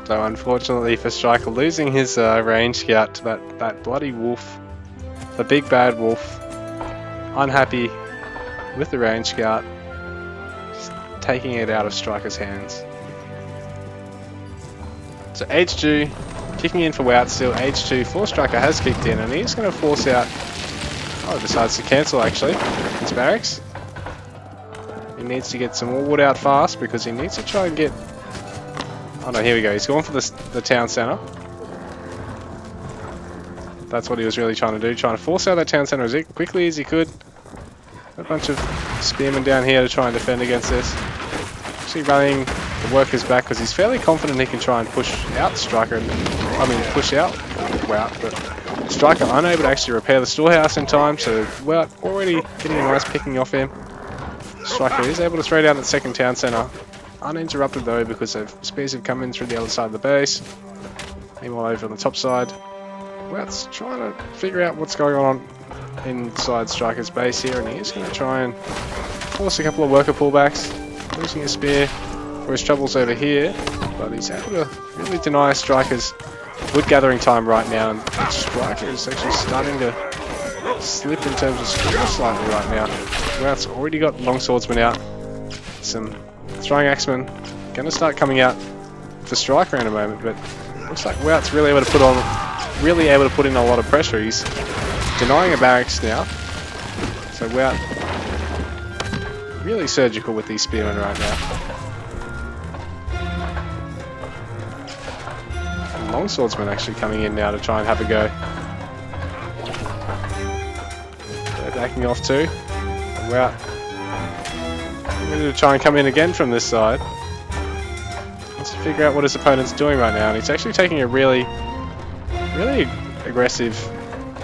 So unfortunately for Striker, losing his range scout to that bloody wolf, the big bad wolf, unhappy with the range scout, just taking it out of Striker's hands. So H2 kicking in for Wout still. H2 for Striker has kicked in and he's going to force out. Oh, decides to cancel actually. His barracks. He needs to get some more wood out fast because he needs to try and get. Oh no, here we go. He's going for the town centre. That's what he was really trying to do, trying to force out that town centre as quickly as he could. A bunch of spearmen down here to try and defend against this. Actually running the workers back because he's fairly confident he can try and push out Striker. Push out Wout, but Striker unable to actually repair the storehouse in time, so Wout already getting a nice picking off him. Striker is able to throw down the second town centre. Uninterrupted though because the spears have come in through the other side of the base. Meanwhile over on the top side, Wout's trying to figure out what's going on inside Striker's base here, and he is going to try and force a couple of worker pullbacks, losing a spear for his troubles over here, but he's able to really deny Striker's wood gathering time right now, and Striker is actually starting to slip in terms of score slightly right now. Wout's already got long swordsman out, some throwing axemen going to start coming out for Striker in a moment, but looks like Wout's really able to put in a lot of pressure. He's denying a barracks now, so Wout really surgical with these spearmen right now. And long swordsmen actually coming in now to try and have a go. They're backing off too. And Wout ready to try and come in again from this side. Let's figure out what his opponent's doing right now, and he's actually taking a really aggressive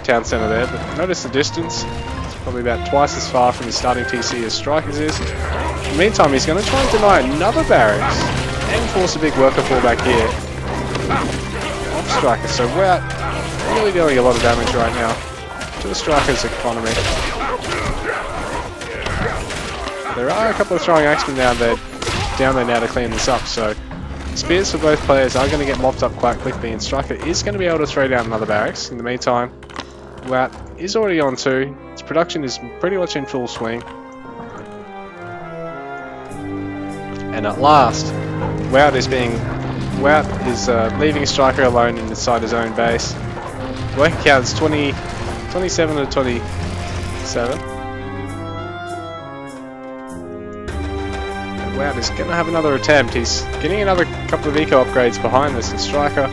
town centre there, but notice the distance. It's probably about twice as far from his starting TC as Striker's is. In the meantime, he's going to try and deny another barracks and force a big worker fallback here off Striker. So Wout really dealing a lot of damage right now to the Striker's economy. There are a couple of throwing axemen down there now to clean this up, so spears for both players are going to get mopped up quite quickly, and Striker is going to be able to throw down another barracks. In the meantime, Wout is already on 2. His production is pretty much in full swing. And at last, Wout is leaving Striker alone inside his own base. Working count is 27 to 27. Wout is going to have another attempt. He's getting another couple of eco upgrades behind this, and Striker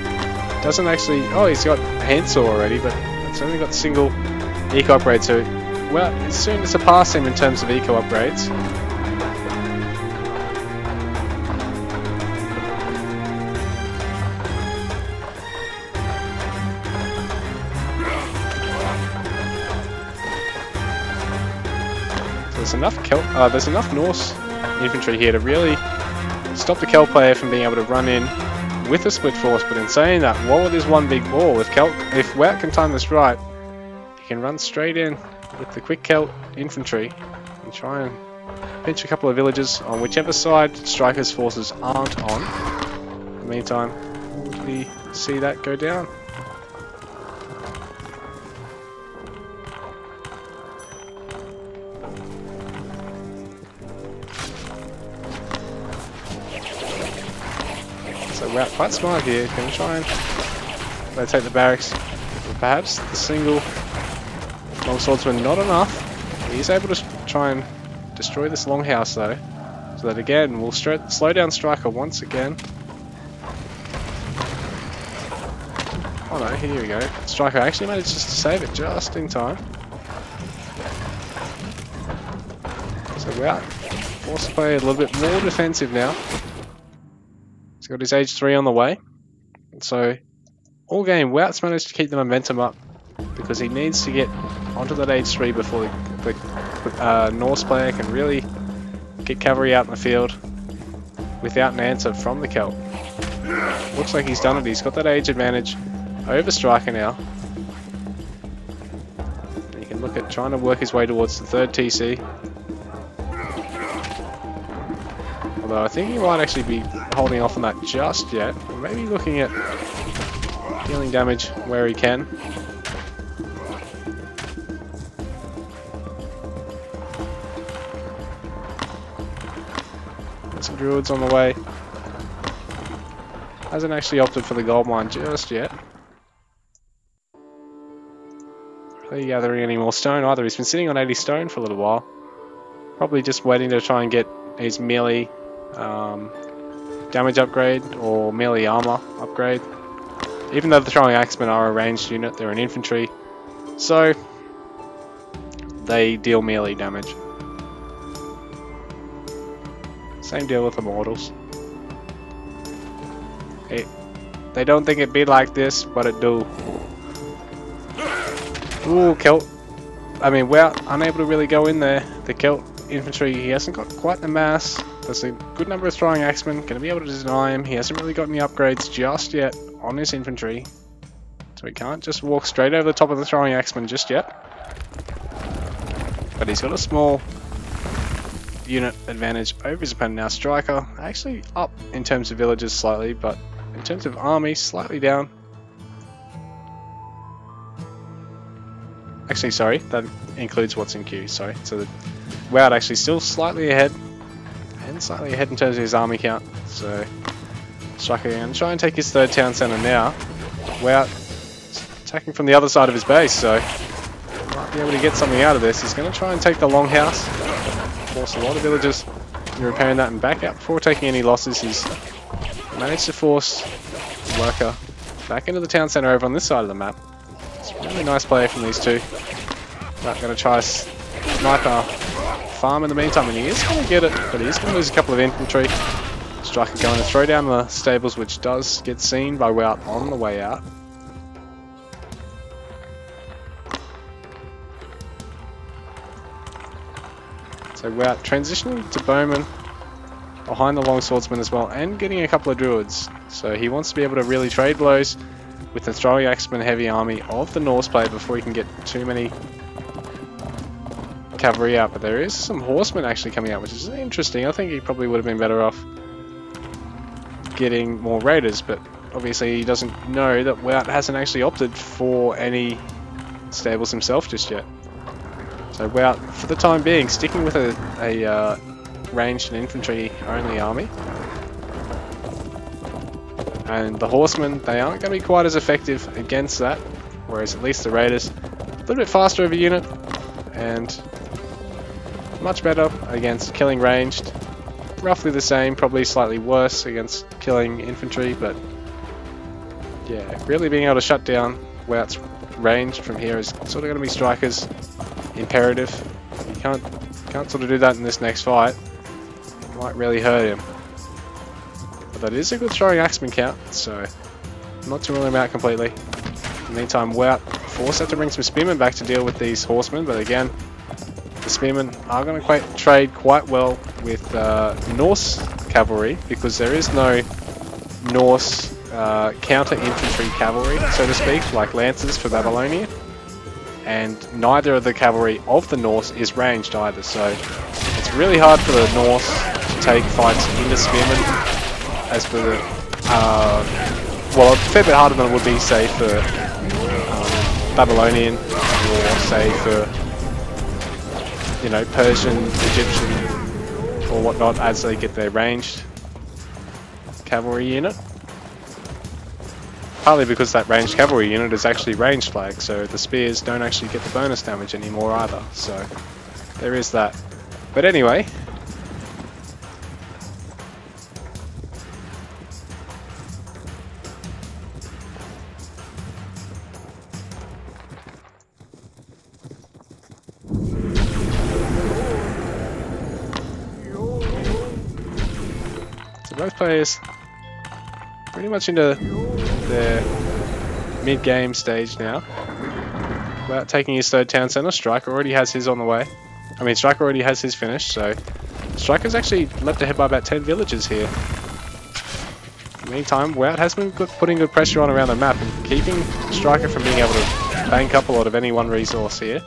doesn't actually. Oh, he's got a handsaw already, but it's only got single eco upgrade, so well, it's soon to surpass him in terms of eco upgrades. So there's enough Norse infantry here to really stop the Kel player from being able to run in with a split force, but in saying that, while it is one big wall, if Wout can time this right, he can run straight in with the quick Celt infantry and try and pinch a couple of villages on whichever side Striker's forces aren't on. In the meantime, we see that go down. So Wout quite smart here, going to try and rotate the barracks. But perhaps the single long swordsman not enough. He's able to try and destroy this longhouse though, so that again we'll slow down Striker once again. Oh no, here we go. Striker actually manages to save it just in time. So Wout forced to play a little bit more defensive now. He's got his age 3 on the way. And so all game Wout's managed to keep the momentum up because he needs to get onto that age 3 before the Norse player can really get cavalry out in the field without an answer from the Celt. Looks like he's done it. He's got that age advantage over Striker now. look at trying to work his way towards the third TC. Although I think he might actually be holding off on that just yet. Maybe looking at dealing damage where he can. Got some druids on the way. Hasn't actually opted for the gold mine just yet. Really gathering any more stone either. He's been sitting on 80 stone for a little while. Probably just waiting to try and get his melee damage upgrade or melee armor upgrade. Even though the throwing axemen are a ranged unit, they're an infantry, so they deal melee damage. Same deal with the mortals. They don't think it'd be like this, but it do. Ooh, Celt. I mean, we're unable to really go in there. The Celt infantry, he hasn't got quite the mass. There's a good number of throwing axemen. Going to be able to deny him. He hasn't really got any upgrades just yet on his infantry. So he can't just walk straight over the top of the throwing axemen just yet. But he's got a small unit advantage over his opponent now. Striker actually up in terms of villages slightly, but in terms of army, slightly down. Actually, sorry, that includes what's in queue, sorry. So the Wout actually still slightly ahead, and slightly ahead in terms of his army count. So Striker going to try and take his third town centre now. Wout attacking from the other side of his base, so might be able to get something out of this. He's going to try and take the longhouse, force a lot of villagers in repairing that and back out before taking any losses. He's managed to force the worker back into the town centre over on this side of the map. It's a really nice play from these two. Not going to try a sniper farm in the meantime, and he is going to get it, but he is going to lose a couple of infantry. Striker going to throw down the stables, which does get seen by Wout on the way out. So Wout transitioning to bowman behind the long swordsman as well, and getting a couple of druids. So he wants to be able to really trade blows with the throwing axeman heavy army of the Norse player before he can get too many cavalry out. But there is some horsemen actually coming out, which is interesting. I think he probably would have been better off getting more raiders, but obviously he doesn't know that Wout hasn't actually opted for any stables himself just yet. So Wout, for the time being, sticking with a ranged and infantry only army. And the horsemen, they aren't going to be quite as effective against that, whereas at least the raiders, a little bit faster of a unit, and much better against killing ranged. Roughly the same, probably slightly worse against killing infantry, but yeah, really being able to shut down Wout's ranged from here is sort of going to be Striker's imperative. You can't sort of do that in this next fight. It might really hurt him. But that is a good throwing axeman count, so not to rule him out completely. In the meantime, Wout forced to bring some spearmen back to deal with these horsemen, but again, the spearmen are going to trade quite well with Norse cavalry, because there is no Norse counter-infantry cavalry, so to speak, like lancers for Babylonia. And neither of the cavalry of the Norse is ranged either, so it's really hard for the Norse to take fights into spearmen, as for the well, a fair bit harder than it would be, say, for Babylonian, or say for, you know, Persian, Egyptian, or whatnot, as they get their ranged cavalry unit. Partly because that ranged cavalry unit is actually ranged flag, so the spears don't actually get the bonus damage anymore either, so there is that. But anyway, so both players pretty much into their mid-game stage now. Without taking his third town centre, Striker already has his on the way. I mean, Striker already has his finished, so Striker's actually left ahead by about 10 villages here. In the meantime, Wout has been putting good pressure on around the map and keeping Striker from being able to bank up a lot of any one resource here.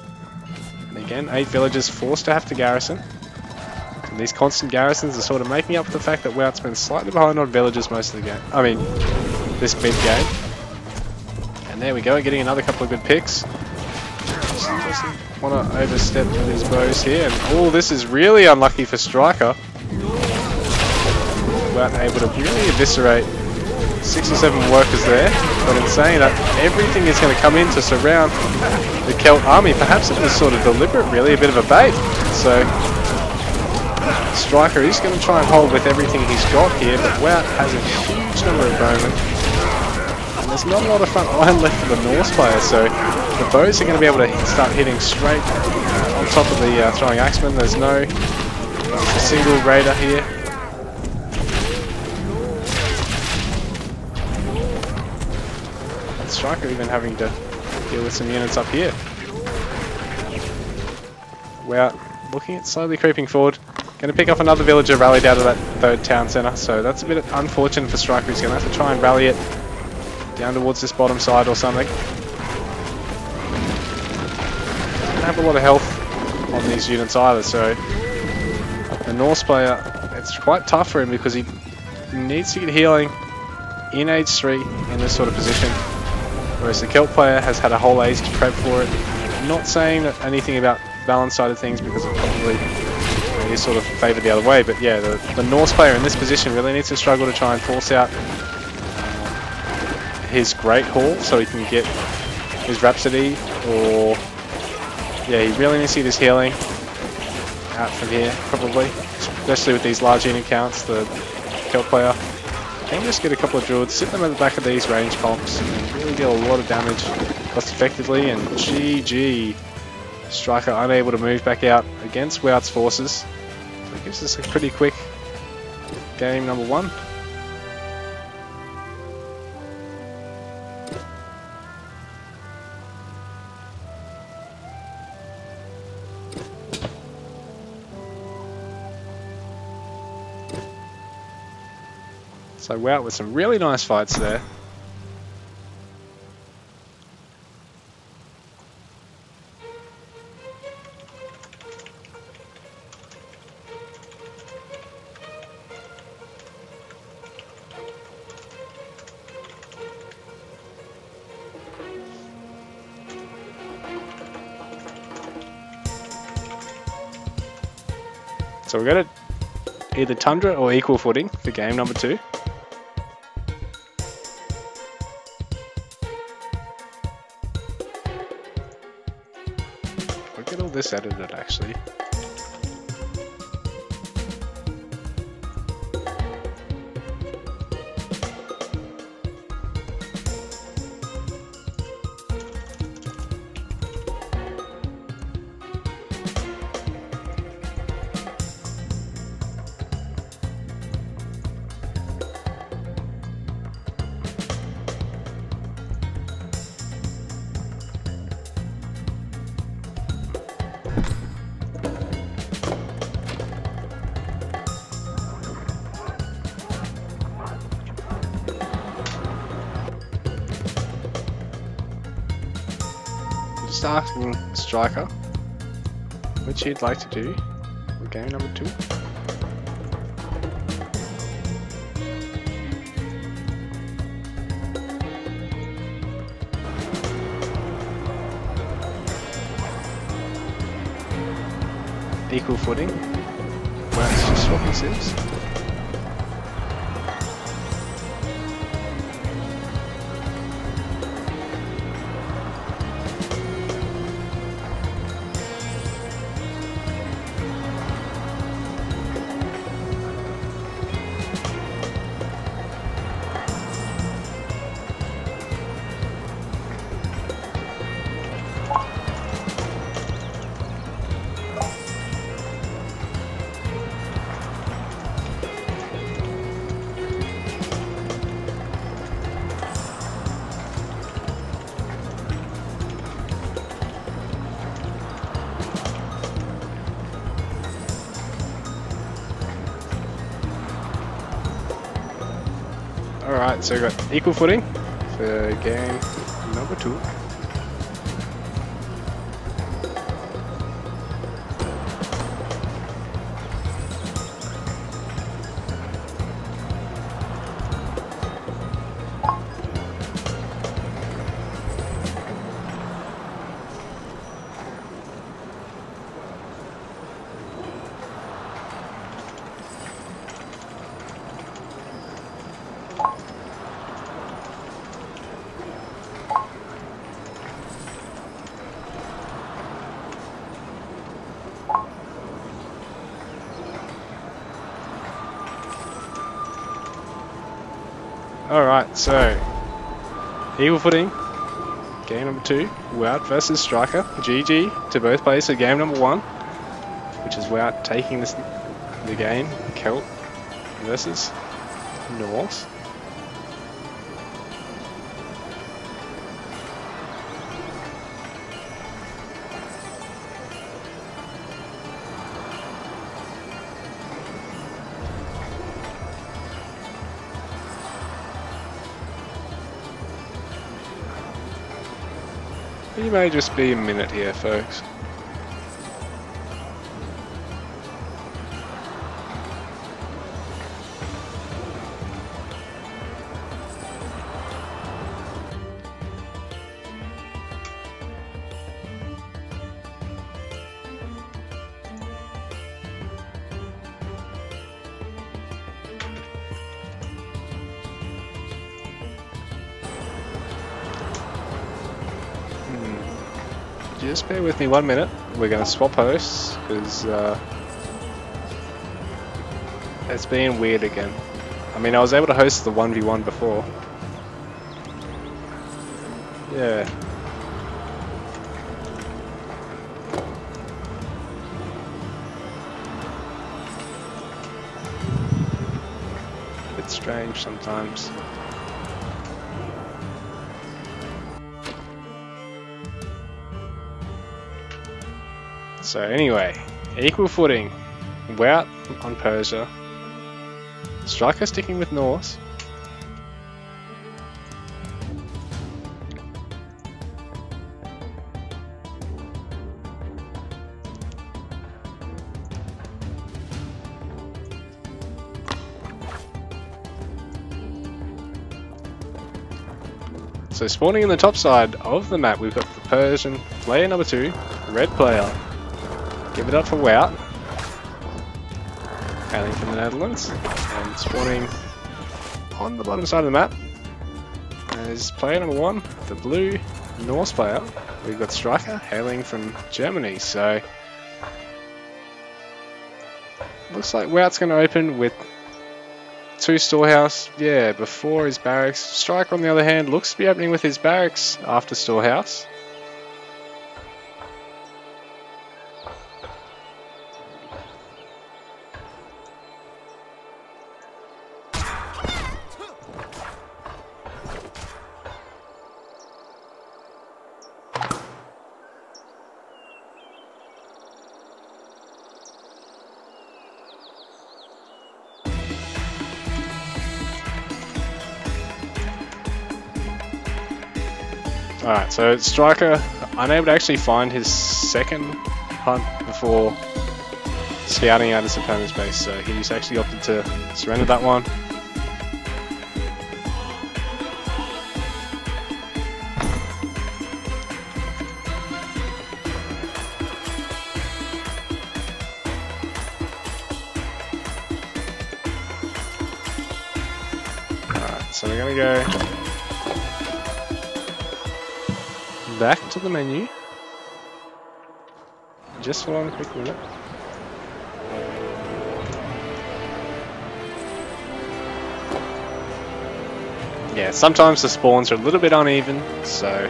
And again, 8 villagers forced to have to garrison. And these constant garrisons are sort of making up for the fact that Wout's been slightly behind on villagers most of the game. I mean, this mid-game. And there we go, getting another couple of good picks. Doesn't want to overstep with his bows here. And oh, this is really unlucky for Striker. Wout able to really eviscerate 6 or 7 workers there. But in saying that, everything is going to come in to surround the Celt army. Perhaps it was sort of deliberate, really, a bit of a bait. So Striker is going to try and hold with everything he's got here, but Wout has a huge number of bowmen. And there's not a lot of front line left for the Norse player, so the bows are going to be able to start hitting straight on top of the throwing axemen. There's no single raider here. And Striker even having to deal with some units up here. Wout looking at slowly creeping forward. Going to pick off another villager rallied out of that third town centre, so that's a bit unfortunate for Striker. He's going to have to try and rally it down towards this bottom side or something. Doesn't have a lot of health on these units either, so the Norse player, it's quite tough for him because he needs to get healing in age 3 in this sort of position, whereas the Celt player has had a whole age to prep for it. I'm not saying that anything about balance side of things because it probably is sort of favoured the other way, but yeah, the Norse player in this position really needs to struggle to try and force out his Great Hall so he can get his Rhapsody, or yeah, he really needs to get his healing out from here, probably, especially with these large unit counts. The Celt player can just get a couple of druids, sit them at the back of these range comps, and really deal a lot of damage cost effectively, and GG. Striker unable to move back out against Wout's forces. So it gives us a pretty quick game number 1. So Wout with some really nice fights there. So we're going to either Tundra or Equal Footing for game number 2. We'll get all this edited actually. Just asking Striker which he'd like to do for game number 2. Equal Footing, where it's just swapping civs. Alright, so we've got Equal Footing for game number 2. Alright, so equal footing. Game number 2, Wout versus Striker. GG to both players for game number 1, which is Wout taking the game. Celt versus Norse. You may just be a minute here, folks. Just bear with me 1 minute. We're going to swap hosts because it's being weird again. I mean, I was able to host the 1v1 before. Yeah. Bit strange sometimes. So anyway, equal footing. Wout on Persia. Striker sticking with Norse. So spawning in the top side of the map, we've got the Persian player number 2, red player. Give it up for Wout, hailing from the Netherlands, and spawning on the bottom side of the map is player number 1, the blue Norse player. We've got Striker, hailing from Germany, so looks like Wout's going to open with 2 Storehouse, yeah, before his barracks. Striker, on the other hand, looks to be opening with his barracks after Storehouse. Alright, so Striker unable to actually find his second hunt before scouting out his opponent's base, so he's actually opted to surrender that one. Alright, so we're gonna go back to the menu. Just for 1 quick minute. Yeah, sometimes the spawns are a little bit uneven, so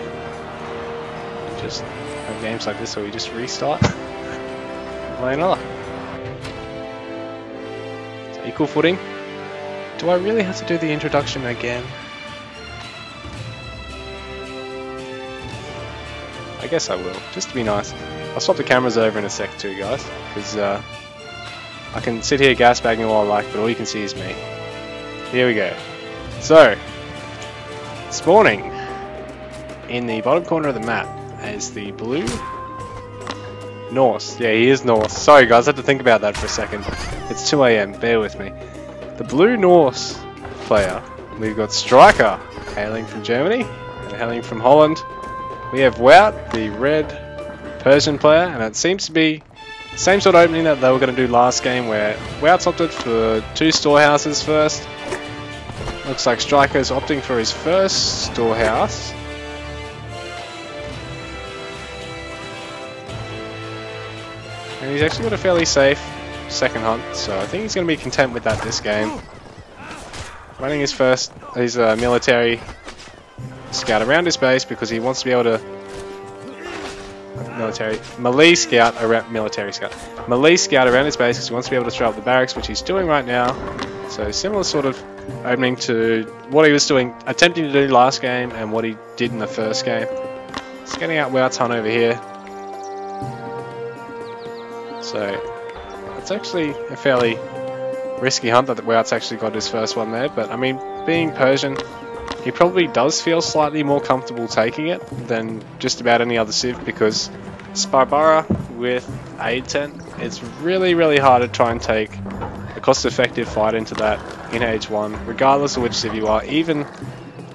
just have games like this where we just restart and play another. So equal footing. Do I really have to do the introduction again? I guess I will, just to be nice. I'll swap the cameras over in a sec too, guys, because I can sit here gasbagging all I like, but all you can see is me. Here we go. So, spawning in the bottom corner of the map is the blue Norse. Yeah, he is Norse. Sorry guys, I had to think about that for a second. It's 2 AM, bear with me. The blue Norse player, we've got Striker, hailing from Germany, and hailing from Holland. We have Wout, the red Persian player, and it seems to be the same sort of opening that they were going to do last game, where Wout's opted for 2 storehouses first. Looks like Striker's opting for his first storehouse. And he's actually got a fairly safe second hunt, so I think he's going to be content with that this game. running his military scout around his base because he wants to be able to melee scout around his base because he wants to be able to throw up the barracks, which he's doing right now. So similar sort of opening to what he was attempting to do last game and what he did in the first game. Just getting out Wout's hunt over here. So it's actually a fairly risky hunt that Wout's actually got his first one there, but I mean, being Persian, he probably does feel slightly more comfortable taking it than just about any other civ, because Sparbara with aid tent, it's really hard to try and take a cost-effective fight into that in Age 1, regardless of which civ you are. Even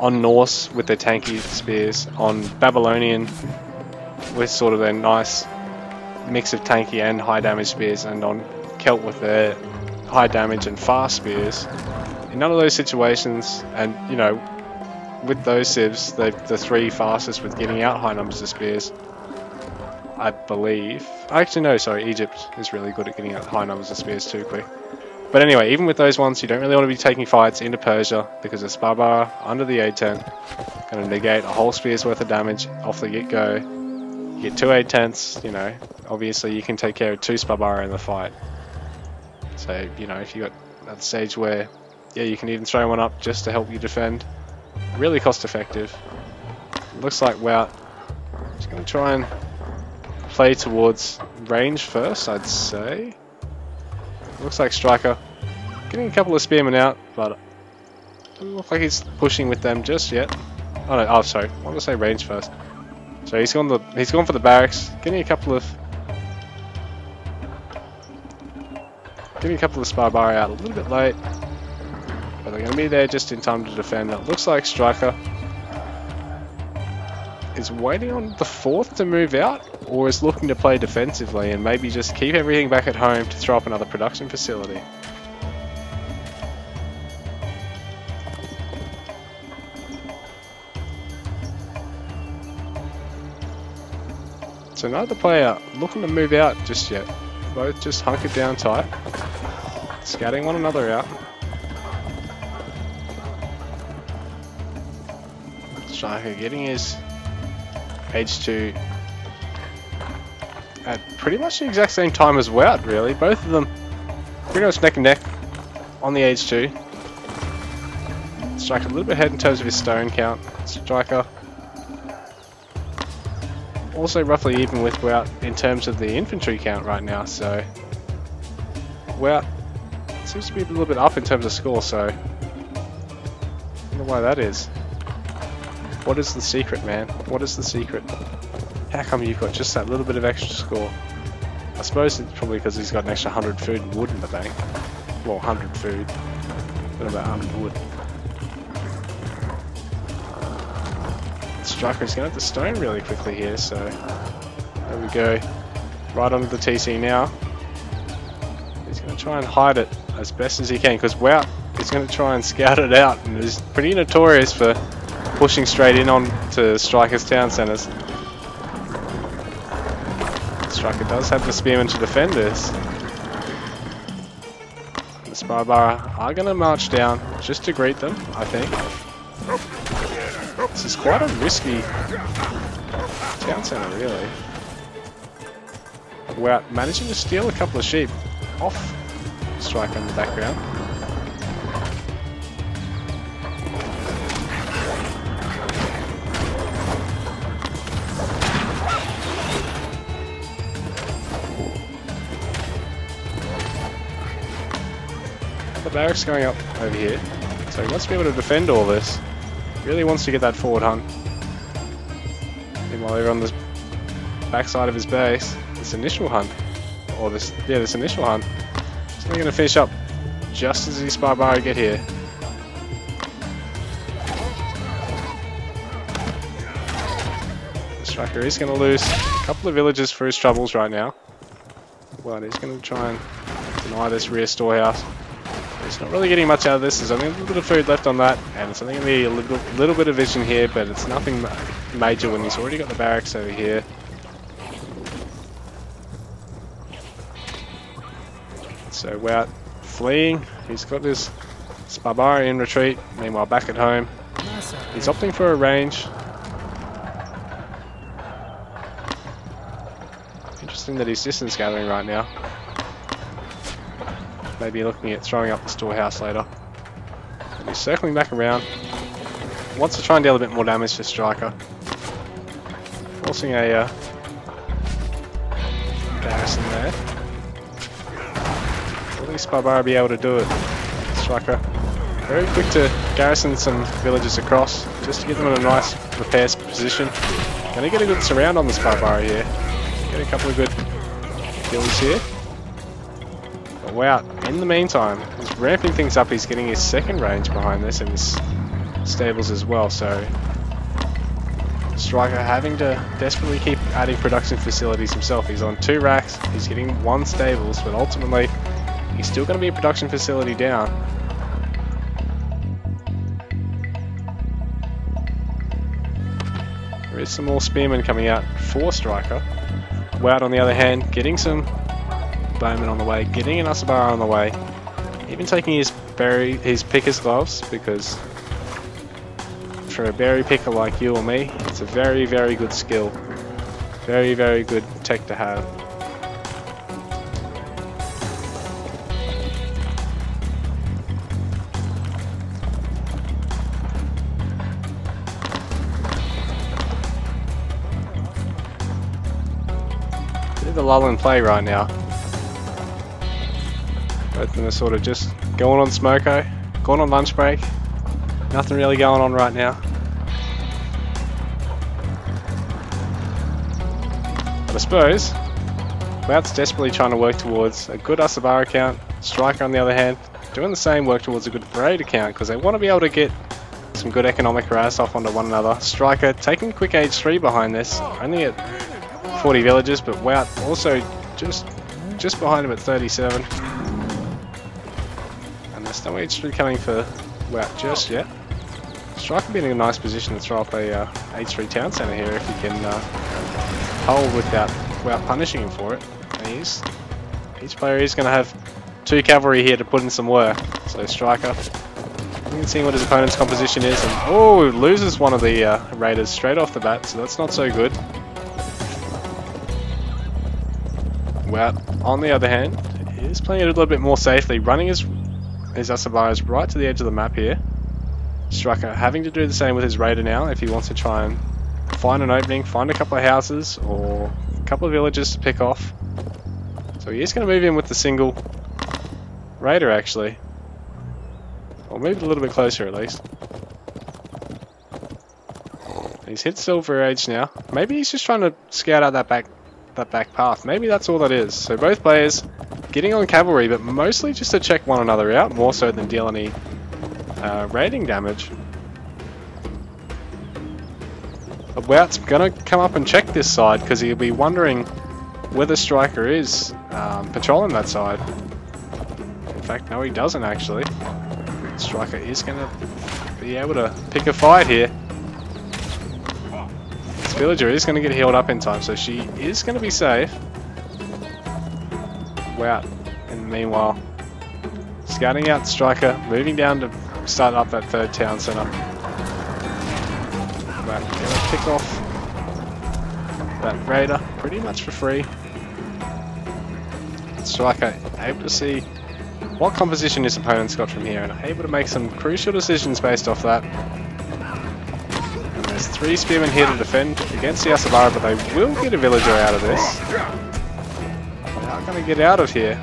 on Norse with their tanky spears, on Babylonian with sort of their nice mix of tanky and high damage spears, and on Celt with their high damage and fast spears. In none of those situations, and you know, with those civs, they're the three fastest with getting out high numbers of spears, I believe. Actually no, sorry, Egypt is really good at getting out high numbers of spears too quick. But anyway, even with those ones, you don't really want to be taking fights into Persia, because the Sparbara under the aid tent going to negate a whole spear's worth of damage off the get-go. You get 2 aid tents, you know, obviously you can take care of 2 Sparbara in the fight. So, you know, if you got at the stage where, yeah, you can even throw one up just to help you defend. Really cost effective. Looks like Wout is going to try and play towards range first, I'd say. Looks like Striker getting a couple of spearmen out, but doesn't look like he's pushing with them just yet. Oh no, oh sorry, I want to say range first. So he's gone for the barracks, getting a couple of Sparbara out a little bit late, but they're going to be there just in time to defend. It looks like Striker is waiting on the 4th to move out, or is looking to play defensively and maybe just keep everything back at home to throw up another production facility. So neither player looking to move out just yet. Both just hunkered down tight, scouting one another out. Striker getting his H2 at pretty much the exact same time as Wout, really. Both of them pretty much neck and neck on the H2. Striker a little bit ahead in terms of his stone count. Striker also roughly even with Wout in terms of the infantry count right now, so Wout seems to be a little bit up in terms of score, so I don't know why that is. What is the secret, man? What is the secret? How come you've got just that little bit of extra score? I suppose it's probably because he's got an extra 100 food and wood in the bank. Well, 100 food, but about 100 wood. Striker's going to have to stone really quickly here, so there we go. Right onto the TC now. He's going to try and hide it as best as he can, because Wout is going to try and scout it out, and is pretty notorious for pushing straight in on to Striker's town centres. Striker does have the spearmen to defend this. The Sparbara are going to march down just to greet them, I think. This is quite a risky town centre, really. We're managing to steal a couple of sheep off Striker in the background. The barracks going up over here, so he wants to be able to defend all this. Really wants to get that forward hunt. Meanwhile, over on the backside of his base, this initial hunt, or this initial hunt, is only going to finish up just as the Sparbara get here. The Striker is going to lose a couple of villages for his troubles right now. Well, he's going to try and deny this rear storehouse. He's not really getting much out of this. There's only a little bit of food left on that, and it's only going to be a little bit of vision here, but it's nothing major when he's already got the barracks over here. So Wout fleeing. He's got his Sparbari in retreat, meanwhile back at home. He's opting for a range. Interesting that he's distance gathering right now. Maybe looking at throwing up the storehouse later. And he's circling back around. Wants to try and deal a bit more damage to Striker. Forcing a garrison there. Will at least Sparbari be able to do it? Striker very quick to garrison some villages across, just to get them in a nice repair position. Gonna get a good surround on the Sparbari here. Get a couple of good kills here. But wow, in the meantime, he's ramping things up. He's getting his second range behind this and his stables as well, so Striker having to desperately keep adding production facilities himself. He's on 2 racks, he's getting 1 stables, but ultimately he's still going to be a production facility down. There is some more spearmen coming out for Striker. Wout on the other hand, getting some bowmen on the way, getting an Asabara on the way, even taking his picker's gloves, because for a berry picker like you or me, it's a very, very good skill. Very, very good tech to have. Bit of a lull in play right now. Both of them are sort of just going on smoko, going on lunch break. Nothing really going on right now. But I suppose Wout's desperately trying to work towards a good Asabara account. Striker on the other hand, doing the same, work towards a good Braid account, because they want to be able to get some good economic harass off onto one another. Striker taking quick age 3 behind this, only at 40 villages, but Wout also just behind him at 37. And there's no age 3 coming for Wout just yet. Striker being in a nice position to throw up a H3 town centre here if he can hold without punishing him for it. And each player is going to have 2 cavalry here to put in some work. So Striker, you can see what his opponent's composition is, and oh, loses one of the raiders straight off the bat, so that's not so good. Wout, on the other hand, is playing it a little bit more safely, running his Asabaras right to the edge of the map here. Striker having to do the same with his raider now if he wants to try and find an opening, find a couple of houses or a couple of villages to pick off. So he is going to move in with the single raider actually. Or move it a little bit closer at least. He's hit Silver Age now. Maybe he's just trying to scout out that back path. Maybe that's all that is. So both players getting on cavalry, but mostly just to check one another out, more so than deal any raiding damage. But Wout's gonna come up and check this side because he'll be wondering whether Striker is patrolling that side. In fact, no, he doesn't actually. Striker is gonna be able to pick a fight here. This villager is gonna get healed up in time, so she is gonna be safe. Wout, in the meanwhile, scouting out Striker, moving down to start up that 3rd town centre. Wout gonna pick off that raider pretty much for free. Striker able to see what composition his opponent's got from here and able to make some crucial decisions based off that. And there's 3 spearmen here to defend against the Asabara, but they will get a villager out of this. They are going to get out of here.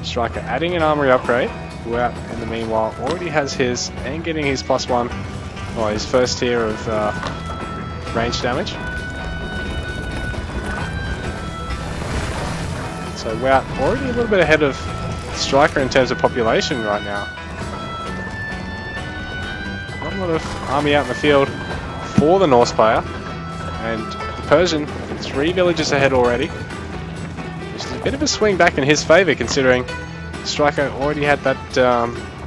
Striker adding an armory upgrade. Wout in the meanwhile already has his and getting his +1, or his first tier of range damage. So Wout already a little bit ahead of Striker in terms of population right now. Not a lot of army out in the field for the Norse player, and the Persian 3 villages ahead already. Which is a bit of a swing back in his favour considering Striker already had that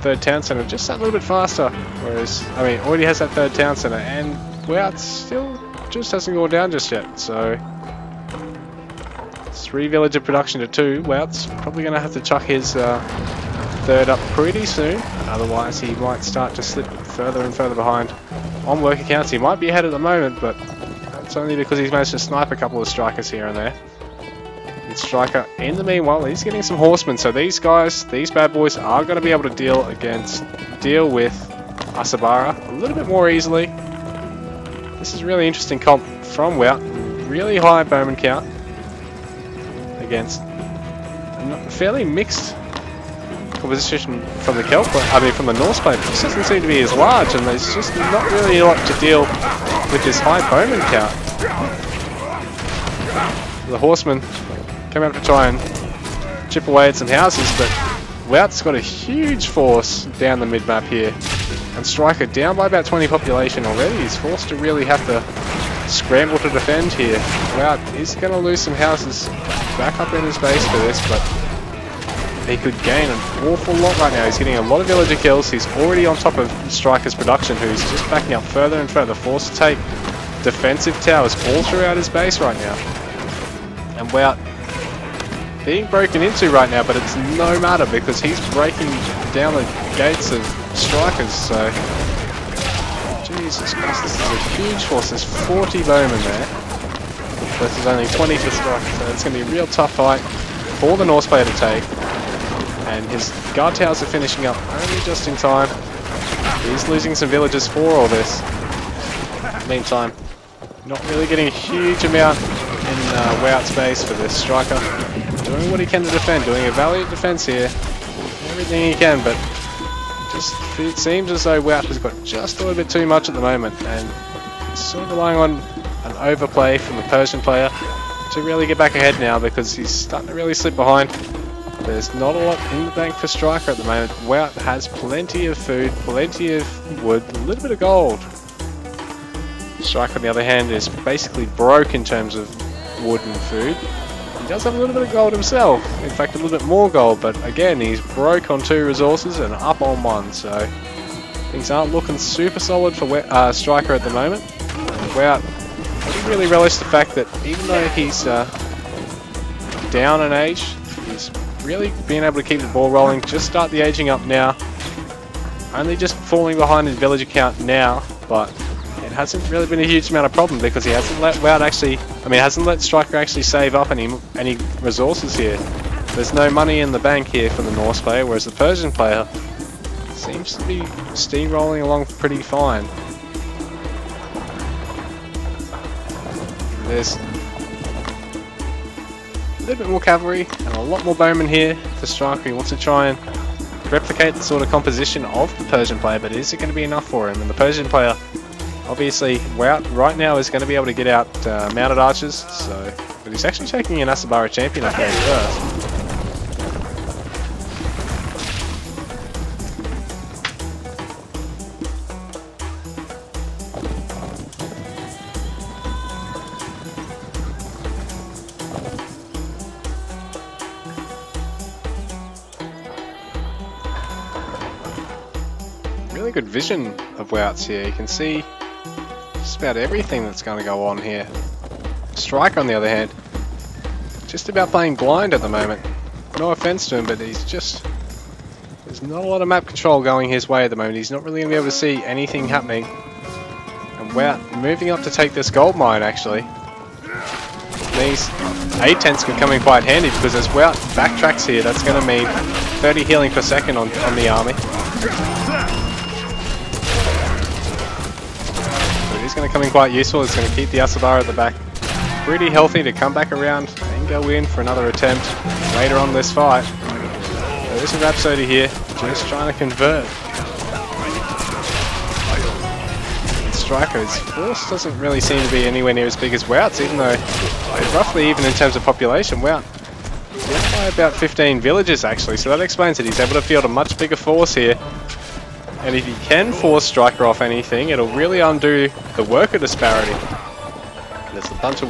3rd town centre just that little bit faster, whereas, I mean, already has that 3rd town centre, and Wout still just hasn't gone down just yet, so 3 villager production to 2. Wout's probably going to have to chuck his 3rd third up pretty soon. Otherwise, he might start to slip further and further behind on work accounts. He might be ahead at the moment, but that's only because he's managed to snipe a couple of strikers here and there. And Striker, in the meanwhile, he's getting some horsemen. So these guys, these bad boys, are going to be able to deal with Asabara a little bit more easily. This is a really interesting comp from Wout. Really high bowman count against a fairly mixed composition from the Kelp, from the Norse plane. This doesn't seem to be as large, and there's just not really a lot to deal with this high bowman count. The horsemen come out to try and chip away at some houses, but Wout's got a huge force down the mid-map here, and Striker down by about 20 population already. He's forced to really have to scramble to defend here. Wout is going to lose some houses back up in his base for this, but he could gain an awful lot right now. He's getting a lot of villager kills. He's already on top of Striker's production, who's just backing up further and further, forced to take defensive towers all throughout his base right now. And Wout being broken into right now, but it's no matter because he's breaking down the gates of Strikers, so Jesus Christ, this is a huge force. There's 40 bowmen there versus only 20 for Striker, so it's going to be a real tough fight for the Norse player to take. And his guard towers are finishing up only just in time. He's losing some villagers for all this. Meantime, not really getting a huge amount in Wout's base for this. Striker doing what he can to defend, doing a valiant defense here. Everything he can, but it seems as though Wout has got just a little bit too much at the moment, and he's sort of relying on an overplay from the Persian player to really get back ahead now, because he's starting to really slip behind. There's not a lot in the bank for Striker at the moment. Wout has plenty of food, plenty of wood, a little bit of gold. Striker, on the other hand, is basically broke in terms of wood and food. He does have a little bit of gold himself, in fact a little bit more gold, but again he's broke on 2 resources and up on 1, so things aren't looking super solid for Striker at the moment. Wout really relish the fact that even though he's down in age, he's really being able to keep the ball rolling, just start the aging up now, only just falling behind his villager count now, but it hasn't really been a huge amount of problem because he hasn't let hasn't let Striker actually save up any resources here. There's no money in the bank here for the Norse player, whereas the Persian player seems to be steamrolling along pretty fine. There's a little bit more cavalry and a lot more bowmen here for Striker. He wants to try and replicate the sort of composition of the Persian player, but is it going to be enough for him? And the Persian player, obviously, Wout right now is going to be able to get out mounted archers, so, but he's actually taking an Asabara champion up there first. Really good vision of Wout's here. You can see just about everything that's going to go on here. Striker, on the other hand, just about playing blind at the moment. No offense to him, but there's not a lot of map control going his way at the moment. He's not really going to be able to see anything happening. And Wout moving up to take this gold mine, actually. These 8 tents could come in quite handy, because as Wout backtracks here, that's going to mean 30 healing per second on the army. It's going to come in quite useful. It's going to keep the Asabara at the back pretty healthy to come back around and go in for another attempt later on this fight. There's a Rhapsody here, just trying to convert. And Striker's force doesn't really seem to be anywhere near as big as Wout's, even though they're roughly even in terms of population. Wout down by about 15 villages actually, so that explains it. He's able to field a much bigger force here. And if he can force Striker off anything, it'll really undo the worker disparity. There's a bunch of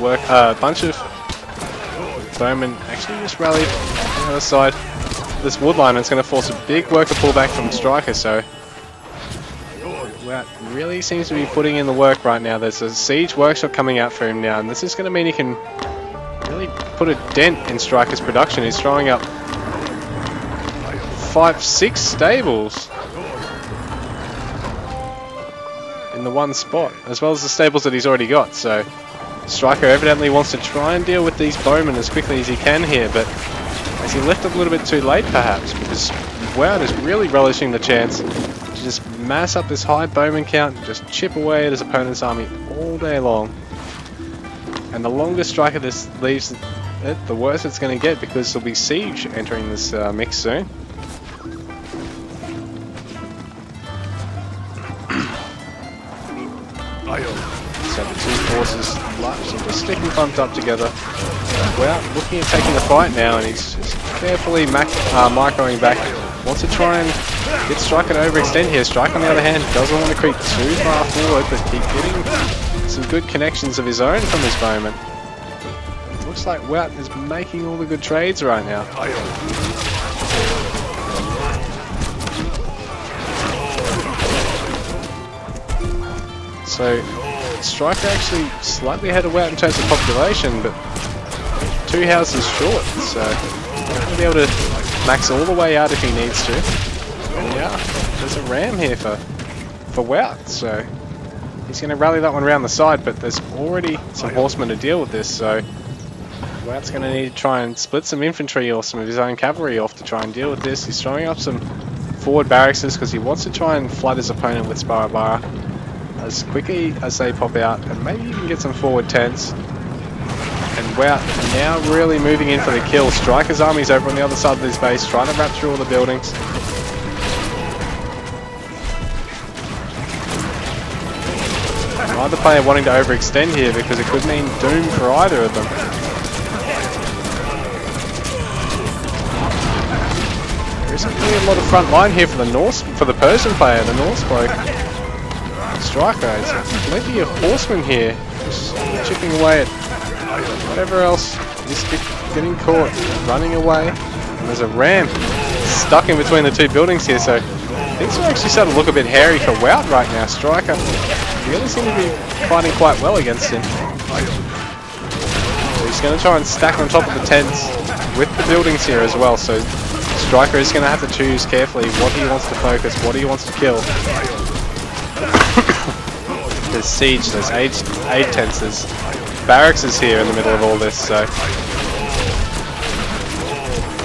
bowmen actually just rallied on the other side. This wood line is going to force a big worker pullback from Striker, so Wout really seems to be putting in the work right now. There's a siege workshop coming out for him now, and this is going to mean he can really put a dent in Striker's production. He's throwing up 5, 6 stables in the one spot, as well as the stables that he's already got. So Striker evidently wants to try and deal with these bowmen as quickly as he can here, but has he left it a little bit too late perhaps? Because Wout is really relishing the chance to just mass up this high bowman count and just chip away at his opponent's army all day long. And the longer Striker this leaves it, the worse it's going to get, because there'll be siege entering this mix soon. So the two forces largely just sticking pumped up together. Well, looking at taking the fight now, and he's just carefully microing back. Wants to try and get Striker to overextend here. Striker, on the other hand, doesn't want to creep too far forward, but keep getting some good connections of his own from his bowman. Looks like Wout is making all the good trades right now. So Striker actually slightly ahead of Wout in terms of population, but 2 houses short, so he's going to be able to max all the way out if he needs to. And yeah, there's a ram here for Wout, so he's going to rally that one around the side, but there's already some horsemen to deal with this, so Wout's going to need to try and split some infantry or some of his own cavalry off to try and deal with this. He's throwing up some forward barracks because he wants to try and flood his opponent with Sparabara as quickly as they pop out, and maybe even get some forward tents. And Wout now really moving in for the kill. Striker's army's over on the other side of his base, trying to wrap through all the buildings. Neither player wanting to overextend here because it could mean doom for either of them. There isn't really a lot of front line here for the Persian player, the Norse bloke. Striker has plenty of horsemen here, just chipping away at whatever else is getting caught, running away. And there's a ram stuck in between the two buildings here, so things are actually starting to look a bit hairy for Wout right now. Striker really seem to be fighting quite well against him. So he's going to try and stack on top of the tents with the buildings here as well, so Striker is going to have to choose carefully what he wants to focus, what he wants to kill. There's siege, there's aid tents, there's barracks is here in the middle of all this, so...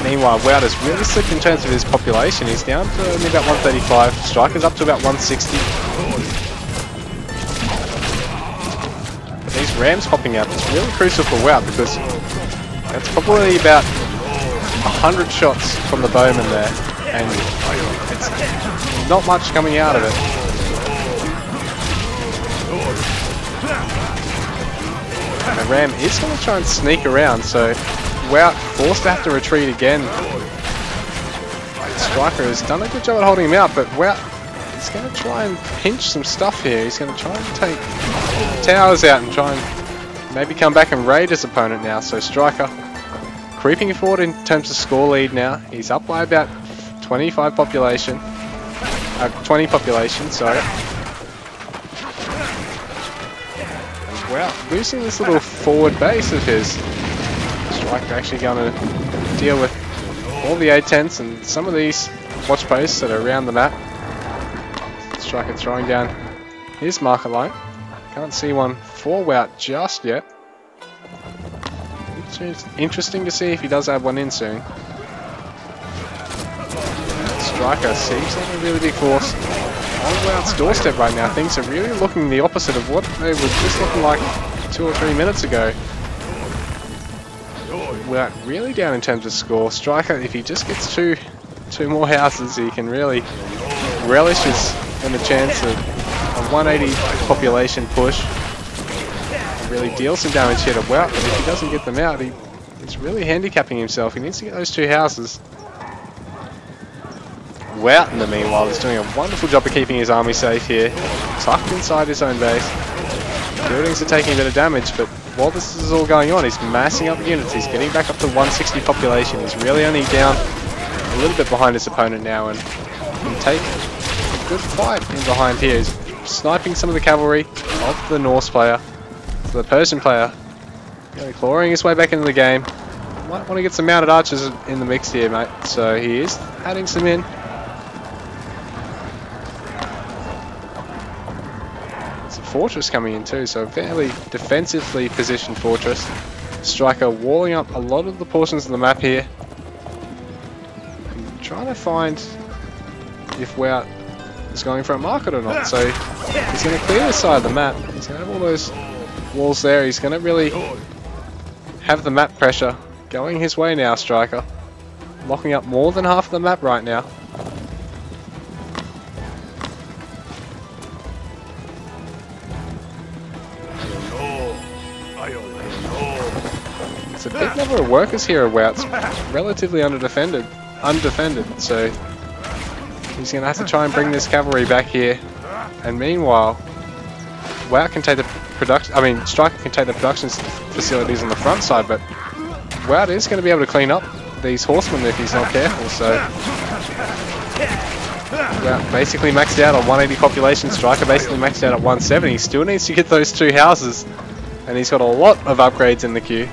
Meanwhile, Wout has really slipped in terms of his population. He's down to only about 135, Striker's up to about 160. But these rams popping out is really crucial for Wout, because that's probably about 100 shots from the bowman there, and it's not much coming out of it. And the ram is going to try and sneak around, so Wout forced to have to retreat again. Striker has done a good job at holding him out, but Wout is going to try and pinch some stuff here. He's going to try and take towers out and try and maybe come back and raid his opponent now. So Striker creeping forward in terms of score lead now. He's up by about 25 population. 20 population, sorry. Wow, losing this little forward base of his. Striker actually going to deal with all the aid tents and some of these watch posts that are around the map. Striker throwing down his marker line. Can't see one for Wout just yet. It's interesting to see if he does have one in soon. Striker seems like a really big force on Wout's doorstep right now. Things are really looking the opposite of what they were just looking like 2 or 3 minutes ago. Wout really down in terms of score. Striker, if he just gets two more houses, he can really relish in the chance of a 180 population push. And really deal some damage here to Wout, but if he doesn't get them out, he's really handicapping himself. He needs to get those 2 houses. Wout, in the meanwhile, is doing a wonderful job of keeping his army safe here, tucked inside his own base. Buildings are taking a bit of damage, but while this is all going on, he's massing up units. He's getting back up to 160 population. He's really only down a little bit behind his opponent now, and can take a good fight in behind here. He's sniping some of the cavalry of the Norse player, the Persian player, really clawing his way back into the game. Might want to get some mounted archers in the mix here, mate. So he is adding some in. There's a fortress coming in too, so a fairly defensively positioned fortress. Striker walling up a lot of the portions of the map here. I'm trying to find if Wout is going for a market or not. So he's going to clear this side of the map. He's going to have all those walls there. He's going to really have the map pressure going his way now, Striker. Locking up more than half of the map right now. It's a big number of workers here at Wout's relatively undefended, so he's going to have to try and bring this cavalry back here. And meanwhile, Wout can take the Striker can take the production facilities on the front side, but Wout is going to be able to clean up these horsemen if he's not careful. So Wout basically maxed out on 180 population. Striker basically maxed out at 170. He still needs to get those 2 houses, and he's got a lot of upgrades in the queue.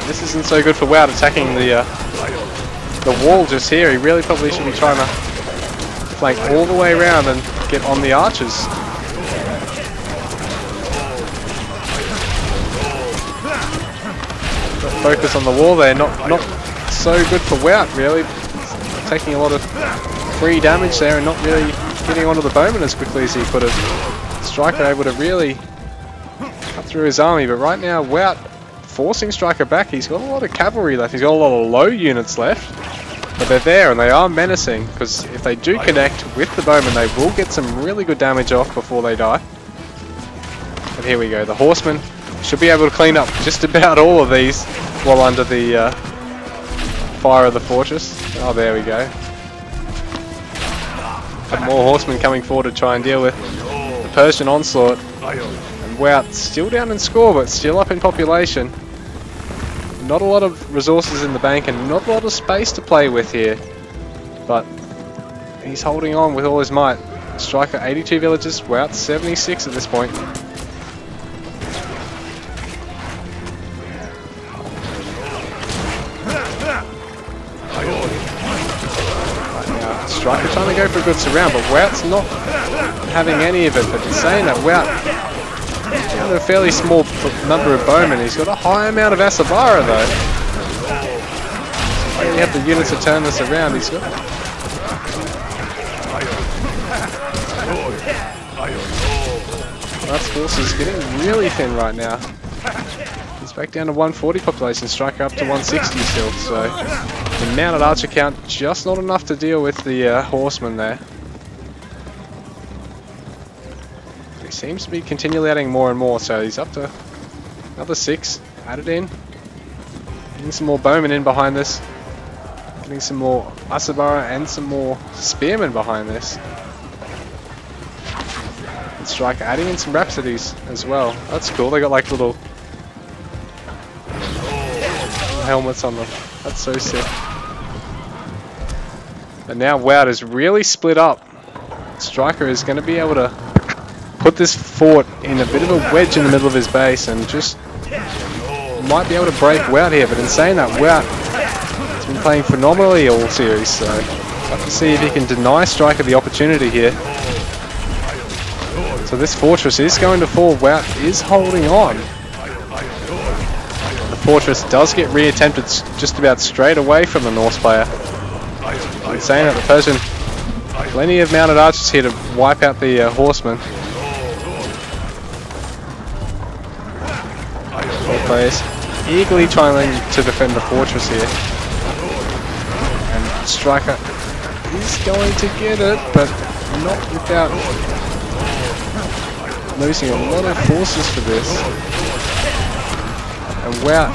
This isn't so good for Wout attacking the wall just here. He really probably should be trying to flank all the way around and get on the archers. Got focus on the wall there, not so good for Wout really. He's taking a lot of free damage there and not really getting onto the bowman as quickly as he could have. Striker able to really cut through his army, but right now Wout forcing Striker back. He's got a lot of cavalry left, he's got a lot of low units left. But they're there and they are menacing, because if they do connect with the bowman, they will get some really good damage off before they die. And here we go, the horsemen should be able to clean up just about all of these while under the fire of the fortress. Oh, there we go. Have more horsemen coming forward to try and deal with the Persian onslaught. And Wout still down in score, but still up in population. Not a lot of resources in the bank and not a lot of space to play with here, but he's holding on with all his might. Striker 82 villages, Wout 76 at this point. Now, Striker trying to go for a good surround, but Wout's not having any of it. But in saying that, Wout a fairly small number of bowmen. He's got a high amount of Asabara though. You have the units to turn this around. He's got Wout's force is getting really thin right now. He's back down to 140 population. Striker up to 160 still. So the mounted archer count just not enough to deal with the horsemen there. Seems to be continually adding more and more, so he's up to another 6 added in. Getting some more bowmen in behind this. Getting some more Asabara and some more spearmen behind this. And Striker adding in some Rhapsodies as well. That's cool, they got like little helmets on them. That's so sick. And now Wout is really split up. Striker is going to be able to put this fort in a bit of a wedge in the middle of his base and just might be able to break Wout here. But in saying that, Wout has been playing phenomenally all series, so have to see if he can deny Striker the opportunity here. So this fortress is going to fall. Wout is holding on. The fortress does get reattempted just about straight away from the Norse player. In saying that, the Persian, plenty of mounted archers here to wipe out the horsemen. Players eagerly trying to defend the fortress here, and Striker is going to get it, but not without losing a lot of forces for this. And Wout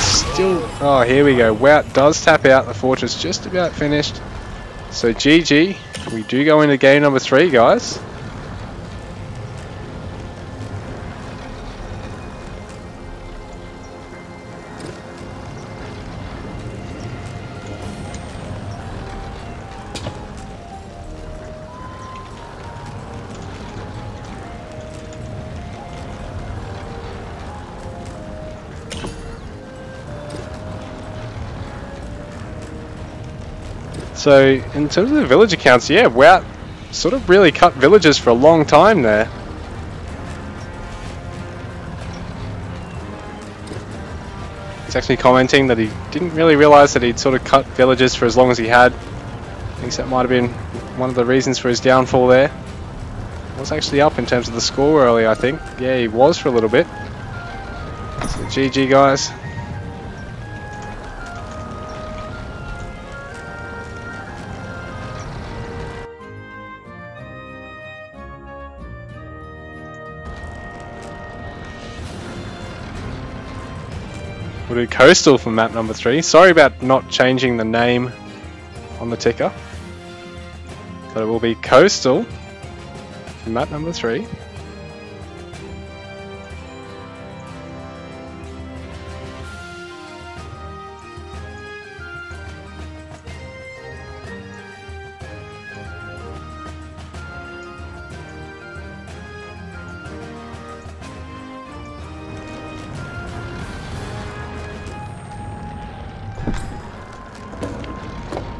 still, oh here we go, Wout does tap out. The fortress just about finished, so GG. We do go into game number 3, guys. So, in terms of the villager counts, yeah, Wout sort of really cut villagers for a long time there. He's actually commenting that he didn't really realise that he'd sort of cut villagers for as long as he had. I think that might have been one of the reasons for his downfall there. He was actually up in terms of the score earlier, I think. Yeah, he was for a little bit. So GG guys. We'll do Coastal for map number 3. Sorry about not changing the name on the ticker. But it will be Coastal for map number 3.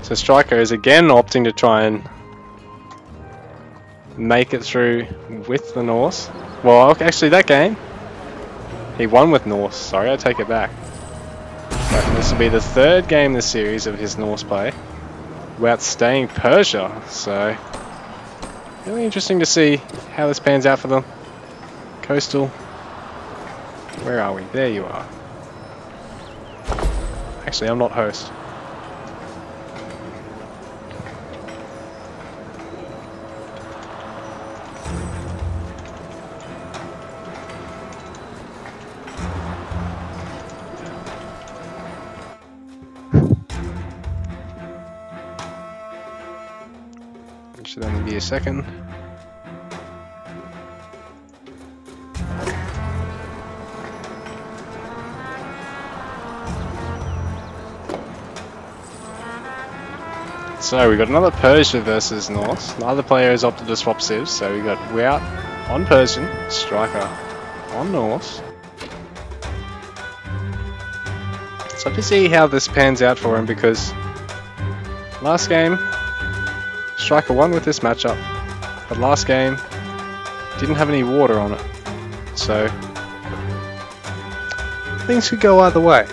So Striker is again opting to try and make it through with the Norse. Well, actually that game, he won with Norse. Sorry, I take it back. But this will be the 3rd game in the series of his Norse play without staying Persia. So, really interesting to see how this pans out for them. Coastal, where are we? There you are. Actually, I'm not host. Should only be a second. So we got another Persia versus Norse. Neither player has opted to swap civs, so we got Wout on Persian, Striker on Norse. So have to see how this pans out for him, because last game Striker won with this matchup, but last game didn't have any water on it, so things could go either way.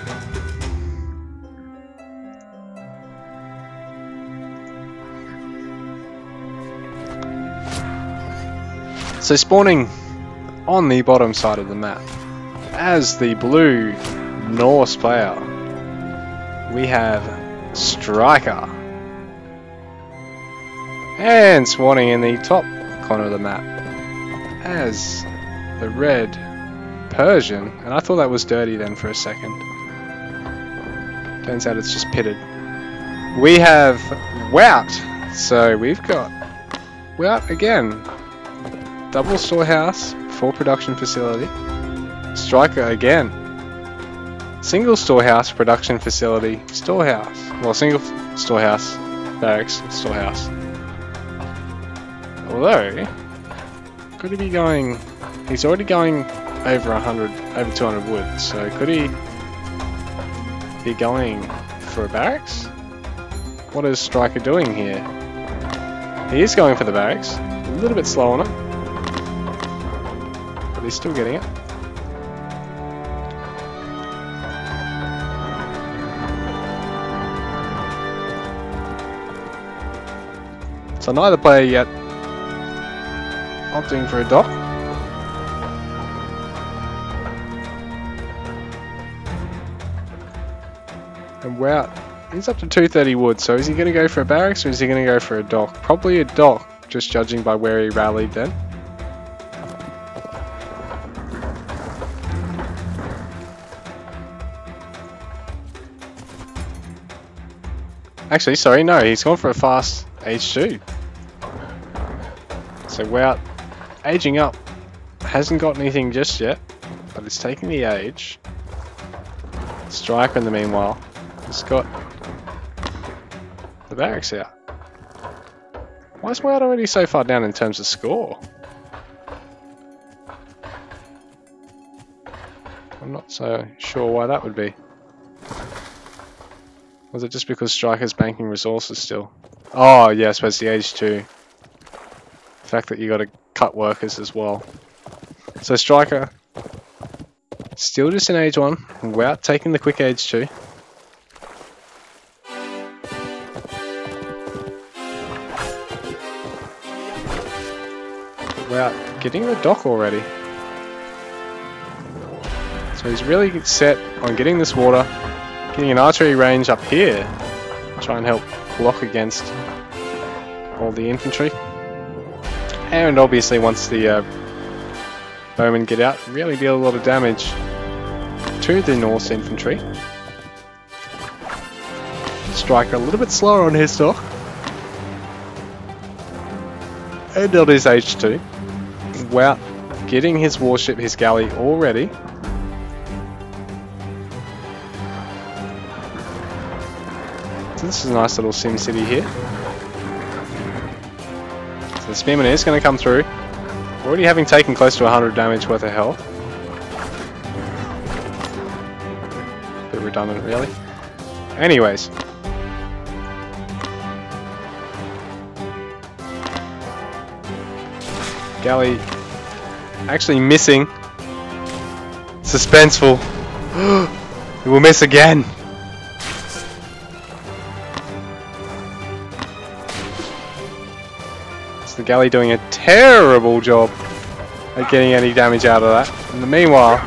So spawning on the bottom side of the map as the blue Norse player, we have Striker. And spawning in the top corner of the map as the red Persian, and I thought that was dirty then for a second. Turns out it's just pitted. We have Wout, so we've got Wout again. Double storehouse, full production facility. Striker again. Single storehouse, production facility, storehouse. Well, single storehouse, barracks, storehouse. Although, could he be going... He's already going over 100, over 200 wood, so could he be going for a barracks? What is Striker doing here? He is going for the barracks, a little bit slow on it, but he's still getting it. So neither player yet opting for a dock. And Wout, he's up to 230 wood, so is he going to go for a barracks or is he going to go for a dock? Probably a dock, just judging by where he rallied then. Actually, sorry, no, he's gone for a fast H2. So Wout, aging up, hasn't got anything just yet, but it's taking the age. Striker in the meanwhile has got the barracks out. Why is Wout already so far down in terms of score? I'm not so sure why that would be. Was it just because Striker's banking resources still? Oh, yeah, I suppose the age 2. The fact that you got to cut workers as well. So Striker, still just in age 1, without taking the quick age 2. Without getting the dock already. So he's really set on getting this water, getting an archery range up here, try and help block against all the infantry. And obviously once the bowmen get out, really deal a lot of damage to the Norse infantry. Striker a little bit slower on his dock. And on his H2. Without getting his warship, his galley already. So this is a nice little sim city here. So the spearman is going to come through. Already having taken close to 100 damage worth of health. Bit redundant really. Anyways. Galley actually missing. Suspenseful. It will miss again. The galley doing a terrible job at getting any damage out of that. In the meanwhile,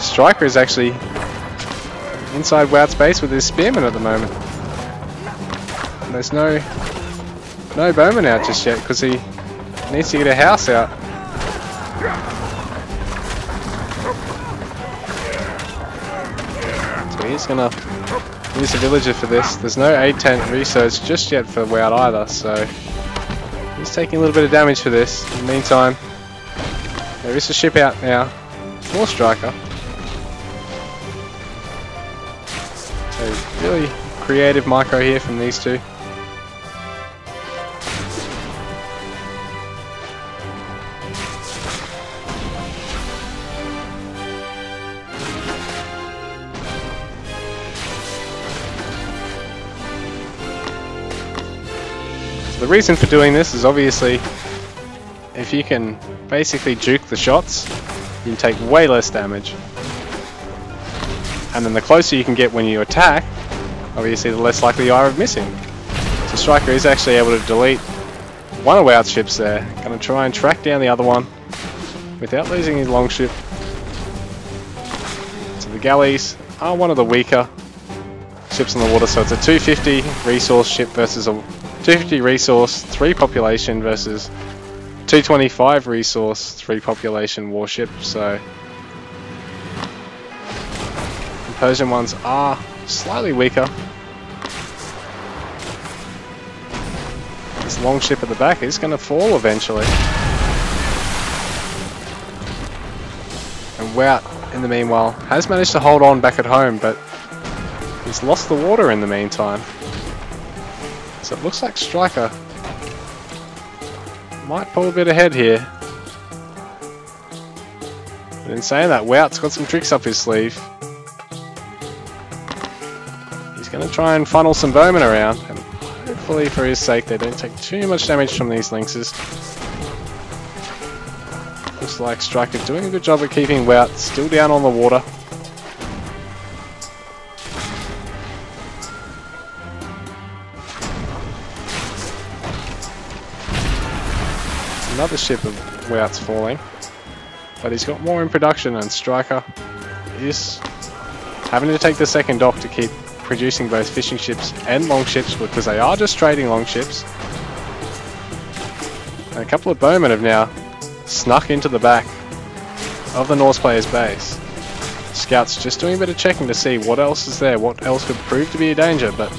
Striker is actually inside Wout's base with his spearmen at the moment. And there's no bowman out just yet because he needs to get a house out. So he's gonna use a villager for this. There's no 8-10 research just yet for Wout either, so he's taking a little bit of damage for this. In the meantime, there is a ship out now for Striker. So really creative micro here from these two. The reason for doing this is obviously if you can basically juke the shots, you can take way less damage. And then the closer you can get when you attack, obviously the less likely you are of missing. So Striker is actually able to delete one of Wout's ships there. Going to try and track down the other one without losing his longship. So the galleys are one of the weaker ships on the water, so it's a 250 resource ship versus a 250 resource, 3 population versus 225 resource, 3 population warship, so the Persian ones are slightly weaker. This long ship at the back is going to fall eventually. And Wout, in the meanwhile, has managed to hold on back at home, but he's lost the water in the meantime. So it looks like Striker might pull a bit ahead here. But in saying that, Wout's got some tricks up his sleeve. He's going to try and funnel some bowmen around, and hopefully for his sake they don't take too much damage from these lynxes. Looks like Striker doing a good job at keeping Wout still down on the water. Another ship of Wout's falling, but he's got more in production, and Striker is having to take the second dock to keep producing both fishing ships and longships, because they are just trading longships. And a couple of bowmen have now snuck into the back of the Norse player's base. Scouts just doing a bit of checking to see what else is there, what else could prove to be a danger, but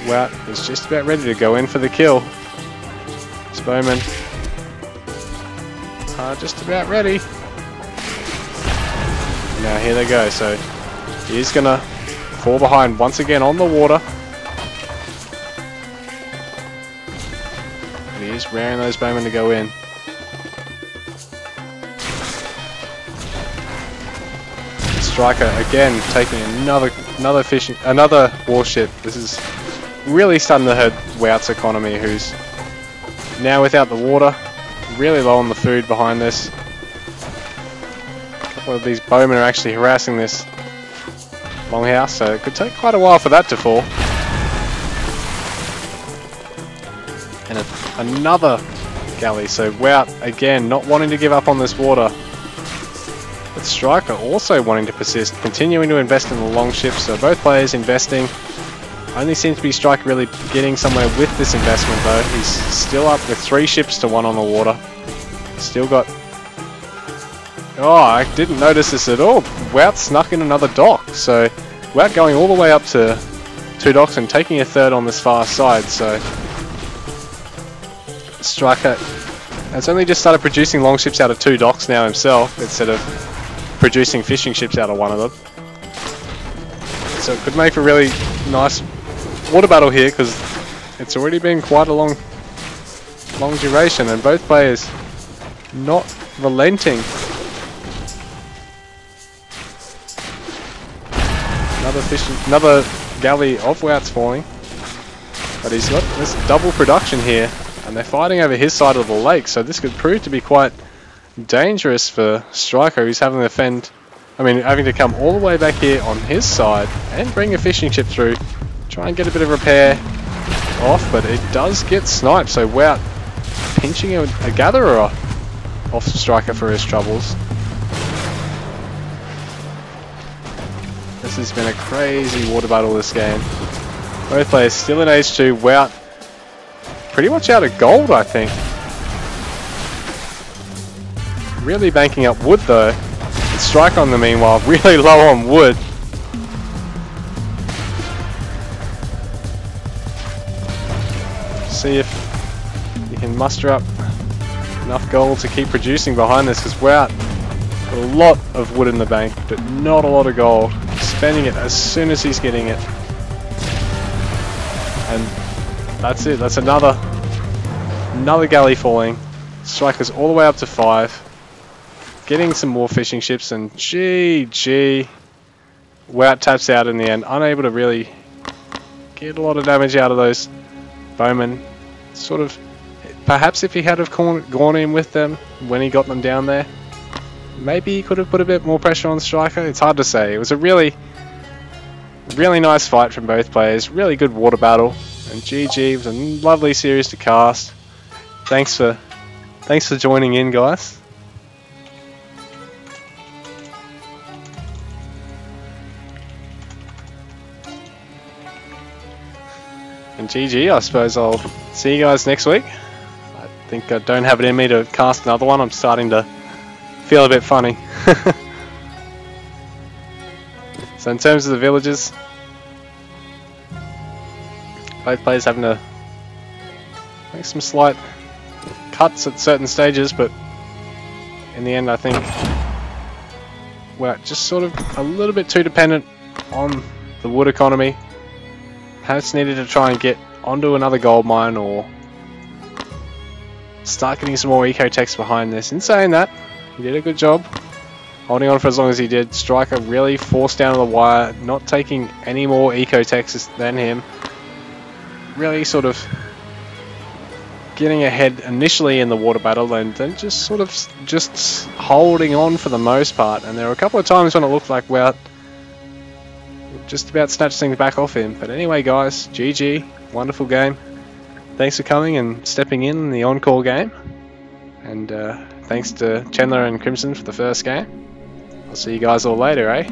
Wout is just about ready to go in for the kill. Bowmen are just about ready. Now here they go, so he's gonna fall behind once again on the water. And he is raring those bowmen to go in. Striker again taking another warship. This is really starting to hurt Wout's economy, who's now without the water, really low on the food behind this. A couple of these bowmen are actually harassing this longhouse, so it could take quite a while for that to fall. And another galley, so Wout again not wanting to give up on this water. But Striker also wanting to persist, continuing to invest in the long ships, so both players investing. Only seems to be Striker really getting somewhere with this investment though. He's still up with 3 ships to 1 on the water. Still got... Oh, I didn't notice this at all. Wout snuck in another dock, so Wout going all the way up to 2 docks and taking a 3rd on this far side, so Striker has only just started producing long ships out of 2 docks now himself, instead of producing fishing ships out of 1 of them. So it could make a really nice water battle here, because it's already been quite a long duration, and both players not relenting. Another galley of Wout's falling, but he's got this double production here, and they're fighting over his side of the lake, so this could prove to be quite dangerous for Striker, who's having to come all the way back here on his side and bring a fishing ship through, try and get a bit of repair off, but it does get sniped, so Wout pinching a gatherer off Striker for his troubles. This has been a crazy water battle this game. Both players still in H2, Wout pretty much out of gold, I think. Really banking up wood though. Striker on the meanwhile, really low on wood. See if you can muster up enough gold to keep producing behind this, because Wout got a lot of wood in the bank, but not a lot of gold. Spending it as soon as he's getting it. And that's it, that's another galley falling. Striker's all the way up to 5. Getting some more fishing ships, and GG. Wout taps out in the end, unable to really get a lot of damage out of those bowmen. Sort of, perhaps if he had have gone in with them when he got them down there, maybe he could have put a bit more pressure on Striker. It's hard to say. It was a really nice fight from both players. Really good water battle, and GG. It was a lovely series to cast. Thanks for joining in, guys. And GG, I suppose I'll see you guys next week. I think I don't have it in me to cast another one. I'm starting to feel a bit funny. So in terms of the villages, both players having to make some slight cuts at certain stages, but in the end I think we're just sort of a little bit too dependent on the wood economy. Perhaps needed to try and get onto another gold mine or start getting some more eco-techs behind this. In saying that, he did a good job holding on for as long as he did. Striker really forced down to the wire, not taking any more eco-techs than him. Really sort of getting ahead initially in the water battle, and then just sort of just holding on for the most part. And there were a couple of times when it looked like Wout just about snatched things back off him. But anyway guys, GG, wonderful game. Thanks for coming and stepping in the encore game. And thanks to Chandler and Crimson for the first game. I'll see you guys all later, eh?